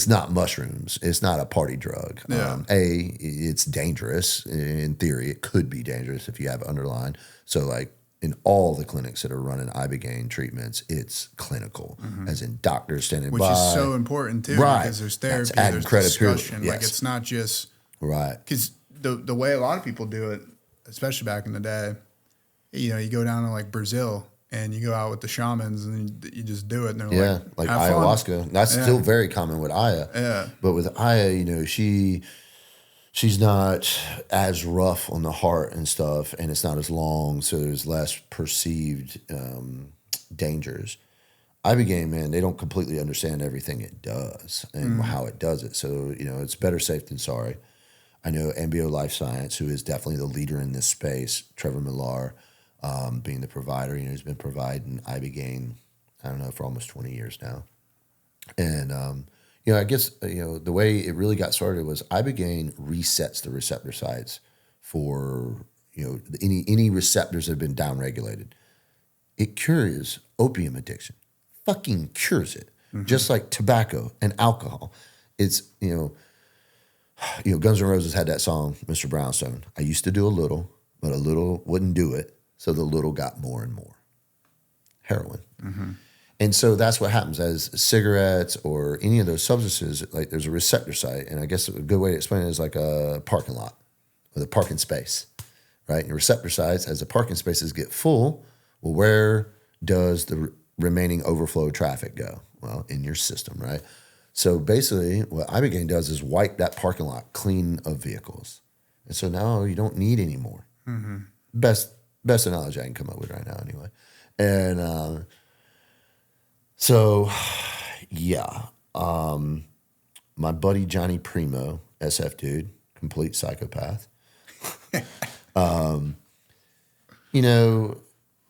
not mushrooms. It's not a party drug.
Yeah.
It's dangerous. In theory, it could be dangerous if you have underlying. So, like, in all the clinics that are running Ibogaine treatments, it's clinical, as in doctors standing by.
Which is so important, too,
right.
because there's therapy,
there's
discussion.
Yes.
Like, it's not just...
Right.
Because the way a lot of people do it, especially back in the day, you go down to, like, Brazil... And you go out with the shamans and you just do it. And they're
like ayahuasca.
Fun.
That's still very common with Aya.
Yeah.
But with Aya, she's not as rough on the heart and stuff, and it's not as long, so there's less perceived dangers. Ibogaine, man, they don't completely understand everything it does and how it does it. So, it's better safe than sorry. I know MBO Life Science, who is definitely the leader in this space, Trevor Millar, being the provider, he's been providing Ibogaine, I don't know, for almost 20 years now. And, I guess, the way it really got started was Ibogaine resets the receptor sites for, any receptors that have been downregulated. It cures opium addiction. Fucking cures it. Just like tobacco and alcohol. It's, Guns N' Roses had that song, Mr. Brownstone. I used to do a little, but a little wouldn't do it. So the little got more and more. Heroin. Mm-hmm. And so that's what happens as cigarettes or any of those substances, like there's a receptor site. And I guess a good way to explain it is like a parking lot or the parking space, right? And receptor sites, as the parking spaces get full, well, where does the remaining overflow traffic go? Well, in your system, right? So basically what Ibogaine does is wipe that parking lot clean of vehicles. And so now you don't need any more. Mm-hmm. Best analogy I can come up with right now anyway. And my buddy Johnny Primo, SF dude, complete psychopath.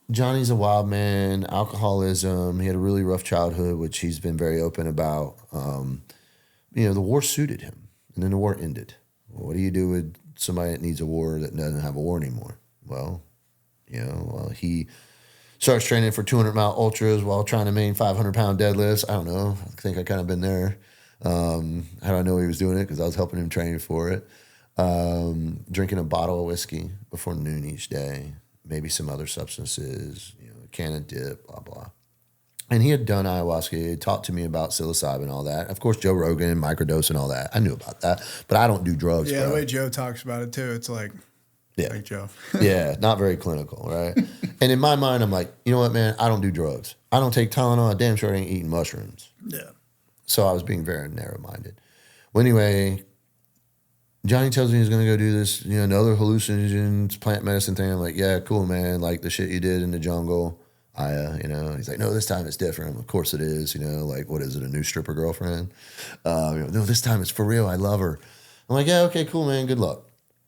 Johnny's a wild man, alcoholism. He had a really rough childhood, which he's been very open about. The war suited him, and then the war ended. Well, what do you do with somebody that needs a war that doesn't have a war anymore? Well, he starts training for 200-mile ultras while trying to maintain 500-pound deadlifts. I don't know. I think I kind of been there. How do I know he was doing it? Because I was helping him train for it. Drinking a bottle of whiskey before noon each day, maybe some other substances, a can of dip, blah, blah. And he had done ayahuasca. He had talked to me about psilocybin and all that. Of course, Joe Rogan, microdose and all that. I knew about that. But I don't do drugs,
Yeah,
bro.
the way Joe talks about it, too, it's like...
Yeah.
Like Joe.
Yeah, not very clinical, right? And in my mind, I'm like, you know what, man? I don't do drugs. I don't take Tylenol. I damn sure ain't eating mushrooms.
Yeah.
So I was being very narrow-minded. Well, anyway, Johnny tells me he's going to go do this, another hallucinogens, plant medicine thing. I'm like, yeah, cool, man. Like the shit you did in the jungle. He's like, no, this time it's different. Of course it is. Like, what is it, a new stripper girlfriend? No, this time it's for real. I love her. I'm like, yeah, okay, cool, man. Good luck.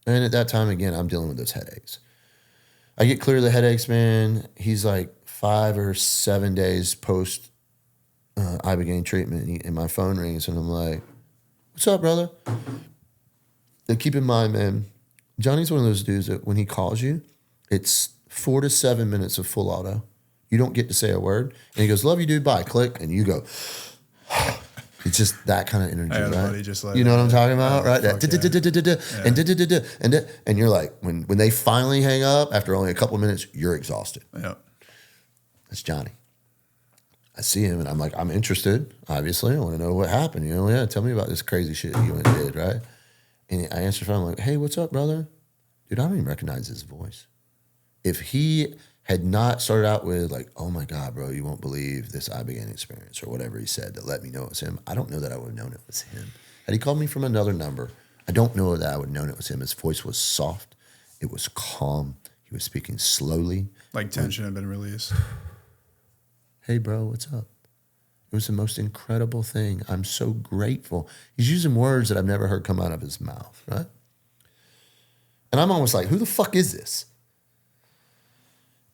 And at that time, again, I'm dealing with those headaches. I get clear of the headaches, man. He's like 5 or 7 days post Ibogaine treatment, and my phone rings, and I'm like, what's up, brother? Now, keep in mind, man, Johnny's one of those dudes that when he calls you, it's 4 to 7 minutes of full auto. You don't get to say a word. And he goes, love you, dude, bye. Click. And you go, it's just that kind of energy, right?
Just like
you know what I'm talking about, right? And you're like, when they finally hang up, after only a couple of minutes, you're exhausted.
Yeah.
That's Johnny. I see him, and I'm like, I'm interested, obviously. I want to know what happened. Yeah, tell me about this crazy shit you went and did, right? And I answer the phone, I'm like, hey, what's up, brother? Dude, I don't even recognize his voice. If he had not started out with like, oh my God, bro, you won't believe this Ibogaine experience or whatever he said that let me know it was him, I don't know that I would have known it was him. Had he called me from another number, I don't know that I would have known it was him. His voice was soft. It was calm. He was speaking slowly.
Like tension had been released.
Hey, bro, what's up? It was the most incredible thing. I'm so grateful. He's using words that I've never heard come out of his mouth, right? And I'm almost like, who the fuck is this?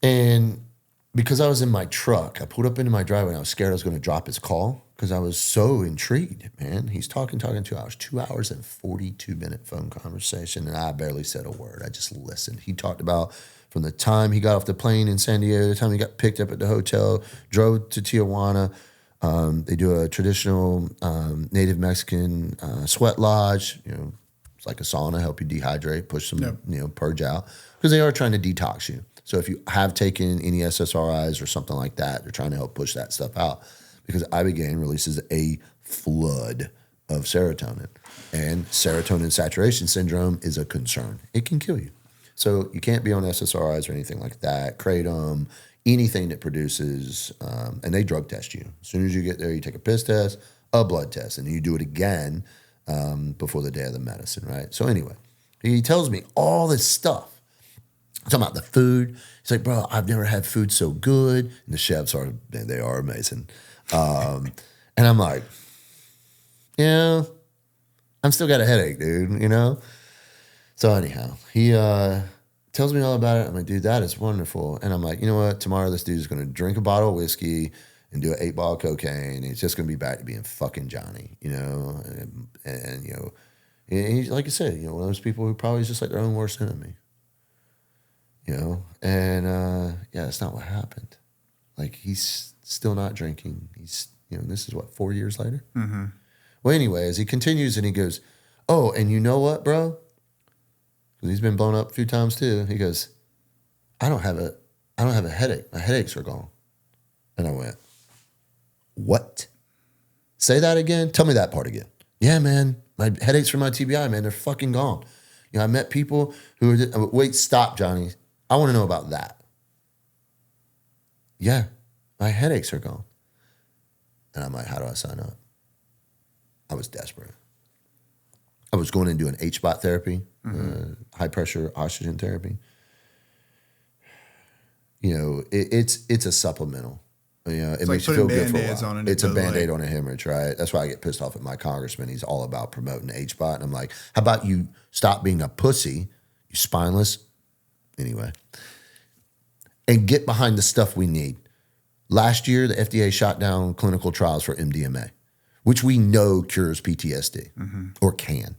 And because I was in my truck, I pulled up into my driveway and I was scared I was going to drop his call because I was so intrigued, man. He's talking 2 hours, 2 hours and 42-minute phone conversation, and I barely said a word. I just listened. He talked about from the time he got off the plane in San Diego, the time he got picked up at the hotel, drove to Tijuana. They do a traditional Native Mexican sweat lodge. It's like a sauna, help you dehydrate, push some, purge out, because they are trying to detox you. So if you have taken any SSRIs or something like that, they're trying to help push that stuff out, because Ibogaine releases a flood of serotonin, and serotonin saturation syndrome is a concern. It can kill you. So you can't be on SSRIs or anything like that, kratom, anything that produces, and they drug test you. As soon as you get there, you take a piss test, a blood test, and you do it again before the day of the medicine, right? So anyway, he tells me all this stuff. Talking about the food. He's like, bro, I've never had food so good. And the chefs are amazing. And I'm like, yeah, I'm still got a headache, dude, So anyhow, he tells me all about it. I'm like, dude, that is wonderful. And I'm like, you know what? Tomorrow this dude's going to drink a bottle of whiskey and do an 8-ball of cocaine. And he's just going to be back to being fucking Johnny, And he's, like I said, one of those people who probably is just like their own worst enemy. And that's not what happened. Like, he's still not drinking. He's, this is what, 4 years later?
Mm-hmm.
Well, anyway, as he continues and he goes, oh, and you know what, bro? Because he's been blown up a few times too. He goes, I don't have a headache. My headaches are gone. And I went, what? Say that again? Tell me that part again. Yeah, man. My headaches from my TBI, man, they're fucking gone. I met people who were, wait, stop, Johnny. I want to know about that. Yeah, my headaches are gone. And I'm like, how do I sign up? I was desperate. I was going and doing HBOT therapy, high pressure oxygen therapy. It's a supplemental. It makes you feel good for a while. It's a Band-Aid on a hemorrhage, right? That's why I get pissed off at my congressman. He's all about promoting HBOT. And I'm like, how about you stop being a pussy, you spineless, anyway, and get behind the stuff we need. Last year, the FDA shot down clinical trials for MDMA, which we know cures PTSD or can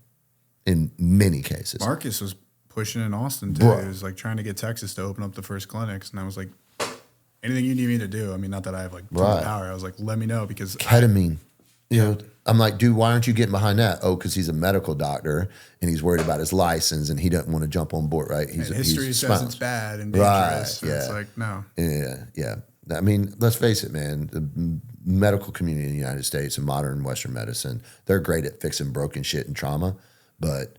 in many cases.
Marcus was pushing in Austin, too. He was like trying to get Texas to open up the first clinics. And I was like, anything you need me to do. I mean, not that I have like power. I was like, let me know, because
ketamine. I'm like, dude, why aren't you getting behind that? Oh, because he's a medical doctor and he's worried about his license and he doesn't want to jump on board, right?
History says it's bad and dangerous. Right, so it's like, no.
Yeah. I mean, let's face it, man. The medical community in the United States and modern Western medicine, they're great at fixing broken shit and trauma, but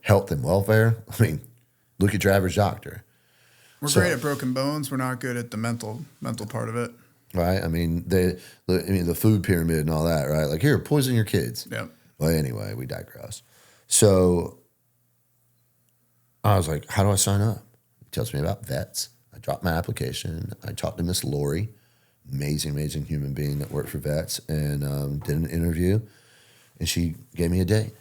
health and welfare. I mean, look at your average doctor.
We're great at broken bones. We're not good at the mental part of it.
Right? I mean, the food pyramid and all that, right? Like, here, poison your kids.
Yep.
Well, anyway, we digress. So I was like, how do I sign up? He tells me about vets. I dropped my application. I talked to Miss Lori, amazing human being that worked for vets, and did an interview. And she gave me a date.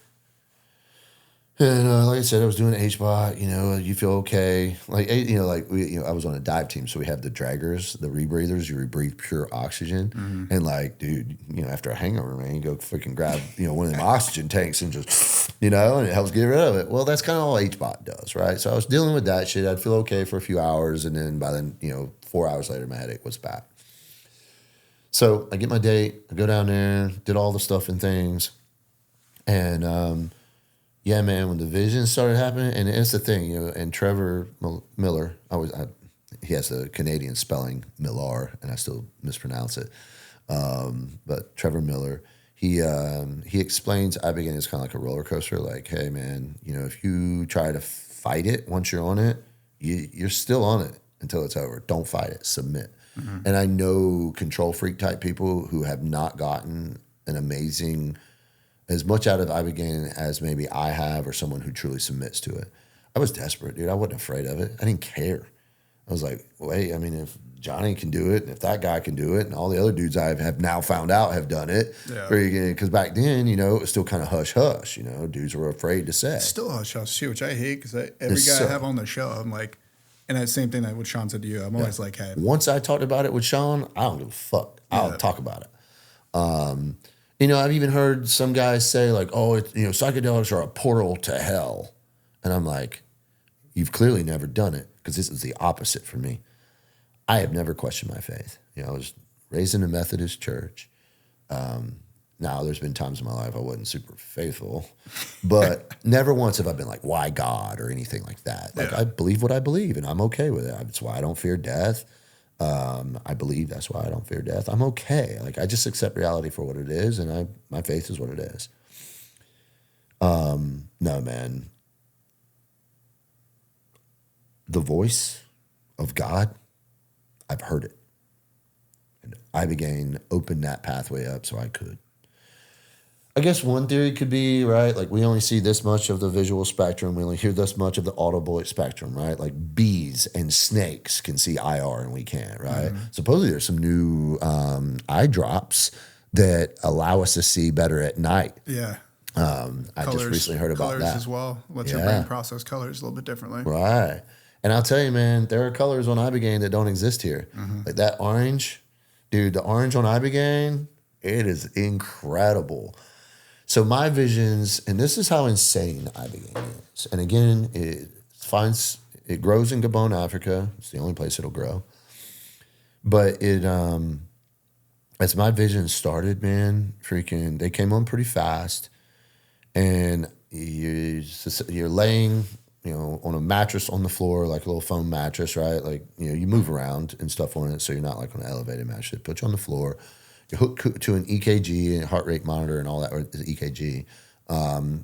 And like I said, I was doing HBOT, you feel okay. Like, I was on a dive team, so we have the draggers, the rebreathers, you breathe pure oxygen. Mm-hmm. And like, dude, after a hangover, man, you go freaking grab, one of them oxygen tanks and just, and it helps get rid of it. Well, that's kind of all HBOT does, right? So I was dealing with that shit. I'd feel okay for a few hours. And then by then, 4 hours later, my headache was back. So I get my date, I go down there, did all the stuff and things. And, yeah, man, when the vision started happening, and it's the thing, and Trevor Miller, he has a Canadian spelling, Millar, and I still mispronounce it. But Trevor Miller, he explains Ibogaine is kind of like a roller coaster. Like, hey, man, if you try to fight it once you're on it, you're still on it until it's over. Don't fight it. Submit. Mm-hmm. And I know control freak type people who have not gotten an amazing as much out of Ibogaine as maybe I have or someone who truly submits to it. I was desperate, dude. I wasn't afraid of it. I didn't care. I was like, wait, I mean, if Johnny can do it, and if that guy can do it, and all the other dudes I have now found out have done it, because back then, it was still kind of hush-hush, dudes were afraid to say.
It's still hush-hush, too, which I hate, because every guy I have on the show, I'm like, and that same thing that what Shawn said to you, I'm always like, hey.
Once I talked about it with Shawn, I don't give a fuck. I'll talk about it. I've even heard some guys say like, oh, psychedelics are a portal to hell. And I'm like, you've clearly never done it, because this is the opposite for me. I have never questioned my faith. I was raised in a Methodist church. Now, there's been times in my life I wasn't super faithful, but never once have I been like, why God or anything like that. Like, I believe what I believe, and I'm okay with it. That's why I don't fear death. I believe that's why I don't fear death. I'm okay. Like, I just accept reality for what it is, and my faith is what it is. No, man. The voice of God, I've heard it. And Ibogaine opened that pathway up so I could. I guess one theory could be, right, like we only see this much of the visual spectrum. We only hear this much of the audible spectrum, right? Like bees and snakes can see IR and we can't, right? Mm-hmm. Supposedly there's some new eye drops that allow us to see better at night.
Yeah.
I just recently heard about
colors
that.
As well. Lets your brain process colors a little bit differently.
Right. And I'll tell you, man, there are colors on Ibogaine that don't exist here. Mm-hmm. Like that orange, dude, the orange on Ibogaine, it is incredible. So my visions, and this is how insane Ibogaine is. And again, it grows in Gabon, Africa. It's the only place it'll grow. But as my visions started, man, they came on pretty fast. And you're laying, on a mattress on the floor, like a little foam mattress, right? Like, you move around and stuff on it, so you're not like on an elevated mattress. They put you on the floor. You're hooked to an EKG and heart rate monitor and all that, or the EKG.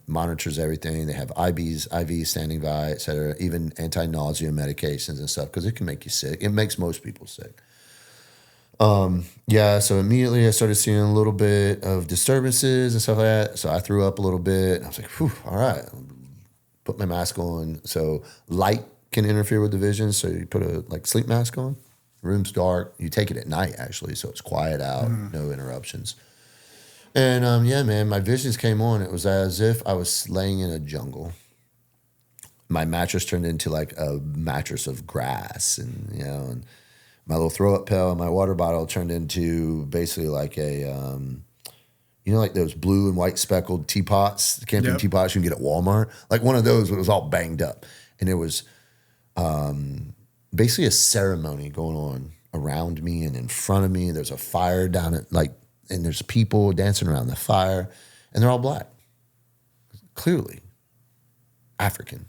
Monitors everything. They have IVs standing by, et cetera, even anti-nausea medications and stuff, because it can make you sick. It makes most people sick. So immediately I started seeing a little bit of disturbances and stuff like that. So I threw up a little bit. I was like, whew, all right. Put my mask on. So light can interfere with the vision. So you put a sleep mask on. Room's dark. You take it at night, actually, so it's quiet out, no interruptions. And, man, my visions came on. It was as if I was laying in a jungle. My mattress turned into like a mattress of grass, and my little throw-up pill and my water bottle turned into basically like a, like those blue and white speckled teapots, camping teapots you can get at Walmart. Like one of those, but it was all banged up. And it was basically a ceremony going on around me and in front of me. There's a fire down at and there's people dancing around the fire, and they're all black. Clearly African.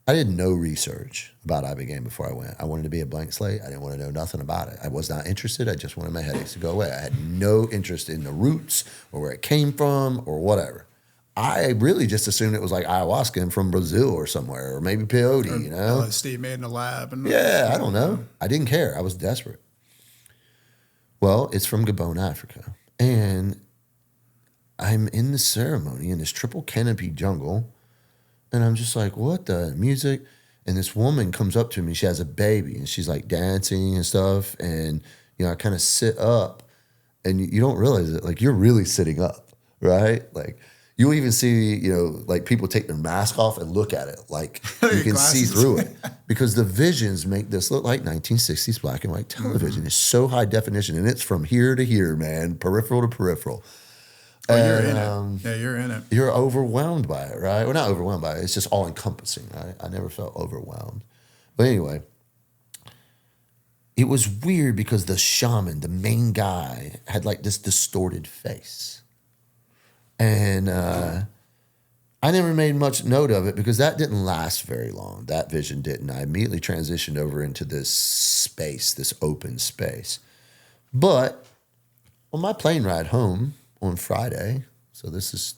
I did no research about Ibogaine before I went. I wanted to be a blank slate. I didn't want to know nothing about it. I was not interested. I just wanted my headaches to go away. I had no interest in the roots or where it came from or whatever. I really just assumed it was like ayahuasca and from Brazil or somewhere, or maybe peyote,
Or
you know?
LSD made in a lab. And
Yeah, I don't know. I didn't care. I was desperate. Well, it's from Gabon, Africa. And I'm in the ceremony in this triple canopy jungle. And I'm just like, what the music? And this woman comes up to me. She has a baby and she's like dancing and stuff. And, you know, I kind of sit up and you don't realize it. Like, you're really sitting up, right? Like, you'll even see, you know, like people take their mask off and look at it. Like, you can see through it. Because the visions make this look like 1960s black and white television. It's so high definition. And it's from here to here, man, peripheral to peripheral.
Oh, you're in it. Yeah, you're in it.
You're overwhelmed by it, right? Well, not overwhelmed by it. It's just all encompassing, right? I never felt overwhelmed. But anyway, it was weird because the shaman, the main guy, had like this distorted face. And I never made much note of it because that didn't last very long. That vision didn't. I immediately transitioned over into this space, this open space. But on my plane ride home on Friday, so this is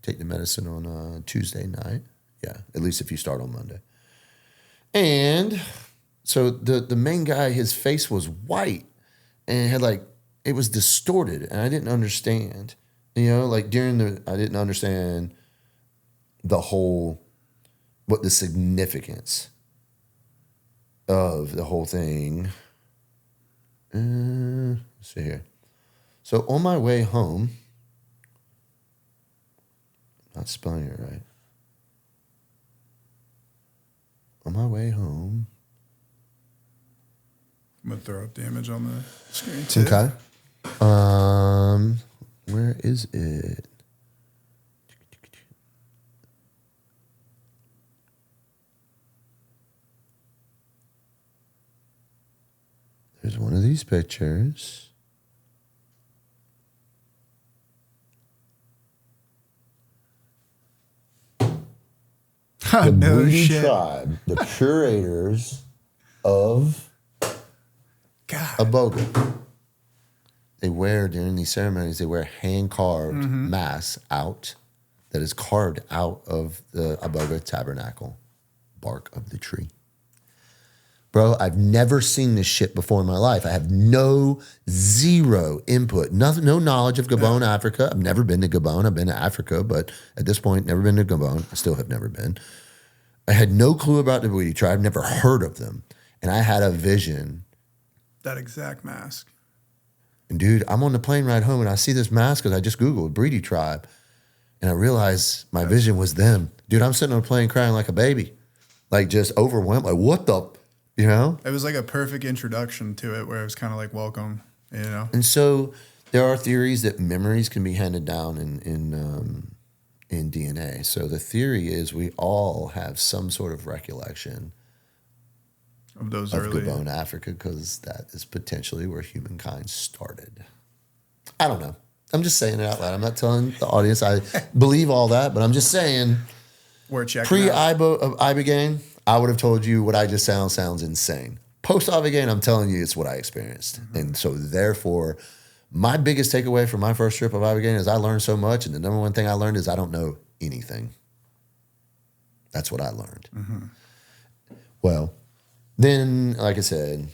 take the medicine on Tuesday night. Yeah, at least if you start on Monday. And so the main guy, his face was white and it had like, it was distorted and I didn't understand. You know, like I didn't understand what the significance of the whole thing. Let's see here. So on my way home, not spelling it right. On my way home.
I'm going to throw up the image on the screen too.
Okay. Where is it? There's one of these pictures. The
No
Breedy
shit.
Tribe, the curators of Ibogaine. They wear, during these ceremonies, they wear hand-carved masks out that is carved out of the Iboga tabernacle, bark of the tree. Bro, I've never seen this shit before in my life. I have zero input, nothing, no knowledge of Gabon, Africa. I've never been to Gabon. I've been to Africa, but at this point, never been to Gabon. I still have never been. I had no clue about the Breedy tribe, never heard of them. And I had a vision.
That exact mask.
And dude, I'm on the plane ride home and I see this mask because I just Googled Breedy tribe. And I realized my vision was them. Dude, I'm sitting on a plane crying like a baby. Like just overwhelmed. Like, what the, you know?
It was like a perfect introduction to it where it was kind of like welcome, you know?
And so there are theories that memories can be handed down in DNA. So the theory is we all have some sort of recollection
Of those
of
early.
Gabon, Africa, because that is potentially where humankind started. I don't know. I'm just saying it out loud. I'm not telling the audience I believe all that, but I'm just saying
We're checking
Ibogaine, I would have told you what I just sounds insane. Post Ibogaine, I'm telling you it's what I experienced. Mm-hmm. And so therefore, my biggest takeaway from my first trip of Ibogaine is I learned so much, and the number one thing I learned is I don't know anything. That's what I learned. Mm-hmm. Well, then, like I said,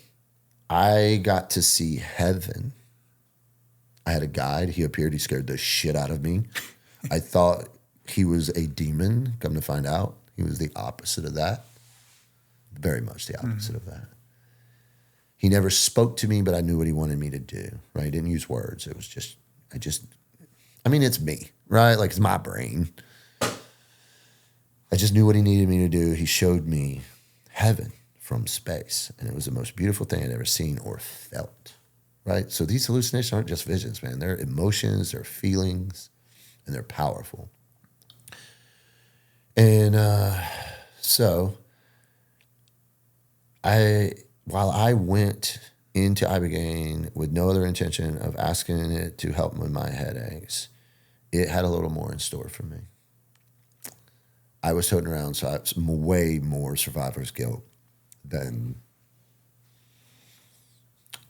I got to see heaven. I had a guide. He appeared. He scared the shit out of me. I thought he was a demon. Come to find out, he was the opposite of that. Very much the opposite of that. He never spoke to me, but I knew what he wanted me to do, right? He didn't use words. It was just, it's me, right? Like, it's my brain. I just knew what he needed me to do. He showed me heaven from space, and it was the most beautiful thing I'd ever seen or felt, right? So these hallucinations aren't just visions, man. They're emotions, they're feelings, and they're powerful. And so while I went into Ibogaine with no other intention of asking it to help with my headaches, it had a little more in store for me. I was toting around way more survivor's guilt than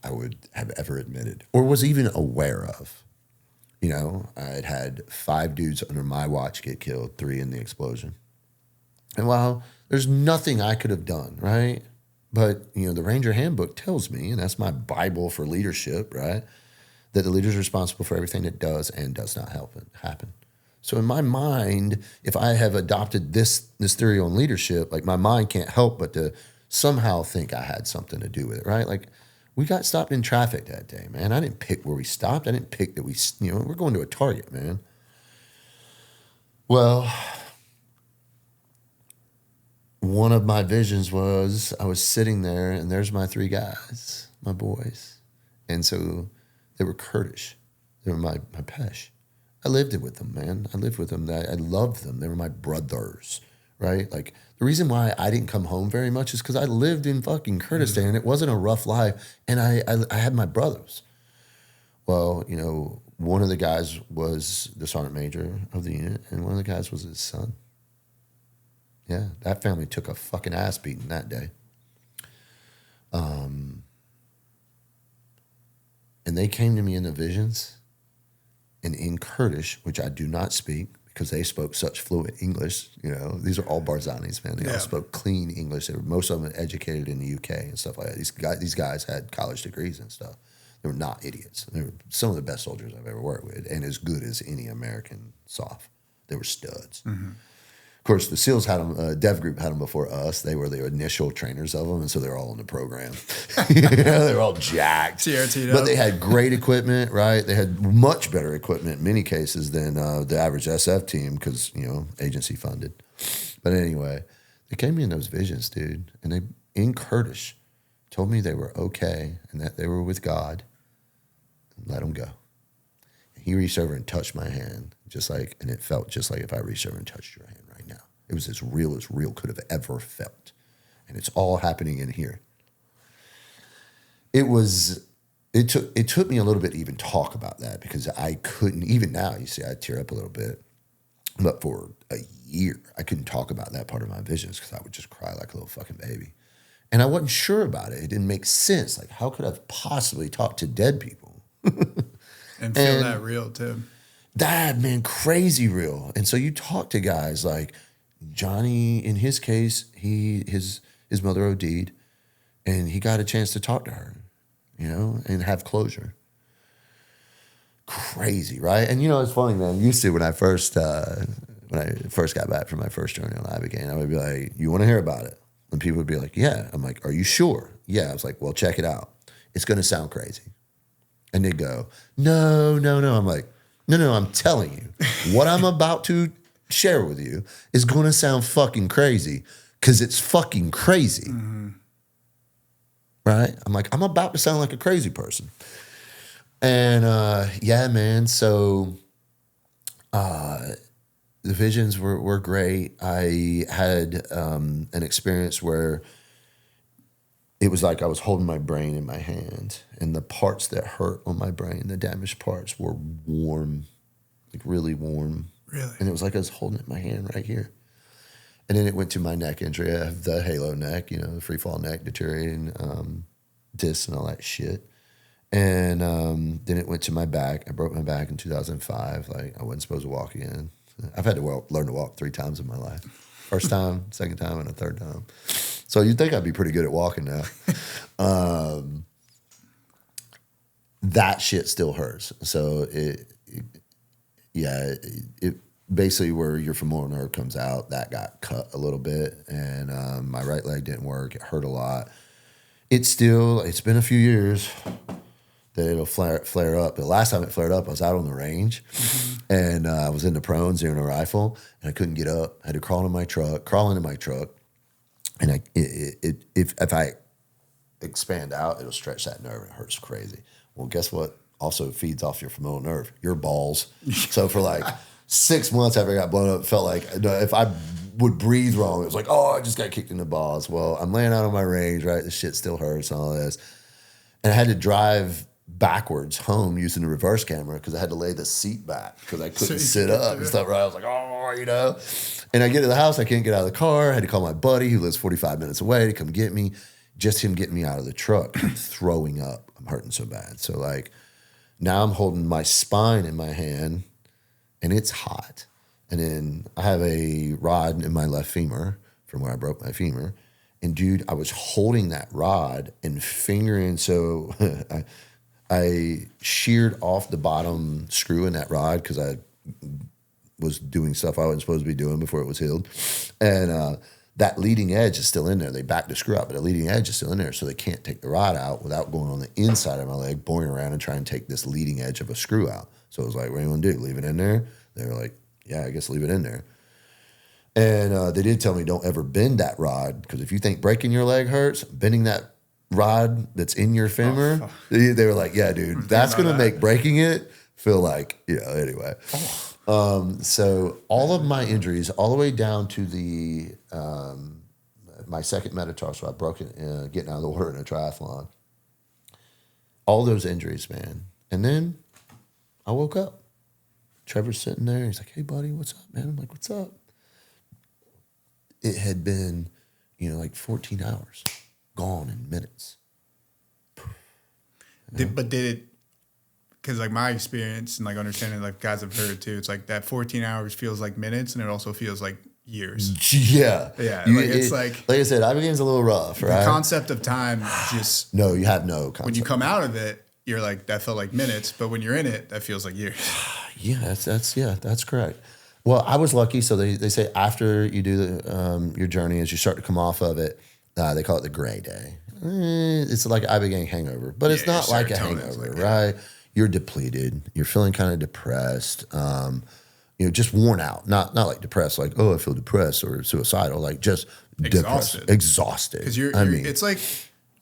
I would have ever admitted or was even aware of. You know, I had had 5 dudes under my watch get killed, 3 in the explosion. And while there's nothing I could have done, right? But, you know, the Ranger Handbook tells me, and that's my Bible for leadership, right? That the leader is responsible for everything that does and does not happen. So in my mind, if I have adopted this theory on leadership, like my mind can't help but to somehow think I had something to do with it, right? Like we got stopped in traffic that day, man. I didn't pick where we stopped. I didn't pick that we, you know, we're going to a target, man. Well, one of my visions was I was sitting there and there's my 3 guys, my boys. And so they were Kurdish. They were my Pesh. I lived it with them, man. I lived with them. I loved them. They were my brothers, right? Like the reason why I didn't come home very much is because I lived in fucking Kurdistan. It wasn't a rough life. And I had my brothers. Well, you know, one of the guys was the sergeant major of the unit and one of the guys was his son. Yeah, that family took a fucking ass beating that day. And they came to me in the visions and in Kurdish, which I do not speak because they spoke such fluent English. You know, these are all Barzanis, man. They all spoke clean English. Most of them were educated in the UK and stuff like that. These guys had college degrees and stuff. They were not idiots. They were some of the best soldiers I've ever worked with and as good as any American SOF. They were studs. Mm-hmm. Of course, the SEALs had them, Dev Group had them before us. They were the initial trainers of them, and so they're all in the program. You know, they're all jacked.
TRT'd
but
up.
they had great equipment, right? They had much better equipment in many cases than the average SF team because, you know, agency funded. But anyway, they came me in those visions, dude, and they, in Kurdish, told me they were okay and that they were with God. And let them go. And he reached over and touched my hand, and it felt just like if I reached over and touched your hand. It was as real could have ever felt. And it's all happening in here. It took me a little bit to even talk about that because I couldn't, even now, you see, I tear up a little bit. But for a year, I couldn't talk about that part of my visions because I would just cry like a little fucking baby. And I wasn't sure about it. It didn't make sense. Like, how could I possibly talk to dead people?
And feel that real, too.
That, man, crazy real. And so you talk to guys like, Johnny, in his case, his mother OD'd, and he got a chance to talk to her, you know, and have closure. Crazy, right? And you know, it's funny, man. Used to when I first got back from my first journey on Ibogaine, I would be like, "You want to hear about it?" And people would be like, "Yeah." I'm like, "Are you sure?" Yeah. I was like, "Well, check it out. It's going to sound crazy." And they'd go, "No, no, no." I'm like, "No, I'm telling you, what I'm about to share with you is going to sound fucking crazy because it's fucking crazy." Mm-hmm. Right? I'm like, I'm about to sound like a crazy person. And yeah, man. So the visions were great. I had an experience where it was like I was holding my brain in my hand and the parts that hurt on my brain, the damaged parts, were warm, like really warm.
Really?
And it was like I was holding it in my hand right here. And then it went to my neck injury. I have the halo neck, you know, the free fall neck, deteriorating discs and all that shit. And then it went to my back. I broke my back in 2005. Like, I wasn't supposed to walk again. I've had to learn to walk 3 times in my life. First time, second time, and a third time. So you'd think I'd be pretty good at walking now. That shit still hurts. So it basically where your femoral nerve comes out, that got cut a little bit, and my right leg didn't work. It hurt a lot. It's been a few years that it'll flare up. The last time it flared up, I was out on the range, mm-hmm. and I was in the prone zeroing a rifle, and I couldn't get up. I had to crawl into my truck, and if I expand out, it'll stretch that nerve. It hurts crazy. Well, guess what? Also feeds off your femoral nerve, your balls. So for like 6 months after I got blown up, it felt like if I would breathe wrong, it was like, oh, I just got kicked in the balls. Well, I'm laying out on my range, right? The shit still hurts and all this. And I had to drive backwards home using the reverse camera because I had to lay the seat back because I couldn't sit up and stuff, right? I was like, oh, you know. And I get to the house, I can't get out of the car. I had to call my buddy who lives 45 minutes away to come get me. Just him getting me out of the truck. I'm throwing up. I'm hurting so bad. So like, Now I'm holding my spine in my hand, and it's hot. And then I have a rod in my left femur from where I broke my femur. And dude, I was holding that rod and fingering. So I sheared off the bottom screw in that rod because I was doing stuff I wasn't supposed to be doing before it was healed. And that leading edge is still in there. They backed the screw out, but the leading edge is still in there. So they can't take the rod out without going on the inside of my leg, boring around and trying to take this leading edge of a screw out. So I was like, what do you want to do? Leave it in there? They were like, yeah, I guess leave it in there. And they did tell me don't ever bend that rod because if you think breaking your leg hurts, bending that rod that's in your femur, they were like, yeah, dude, that's going to make breaking it feel like, anyway. So all of my injuries, all the way down to the my second metatarsal, I broke it getting out of the water in a triathlon. All those injuries, man. And then I woke up. Trevor's sitting there. He's like, hey, buddy, what's up, man? I'm like, what's up? It had been, like 14 hours, gone in minutes.
But did it, because like my experience and like understanding, like guys have heard too, it's like that 14 hours feels like minutes and it also feels like years.
Yeah.
Yeah.
It's like I said, Ibogaine's a little rough, right?
The concept of time just.
No, you have no concept.
When you come out of it, you're like, that felt like minutes, but when you're in it, that feels like years.
Yeah, that's correct. Well, I was lucky. So they say after you do your journey, as you start to come off of it, they call it the gray day. It's like an Ibogaine hangover, but it's not like a hangover, right? You're depleted. You're feeling kind of depressed. Just worn out. Not like depressed, like, oh, I feel depressed or suicidal, like just exhausted.
Because it's like,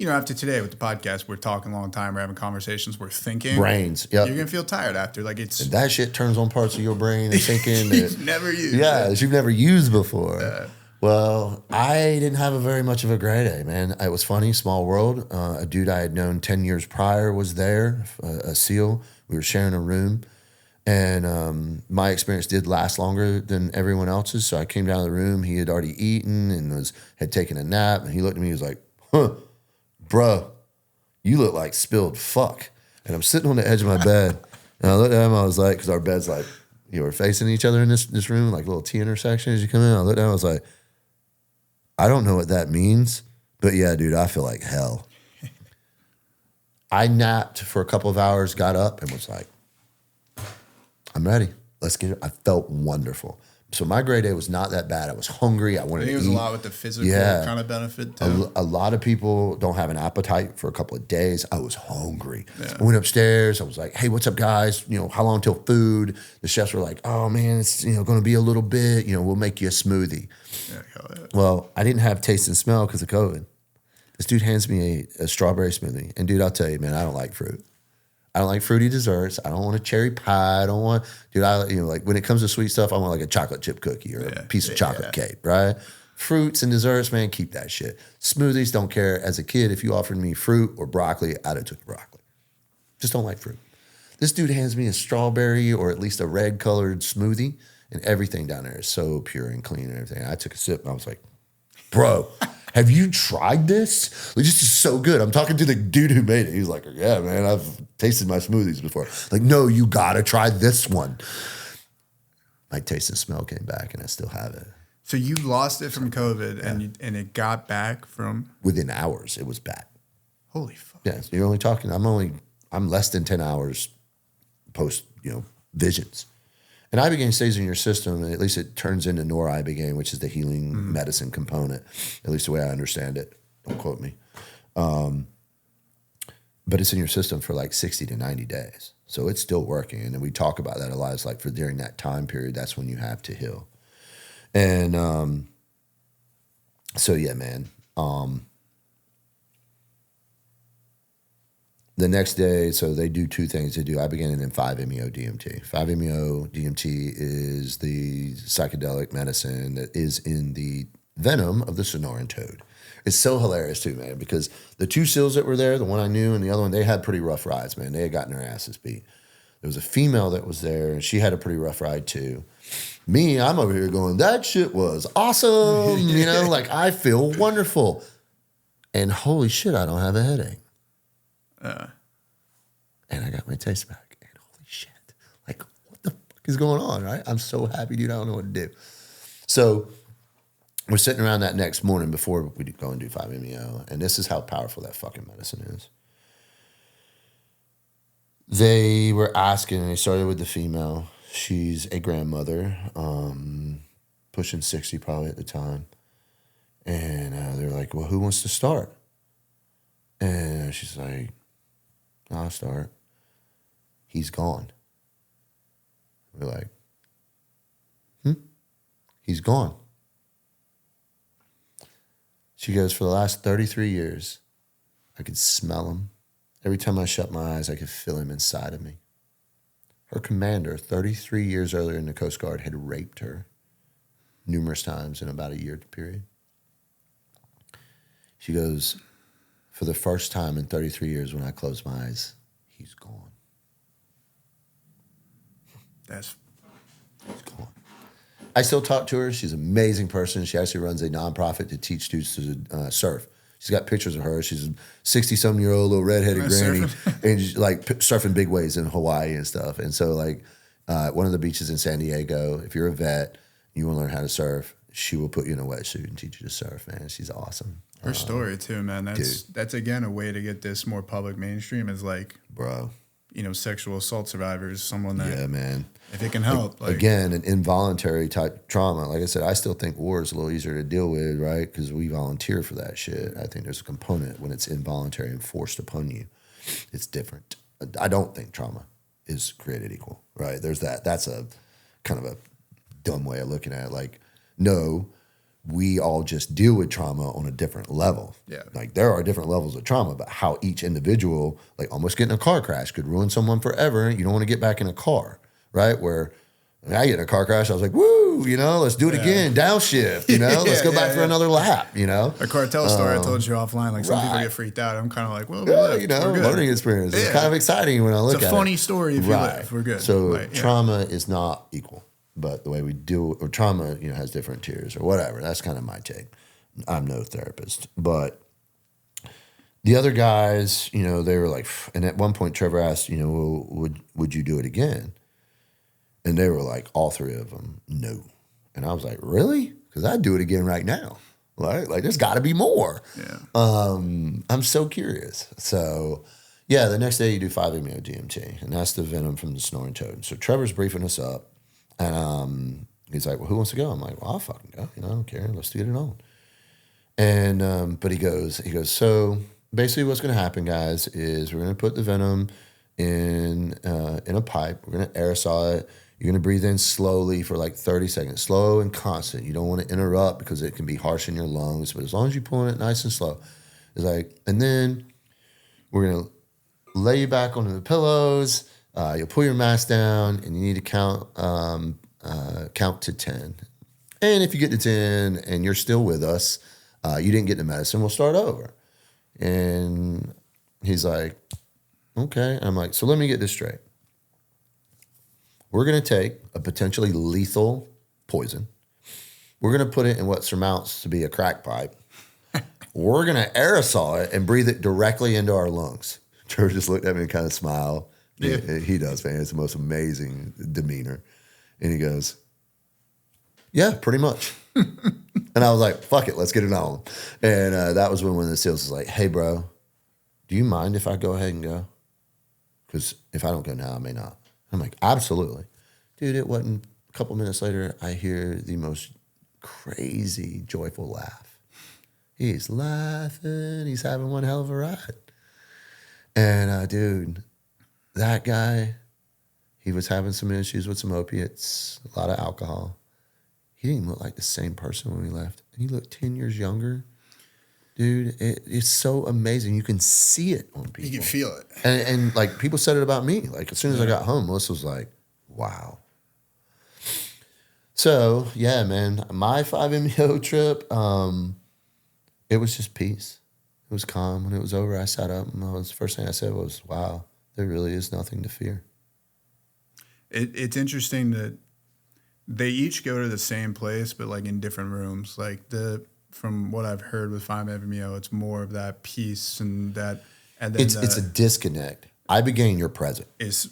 after today with the podcast, we're talking a long time, we're having conversations, we're thinking.
Brains, yep.
You're going to feel tired after. Like it's.
And that shit turns on parts of your brain and thinking
you've never used.
Yeah, that you've never used before. Yeah. Well, I didn't have a very much of a gray day, man. It was funny, small world. A dude I had known 10 years prior was there, a SEAL. We were sharing a room. And my experience did last longer than everyone else's. So I came down to the room. He had already eaten and had taken a nap. And he looked at me. He was like, bro, you look like spilled fuck. And I'm sitting on the edge of my bed. And I looked at him. I was like, because our bed's like, we're facing each other in this room, like a little T intersection as you come in. I looked at him. I was like, I don't know what that means. But yeah, dude, I feel like hell. I napped for a couple of hours, got up, and was like, I'm ready. Let's get it. I felt wonderful. So my gray day was not that bad. I was hungry. I wanted to eat. I think it was a
lot with the physical kind of benefit too.
A lot of people don't have an appetite for a couple of days. I was hungry. Yeah. I went upstairs. I was like, hey, what's up, guys? How long till food? The chefs were like, oh, man, it's going to be a little bit. We'll make you a smoothie. Yeah. Well, I didn't have taste and smell because of COVID. This dude hands me a strawberry smoothie. And, dude, I'll tell you, man, I don't like fruit. I don't like fruity desserts. I don't want a cherry pie. I don't want, dude, like when it comes to sweet stuff, I want like a chocolate chip cookie or a piece of chocolate cake, right? Fruits and desserts, man, keep that shit. Smoothies, don't care. As a kid, if you offered me fruit or broccoli, I'd have took the broccoli. Just don't like fruit. This dude hands me a strawberry or at least a red colored smoothie, and everything down there is so pure and clean and everything. I took a sip and I was like, bro, have you tried this? Like, this is so good. I'm talking to the dude who made it. He's like, yeah, man, I've tasted my smoothies before. Like, no, you gotta try this one. My taste and smell came back and I still have it.
So you lost it from COVID and it got back from?
Within hours, it was back.
Holy fuck.
Yeah, so you're only talking, I'm less than 10 hours post, visions. And Ibogaine stays in your system, and at least it turns into nor-Ibogaine, which is the healing medicine component, at least the way I understand it. Don't quote me. But it's in your system for like 60 to 90 days. So it's still working. And then we talk about that a lot. It's like for during that time period, that's when you have to heal. And so, yeah, man. The next day, so they do two things. They do Ibogaine and then 5-MeO-DMT. 5-MeO-DMT is the psychedelic medicine that is in the venom of the Sonoran toad. It's so hilarious too, man, because the two SEALs that were there, the one I knew and the other one, they had pretty rough rides, man. They had gotten their asses beat. There was a female that was there, and she had a pretty rough ride too. Me, I'm over here going, that shit was awesome. Like I feel wonderful. And holy shit, I don't have a headache. and I got my taste back. And holy shit, like, what the fuck is going on, right? I'm so happy, dude. I don't know what to do. So we're sitting around that next morning before we go and do 5-MeO, and this is how powerful that fucking medicine is. They were asking, and they started with the female. She's a grandmother, pushing 60 probably at the time. And they're like, well, who wants to start? And she's like, I'll start. He's gone. We're like, He's gone. She goes, for the last 33 years, I could smell him. Every time I shut my eyes, I could feel him inside of me. Her commander, 33 years earlier in the Coast Guard, had raped her numerous times in about a year period. She goes, for the first time in 33 years, when I close my eyes, he's gone.
He's
gone. I still talk to her. She's an amazing person. She actually runs a nonprofit to teach students to surf. She's got pictures of her. She's a 60-some-year-old little redheaded granny, and she's like surfing big waves in Hawaii and stuff. And so, like, one of the beaches in San Diego, if you're a vet, you want to learn how to surf, she will put you in a wetsuit and teach you to surf, man. She's awesome.
Her story, too, man. That's, again, a way to get this more public mainstream is, like,
bro,
sexual assault survivors, someone that,
yeah, man,
if it can help.
Like, again, an involuntary type trauma. Like I said, I still think war is a little easier to deal with, right? Because we volunteer for that shit. I think there's a component when it's involuntary and forced upon you. It's different. I don't think trauma is created equal, right? There's that. That's a kind of a dumb way of looking at it. Like, no, we all just deal with trauma on a different level.
Yeah.
Like, there are different levels of trauma, but how each individual, like almost getting in a car crash could ruin someone forever. You don't want to get back in a car, right? Where I get in a car crash, I was like, woo, let's do it again, downshift, let's go back for another lap,
A cartel story I told you offline, like some people get freaked out. I'm kind of like, well,
learning experience. It's kind of exciting when I look at it.
It's a funny story if you live. We're good.
So trauma is not equal. But the way we do, or trauma, has different tiers or whatever. That's kind of my take. I'm no therapist. But the other guys, they were like, and at one point Trevor asked, well, would you do it again? And they were like, all three of them, no. And I was like, really? Because I'd do it again right now. Right? Like, there's got to be more.
Yeah.
I'm so curious. So, yeah, the next day you do 5-MeO DMT, and that's the venom from the snoring toad. So Trevor's briefing us up. And he's like, well, who wants to go? I'm like, well, I'll fucking go. I don't care. Let's get it on. And but he goes, so basically what's going to happen, guys, is we're going to put the venom in a pipe. We're going to aerosol it. You're going to breathe in slowly for like 30 seconds, slow and constant. You don't want to interrupt because it can be harsh in your lungs. But as long as you're pulling it nice and slow, it's like, and then we're going to lay you back onto the pillows. You'll pull your mask down, and you need to count to 10. And if you get to 10 and you're still with us, you didn't get the medicine, we'll start over. And he's like, okay. And I'm like, so let me get this straight. We're going to take a potentially lethal poison. We're going to put it in what surmounts to be a crack pipe. We're going to aerosol it and breathe it directly into our lungs. Trevor just looked at me and kind of smiled. Yeah. He does, man. It's the most amazing demeanor. And he goes, yeah, pretty much. And I was like, fuck it, let's get it on. And that was when one of the SEALs was like, hey, bro, do you mind if I go ahead and go? Because if I don't go now, I may not. I'm like, absolutely. Dude, it wasn't a couple minutes later, I hear the most crazy, joyful laugh. He's laughing. He's having one hell of a ride. And dude, that guy, he was having some issues with some opiates, a lot of alcohol. He didn't look like the same person when we left. And he looked 10 years younger. Dude, it's so amazing. You can see it on people.
You can feel it.
And like, people said it about me. Like, as soon as I got home, Melissa was like, wow. So, yeah, man, my 5-MeO trip, it was just peace. It was calm. When it was over, I sat up, and the first thing I said was, wow, there really is nothing to fear.
It's interesting that they each go to the same place, but like in different rooms. Like from what I've heard with 5-MeO, it's more of that peace and that. And then
it's a disconnect. Ibogaine, you're present.
It's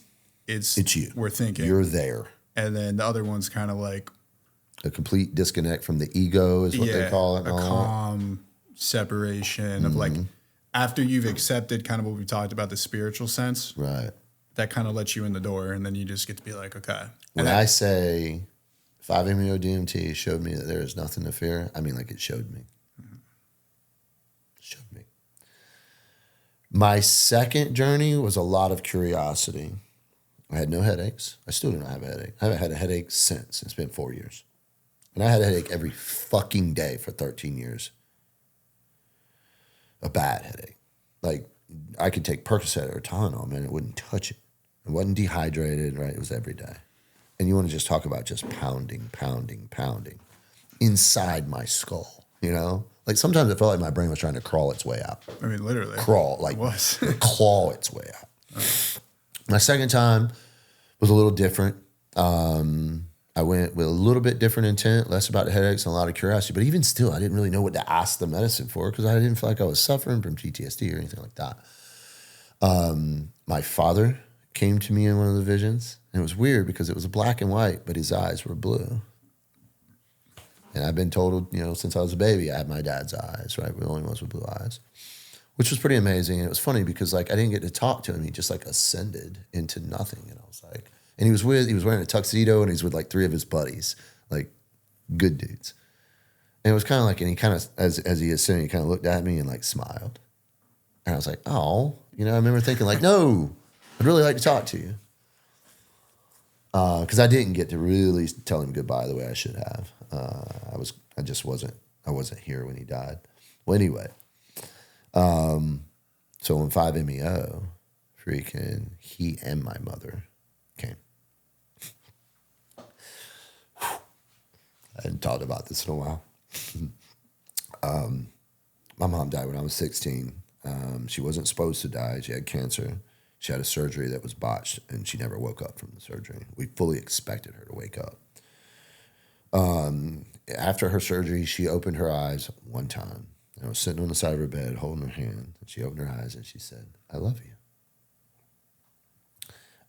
you.
We're thinking.
You're there.
And then the other one's kind of like
A complete disconnect from the ego is what they call it.
A calm separation of like after you've accepted kind of what we talked about, the spiritual sense.
Right.
That kind of lets you in the door, and then you just get to be like, okay.
When I say 5-MeO DMT showed me that there is nothing to fear, I mean like it showed me. Showed me. My second journey was a lot of curiosity. I had no headaches. I still do not have a headache. I haven't had a headache since. It's been 4 years. And I had a headache every fucking day for 13 years. A bad headache. Like, I could take Percocet or Tylenol, man, it wouldn't touch it. I wasn't dehydrated, right? It was every day. And you want to just talk about just pounding inside my skull, you know? Like, sometimes it felt like my brain was trying to crawl its way out.
I mean, literally.
Crawl, like,
it was.
claw its way out. Right. My second time was a little different. I went with a little bit different intent, less about the headaches and a lot of curiosity. But even still, I didn't really know what to ask the medicine for because I didn't feel like I was suffering from PTSD or anything like that. My father came to me in one of the visions. And it was weird because it was black and white, but his eyes were blue. And I've been told, you know, since I was a baby, I had my dad's eyes, right? We're the only ones with blue eyes, which was pretty amazing. And it was funny because, like, I didn't get to talk to him. He just, like, ascended into nothing. And I was like, and he was wearing a tuxedo and he's with, like, 3 of his buddies, like, good dudes. And it was kind of like, and he kind of, as he ascended, he kind of looked at me and, like, smiled. And I was like, oh, you know, I remember thinking, like, no, I'd really like to talk to you. Because I didn't get to really tell him goodbye the way I should have. I wasn't here when he died. Well, anyway, so when 5-MeO, freaking he and my mother came. I hadn't talked about this in a while. My mom died when I was 16. She wasn't supposed to die. She had cancer. She had a surgery that was botched, and she never woke up from the surgery. We fully expected her to wake up. After her surgery, she opened her eyes one time. I was sitting on the side of her bed, holding her hand, and she opened her eyes, and she said, I love you.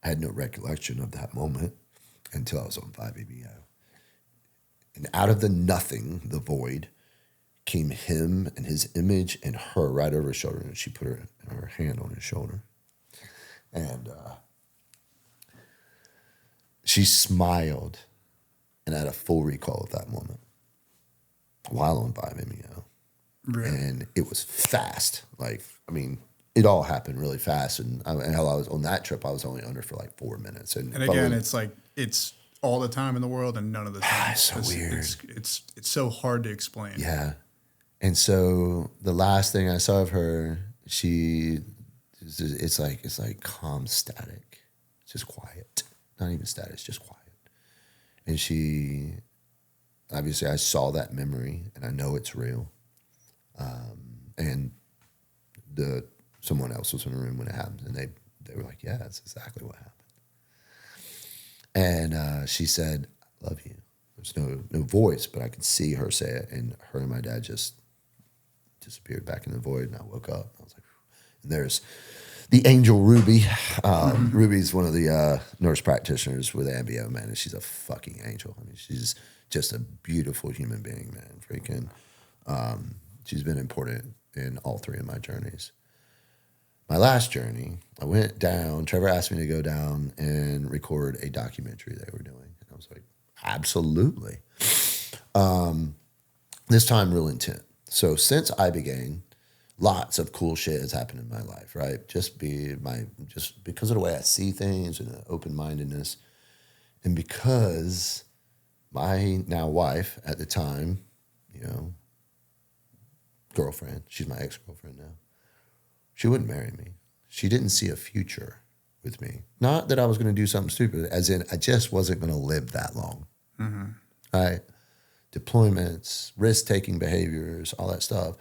I had no recollection of that moment until I was on 5-MeO. And out of the nothing, the void, came him and his image and her right over his shoulder, and she put her hand on his shoulder. And she smiled, and I had a full recall of that moment while on 5-MeO.
Really?
And it was fast. Like, I mean, it all happened really fast. And hell, I was on that trip, I was only under for like 4 minutes. And
again, it's like, it's all the time in the world and none of the time.
It's so weird.
It's so hard to explain.
Yeah. And so the last thing I saw of her, it's like calm static. It's just quiet. Not even static, it's just quiet. And she, obviously I saw that memory and I know it's real. And someone else was in the room when it happened and they were like, yeah, that's exactly what happened. And she said, I love you. There's no voice, but I could see her say it, and her and my dad just disappeared back in the void, and I woke up. I was like, and there's the angel Ruby. Ruby's one of the nurse practitioners with Ambush, man, and she's a fucking angel. I mean, she's just a beautiful human being, man. Freaking, she's been important in all 3 of my journeys. My last journey, I went down. Trevor asked me to go down and record a documentary they were doing. And I was like, absolutely. This time, real intent. So since Ibogaine, lots of cool shit has happened in my life, right? Just because of the way I see things and the open-mindedness. And because my now wife at the time, you know, girlfriend, she's my ex-girlfriend now, she wouldn't marry me. She didn't see a future with me. Not that I was going to do something stupid, as in I just wasn't going to live that long. Mm-hmm. Right? Deployments, risk-taking behaviors, all that stuff.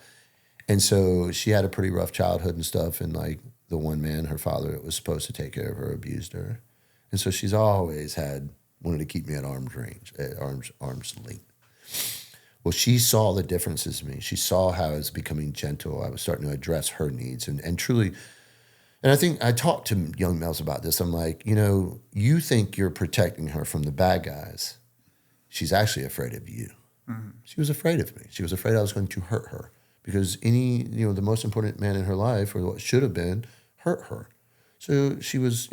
And so she had a pretty rough childhood and stuff, and like the one man, her father, that was supposed to take care of her, abused her. And so she's always wanted to keep me at arm's length. Well, she saw the differences in me. She saw how I was becoming gentle. I was starting to address her needs and truly And I think I talk to young males about this. I'm like, you know, you think you're protecting her from the bad guys. She's actually afraid of you. She was afraid of me. She was afraid I was going to hurt her because the most important man in her life, or what should have been, hurt her. So she was,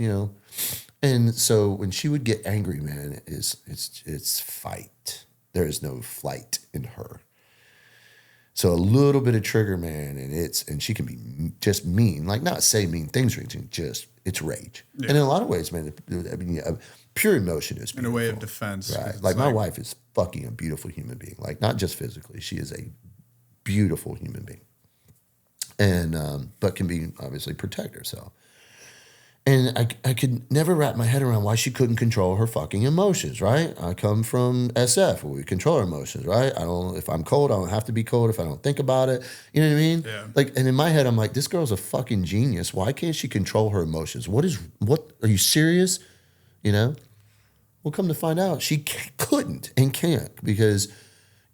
and so when she would get angry, man, it's fight. There is no flight in her. So a little bit of trigger, man, and she can be just mean, like not say mean things or anything, just it's rage. Yeah. And in a lot of ways, man, I mean, pure emotion is beautiful.
In a way of defense.
Right. Like my wife is fucking a beautiful human being. Like not just physically, she is a beautiful human being. And, but can be obviously protect herself. And I could never wrap my head around why she couldn't control her fucking emotions, right? I come from SF where we control our emotions, right? If I'm cold, I don't have to be cold if I don't think about it. You know what I mean?
Yeah.
Like, and in my head, I'm like, this girl's a fucking genius. Why can't she control her emotions? What are you serious? Well, come to find out, she couldn't and can't because,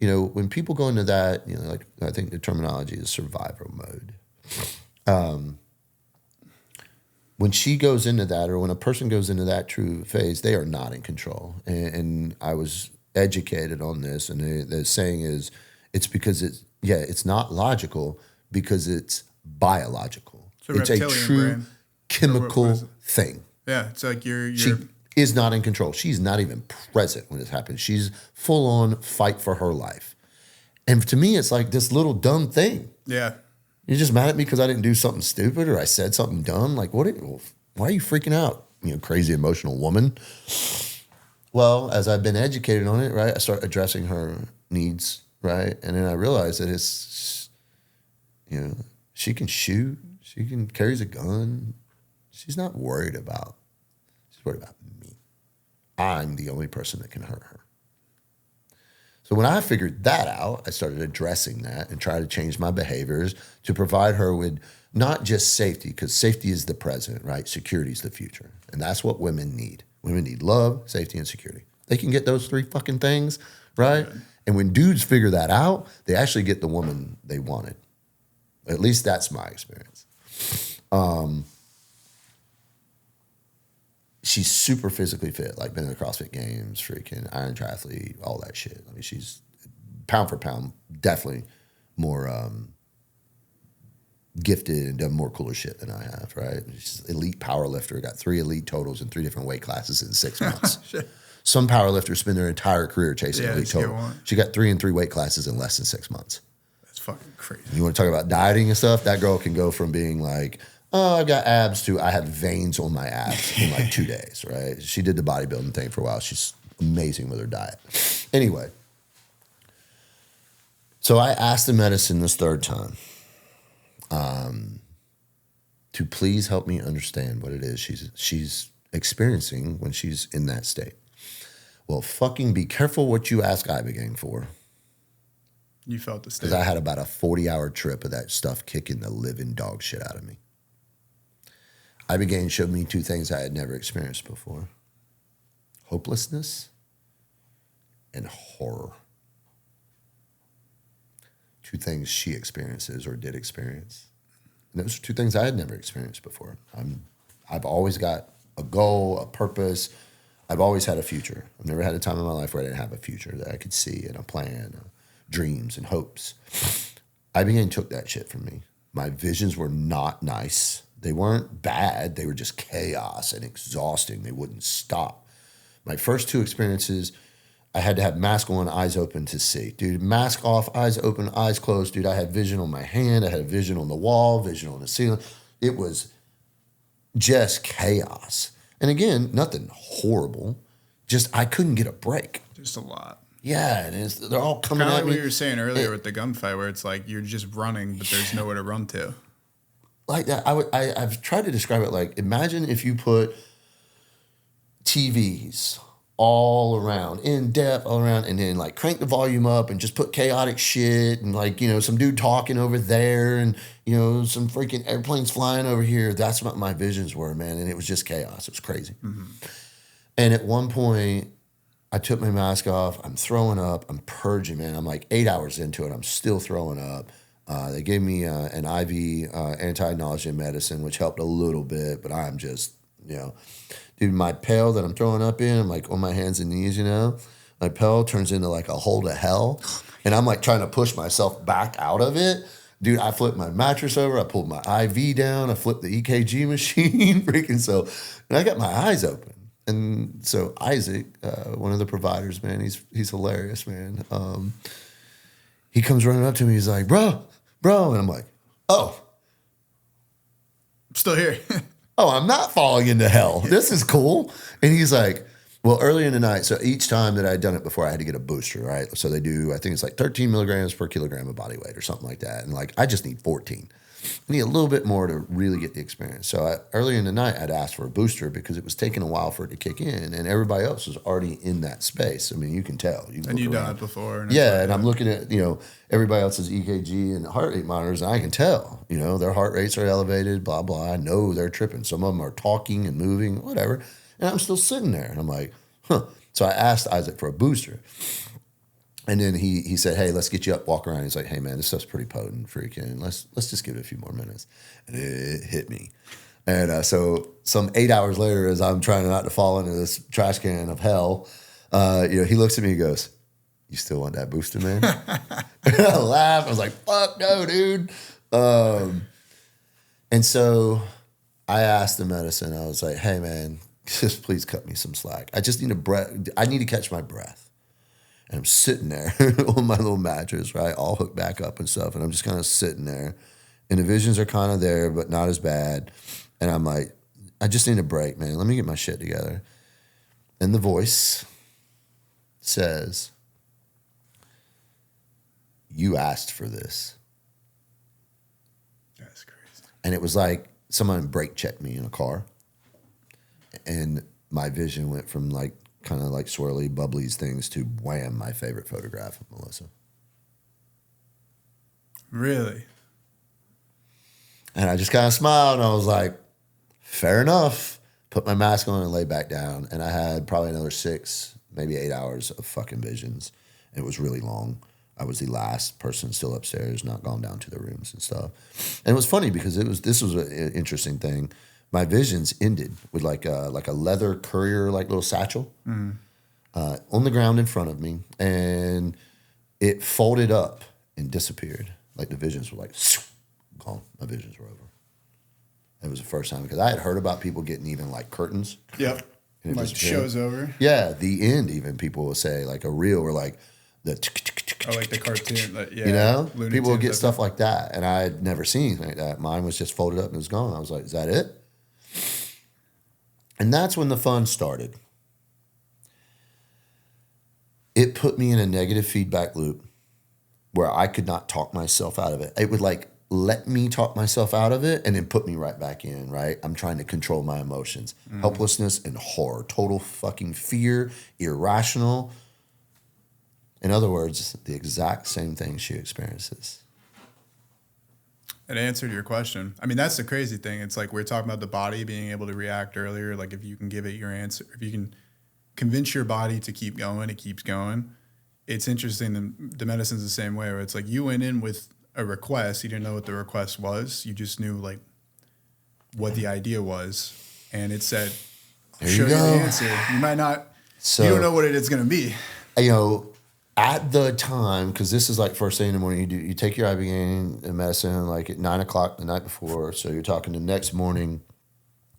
when people go into that, like I think the terminology is survival mode. When she goes into that, or when a person goes into that true phase, they are not in control. And I was educated on this, and the saying is, it's because it's not logical because it's biological. It's a true brain. Chemical thing.
Yeah, it's like
She is not in control. She's not even present when this happens. She's full on fight for her life. And to me, it's like this little dumb thing.
Yeah.
You're just mad at me because I didn't do something stupid or I said something dumb? Like, why are you freaking out, crazy emotional woman? Well, as I've been educated on it, right, I start addressing her needs, right? And then I realize that it's, she can shoot. She carries a gun. She's not worried about, she's worried about me. I'm the only person that can hurt her. So when I figured that out, I started addressing that and tried to change my behaviors to provide her with not just safety, because safety is the present, right? Security is the future. And that's what women need. Women need love, safety, and security. They can get those three fucking things, right? Okay. And when dudes figure that out, they actually get the woman they wanted. At least that's my experience. She's super physically fit, like been in the CrossFit Games, freaking Iron Triathlete, all that shit. I mean, she's pound for pound, definitely more gifted and done more cooler shit than I have, right? She's elite power lifter, got 3 elite totals in 3 different weight classes in 6 months. Some power lifters spend their entire career chasing elite total. She got 3 in 3 weight classes in less than 6 months.
That's fucking crazy.
You want to talk about dieting and stuff? That girl can go from being like, oh, I've got abs to I have veins on my abs in like 2 days, right? She did the bodybuilding thing for a while. She's amazing with her diet. Anyway, so I asked the medicine this 3rd time to please help me understand what it is she's experiencing when she's in that state. Well, fucking be careful what you ask Ibogaine for.
You felt the state.
Because I had about a 40-hour trip of that stuff kicking the living dog shit out of me. Ibogaine showed me 2 things I had never experienced before. Hopelessness and horror. 2 things she experiences or did experience. And those are 2 things I had never experienced before. I've always got a goal, a purpose. I've always had a future. I've never had a time in my life where I didn't have a future that I could see and a plan, dreams and hopes. Ibogaine took that shit from me. My visions were not nice. They weren't bad. They were just chaos and exhausting. They wouldn't stop. My first 2 experiences, I had to have mask on, eyes open to see. Dude, mask off, eyes open, eyes closed. Dude, I had vision on my hand. I had vision on the wall, vision on the ceiling. It was just chaos. And again, nothing horrible. Just I couldn't get a break.
Just a lot.
Yeah, and they're all coming at me.
Kind of like what you were saying earlier with the gunfight, where it's like you're just running, but there's nowhere to run to.
Like that, I've tried to describe it like, imagine if you put TVs all around, in depth, all around, and then like crank the volume up and just put chaotic shit and like, some dude talking over there and, some freaking airplanes flying over here. That's what my visions were, man. And it was just chaos. It was crazy. Mm-hmm. And at one point, I took my mask off. I'm throwing up. I'm purging, man. I'm like 8 hours into it. I'm still throwing up. They gave me an IV anti-nausea medicine, which helped a little bit, but I'm just, dude, my pail that I'm throwing up in, I'm like on my hands and knees, my pail turns into like a hole to hell. And I'm like trying to push myself back out of it. Dude, I flipped my mattress over. I pulled my IV down. I flipped the EKG machine. And I got my eyes open. And so Isaac, one of the providers, man, he's hilarious, man. He comes running up to me. He's like, bro. And I'm like, oh.
I'm still here.
Oh, I'm not falling into hell. This is cool. And he's like, well, early in the night, so each time that I'd done it before, I had to get a booster, right? So they do, I think it's like 13 milligrams per kilogram of body weight or something like that. And like, I just need 14. I need a little bit more to really get the experience. So early in the night, I'd asked for a booster because it was taking a while for it to kick in, and everybody else was already in that space. I mean, you can tell.
And you've done it before.
And I'm looking at, everybody else's EKG and heart rate monitors, and I can tell, their heart rates are elevated, blah, blah. I know they're tripping. Some of them are talking and moving, whatever. And I'm still sitting there, and I'm like, huh. So I asked Isaac for a booster. And then he said, hey, let's get you up, walk around. He's like, hey, man, this stuff's pretty potent, freaking. Let's just give it a few more minutes. And it hit me. And so some 8 hours later, as I'm trying not to fall into this trash can of hell, he looks at me and goes, you still want that booster, man? And I laughed. I was like, fuck no, dude. And so I asked the medicine. I was like, hey, man, just please cut me some slack. I just need a breath. I need to catch my breath. And I'm sitting there on my little mattress, right, all hooked back up and stuff. And I'm just kind of sitting there. And the visions are kind of there, but not as bad. And I'm like, I just need a break, man. Let me get my shit together. And the voice says, you asked for this.
That's crazy.
And it was like someone brake checked me in a car. And my vision went from like, kind of like swirly, bubbly things to wham, my favorite photograph of Melissa.
Really?
And I just kind of smiled and I was like, fair enough. Put my mask on and lay back down. And I had probably another 6, maybe 8 hours of fucking visions. And it was really long. I was the last person still upstairs, not gone down to the rooms and stuff. And it was funny because this was an interesting thing. My visions ended with like a leather courier, like little satchel on the ground in front of me. And it folded up and disappeared. Like the visions were like, gone. My visions were over. It was the first time because I had heard about people getting even like curtains.
Yep. Like show's over.
Yeah, the end even people will say like a reel or like the
like the cartoon.
People will get stuff like that. And I had never seen anything like that. Mine was just folded up and it was gone. I was like, is that it? And that's when the fun started. It put me in a negative feedback loop where I could not talk myself out of it. It would like let me talk myself out of it and then put me right back in, right? I'm trying to control my emotions. Helplessness and horror. Total fucking fear, irrational. In other words, the exact same thing she experiences.
It answered your question. I mean, that's the crazy thing. It's like we were talking about the body being able to react earlier. Like if you can give it your answer, if you can convince your body to keep going, it keeps going. It's interesting. The medicine's the same way where it's like you went in with a request. You didn't know what the request was. You just knew like what the idea was. And it said, show you the answer. You might not, you don't know what it is going to be.
At the time, because this is like first thing in the morning, you take your Ibogaine medicine like at 9 o'clock the night before. So you're talking the next morning,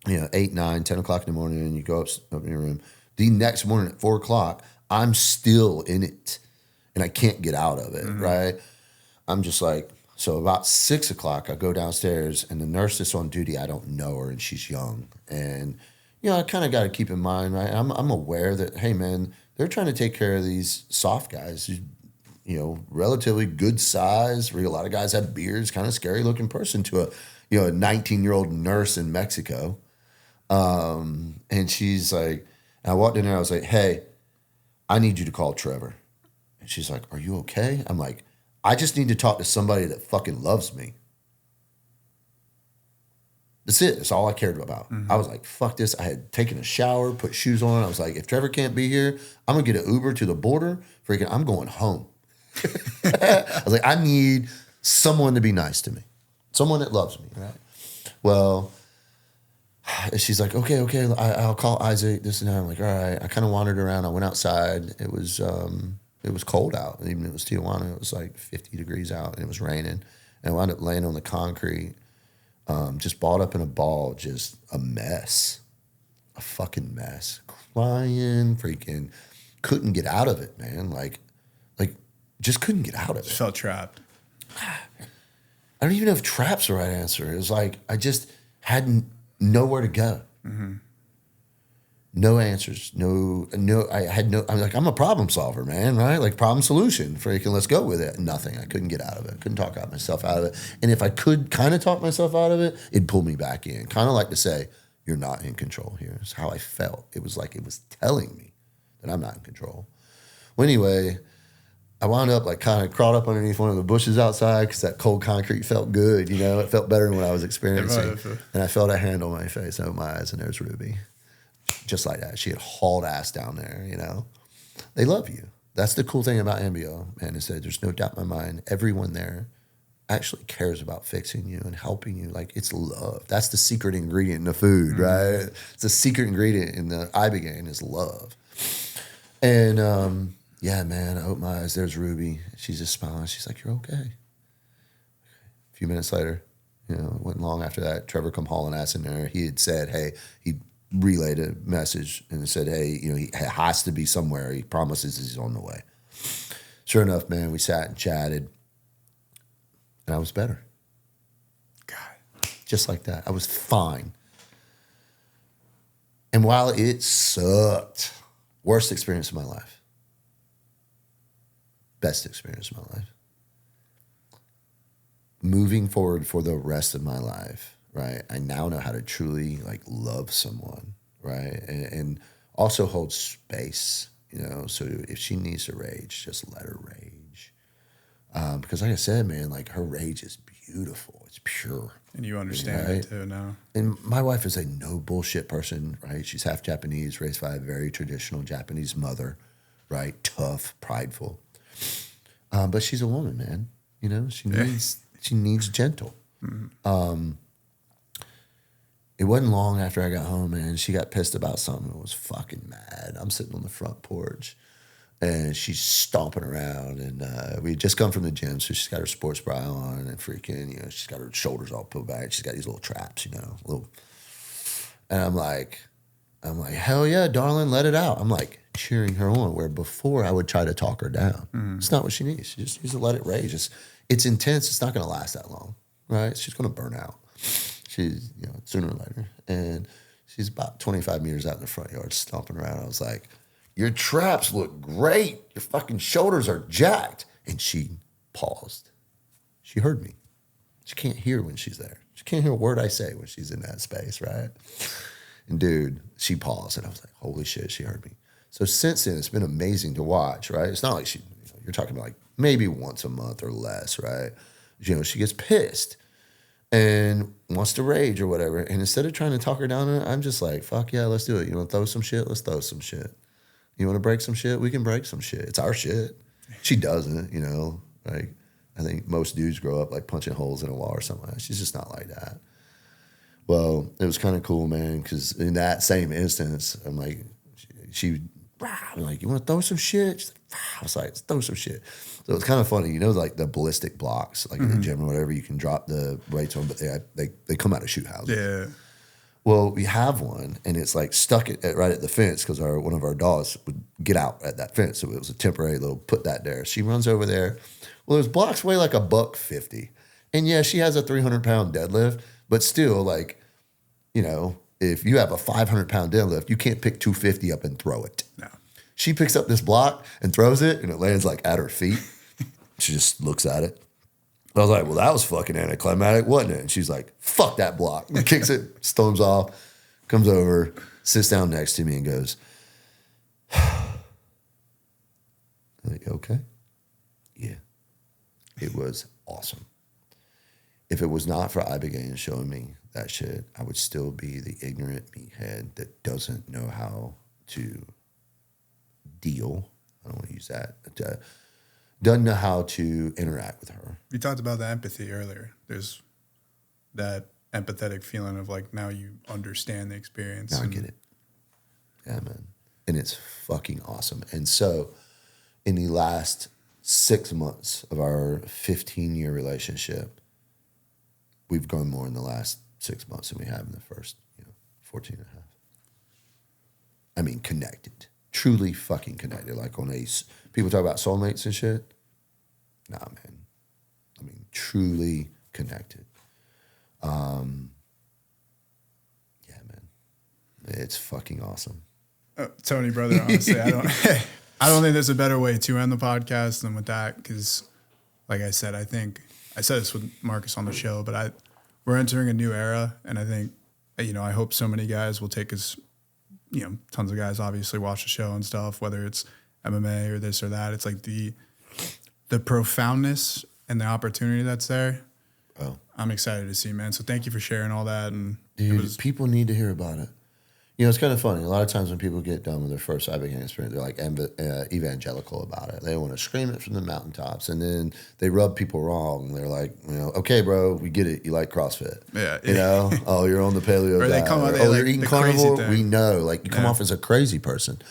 8, 9, 10 o'clock in the morning, and you go up in your room. The next morning at 4 o'clock, I'm still in it, and I can't get out of it, right? I'm just like, so about 6 o'clock, I go downstairs, and the nurse that's on duty, I don't know her, and she's young. And, I kind of got to keep in mind, right? I'm aware that, hey, man, they're trying to take care of these soft guys, relatively good size. A lot of guys have beards, kind of scary looking person to a 19-year-old nurse in Mexico. And she's like, and I walked in there, I was like, hey, I need you to call Trevor. And she's like, are you okay? I'm like, I just need to talk to somebody that fucking loves me. That's it. That's all I cared about. I was like, fuck this. I had taken a shower, put shoes on. I was like, if Trevor can't be here, I'm going to get an Uber to the border. I'm going home. I was like, I need someone to be nice to me, someone that loves me, right? Well, she's like, okay, I'll call Isaac, this and that. I'm like, all right. I kind of wandered around. I went outside. It was cold out. Even if it was Tijuana, it was like 50 degrees out, and it was raining. And I wound up laying on the concrete, just balled up in a ball, just a mess, a fucking mess, crying, freaking, couldn't get out of it, man. Like, just couldn't get out of it.
Just felt trapped.
I don't even know if trap's the right answer. It was like I just had nowhere to go. Mm-hmm. No answers. No. I had no. I'm like, I'm a problem solver, man. Right? Like problem solution. Freaking, let's go with it. Nothing. I couldn't get out of it. Couldn't talk myself out of it. And if I could kind of talk myself out of it, it'd pull me back in. Kind of like to say, you're not in control here. It's how I felt. It was like it was telling me that I'm not in control. Well, anyway, I wound up like kind of crawled up underneath one of the bushes outside because that cold concrete felt good, you know. It felt better than what I was experiencing. And I felt a hand on my face, opened my eyes, and there's Ruby. Just like that. She had hauled ass down there, you know. They love you. That's the cool thing about MBO, man, is that there's no doubt in my mind, everyone there actually cares about fixing you and helping you. Like, it's love. That's the secret ingredient in the food, right? It's the secret ingredient in the Ibogaine is love. And, yeah, man, I opened my eyes. There's Ruby. She's just smiling. She's like, you're okay. A few minutes later, you know, it wasn't long after that, Trevor come hauling ass in there. He had said, hey, he relayed a message and said, hey, you know, he has to be somewhere. He promises he's on the way. Sure enough, man, we sat and chatted, and I was better. God. Just like that. I was fine. And while it sucked, worst experience of my life, best experience of my life. Moving forward for the rest of my life, right? I now know how to truly like love someone, right? And also hold space, you know. So if she needs to rage, just let her rage. Because like I said, man, like her rage is beautiful. It's pure. And
you understand it too now.
And my wife is a no bullshit person, right? She's half Japanese, raised by a very traditional Japanese mother, right? Tough, prideful. But she's a woman, man. You know, she needs gentle. Mm-hmm. It wasn't long after I got home, man. She got pissed about something and was fucking mad. I'm sitting on the front porch, and she's stomping around. And we had just come from the gym, so she's got her sports bra on, and freaking, you know, she's got her shoulders all pulled back. She's got these little traps, you know, And I'm like, hell yeah, darling, let it out. I'm like cheering her on, where before I would try to talk her down. Mm-hmm. It's not what she needs. She just needs to let it rage. It's intense. It's not going to last that long, right? She's going to burn out. She's, you know, sooner or later. And she's about 25 meters out in the front yard stomping around. I was like, your traps look great. Your fucking shoulders are jacked. And she paused. She heard me. She can't hear when she's there. She can't hear a word I say when she's in that space, right? And dude, she paused, and I was like, holy shit, she heard me. So since then, it's been amazing to watch, right? It's not like you're talking about like maybe once a month or less, right? You know, she gets pissed and wants to rage or whatever. And instead of trying to talk her down, I'm just like, fuck yeah, let's do it. You want to throw some shit? Let's throw some shit. You want to break some shit? We can break some shit. It's our shit. She doesn't, you know, like I think most dudes grow up like punching holes in a wall or something like that. She's just not like that. Well, it was kind of cool, man, because in that same instance, I'm like, I'm like, you want to throw some shit? She's like, I was like, let's throw some shit. So it's kind of funny, you know, like the ballistic blocks, like in the gym or whatever, you can drop the weights on, but they come out of shoot houses.
Yeah.
Well, we have one, and it's like stuck right at the fence because one of our dogs would get out at that fence. So it was a temporary little put that there. She runs over there. Well, those blocks weigh like $150. And yeah, she has a 300-pound deadlift, but still, like, you know, if you have a 500-pound deadlift, you can't pick 250 up and throw it.
No.
She picks up this block and throws it, and it lands like at her feet. She just looks at it. I was like, well, that was fucking anticlimactic, wasn't it? And she's like, fuck that block. And kicks it, storms off, comes over, sits down next to me and goes, I'm like, okay? Yeah. It was awesome. If it was not for Ibogaine showing me that shit, I would still be the ignorant meathead that doesn't know how to deal. I don't want to use that. Doesn't know how to interact with her.
We talked about the empathy earlier. There's that empathetic feeling of like, now you understand the experience.
Now I get it. Yeah, man. And it's fucking awesome. And so in the last 6 months of our 15-year relationship, we've grown more in the last 6 months than we have in the first, 14 and a half. I mean, connected. Truly fucking connected. Like people talk about soulmates and shit. Nah, man. I mean, truly connected. Yeah, man. It's fucking awesome.
Tony, brother, honestly, I don't think there's a better way to end the podcast than with that. Because, like I said, I said this with Marcus on the show, but we're entering a new era, and I think, I hope so many guys will take us. Tons of guys obviously watch the show and stuff, whether it's MMA or this or that. It's like the profoundness and the opportunity that's there.
Oh,
I'm excited to see, man. So thank you for sharing all that. And
dude, people need to hear about it. It's kind of funny. A lot of times when people get done with their first Ibogaine experience, they're like evangelical about it. They want to scream it from the mountaintops, and then they rub people wrong. They're like, okay, bro, we get it. You like CrossFit.
Yeah.
Oh, you're on the paleo
or
diet.
They come out,
you're eating carnivore. We know. Like, you come
Yeah.
off as a crazy person.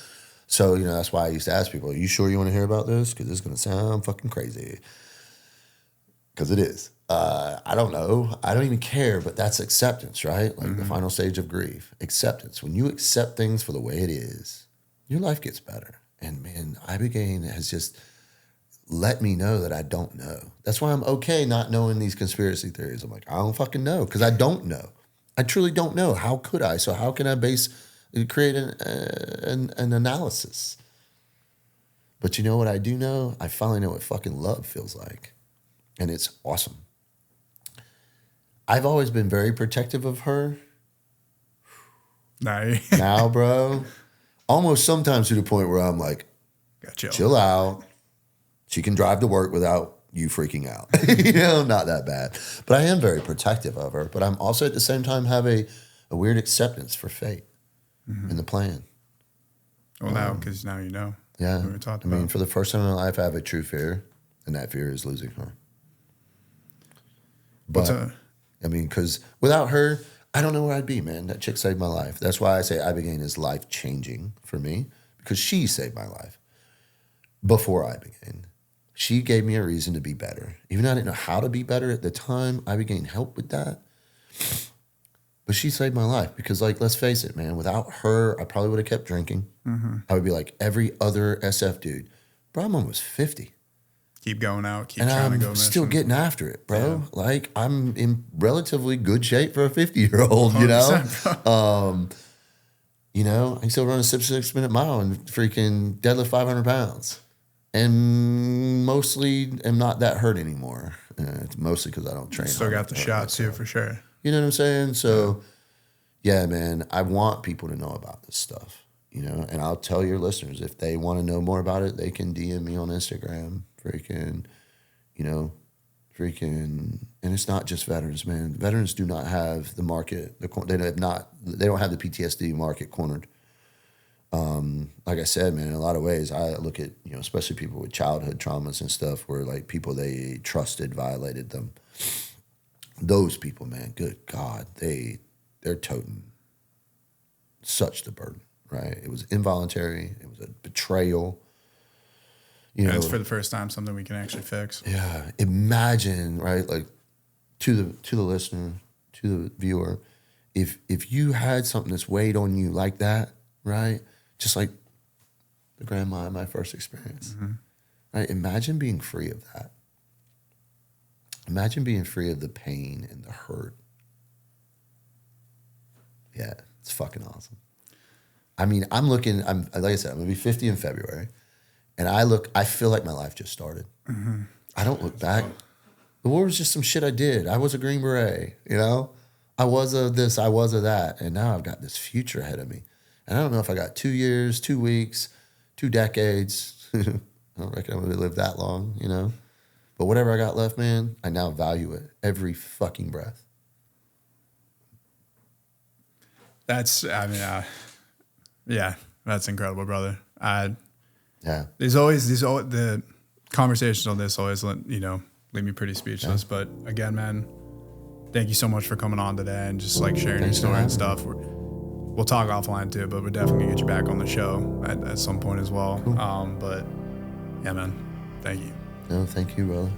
So, that's why I used to ask people, are you sure you want to hear about this? Because it's going to sound fucking crazy. Because it is. I don't know. I don't even care, but that's acceptance, right? Like the final stage of grief. Acceptance. When you accept things for the way it is, your life gets better. And man, Ibogaine has just let me know that I don't know. That's why I'm okay not knowing these conspiracy theories. I'm like, I don't fucking know, because I don't know. I truly don't know. How could I? So how can I create an analysis? But you know what I do know? I finally know what fucking love feels like. And it's awesome. I've always been very protective of her. Now, bro, almost sometimes to the point where I'm like, chill out. She can drive to work without you freaking out. Not that bad. But I am very protective of her. But I'm also at the same time have a weird acceptance for fate and the plan.
Well, now, because now you know.
Yeah.
What we were talking about.
For the first time in my life, I have a true fear, and that fear is losing her. But, because without her, I don't know where I'd be, man. That chick saved my life. That's why I say Ibogaine is life-changing for me, because she saved my life before Ibogaine. She gave me a reason to be better. Even though I didn't know how to be better at the time, Ibogaine helped with that. But she saved my life because, let's face it, man, without her, I probably would have kept drinking. I would be like every other SF dude. Bro, I'm almost 50.
Keep going out, keep
and
trying
I'm
to go
still
mission.
getting after it, bro. Yeah. I'm in relatively good shape for a 50-year-old, you know? I can still run a 6-minute mile and freaking deadlift 500 pounds. And mostly am not that hurt anymore. It's mostly because I don't train.
Still got the shot too, for sure.
You know what I'm saying? So, yeah, man, I want people to know about this stuff, and I'll tell your listeners, if they want to know more about it, they can DM me on Instagram, and it's not just veterans, man. Veterans do not have the market. They don't have the PTSD market cornered. Like I said, man, in a lot of ways, I look at, especially people with childhood traumas and stuff where people they trusted violated them. Those people, man, good God, they're toting such the burden, right? It was involuntary. It was a betrayal.
And it's for the first time something we can actually fix.
Yeah. Imagine, right? To the listener, to the viewer, if you had something that's weighed on you like that, right? Just like the grandma in my first experience, right? Imagine being free of that. Imagine being free of the pain and the hurt. Yeah, it's fucking awesome. I'm like I said, I'm gonna be 50 in February. And I feel like my life just started. I don't look back. The war was just some shit I did. I was a Green Beret, I was a this, I was a that. And now I've got this future ahead of me. And I don't know if I got 2 years, 2 weeks, 2 decades. I don't reckon I'm going to live that long, But whatever I got left, man, I now value it every fucking breath.
That's incredible, brother.
Yeah.
There's always the conversations on this always, leave me pretty speechless. Yeah. But again, man, thank you so much for coming on today and just like sharing your story and stuff. We'll talk offline too, but we're definitely gonna get you back on the show at some point as well. Cool. But yeah, man, thank you.
No, thank you, brother.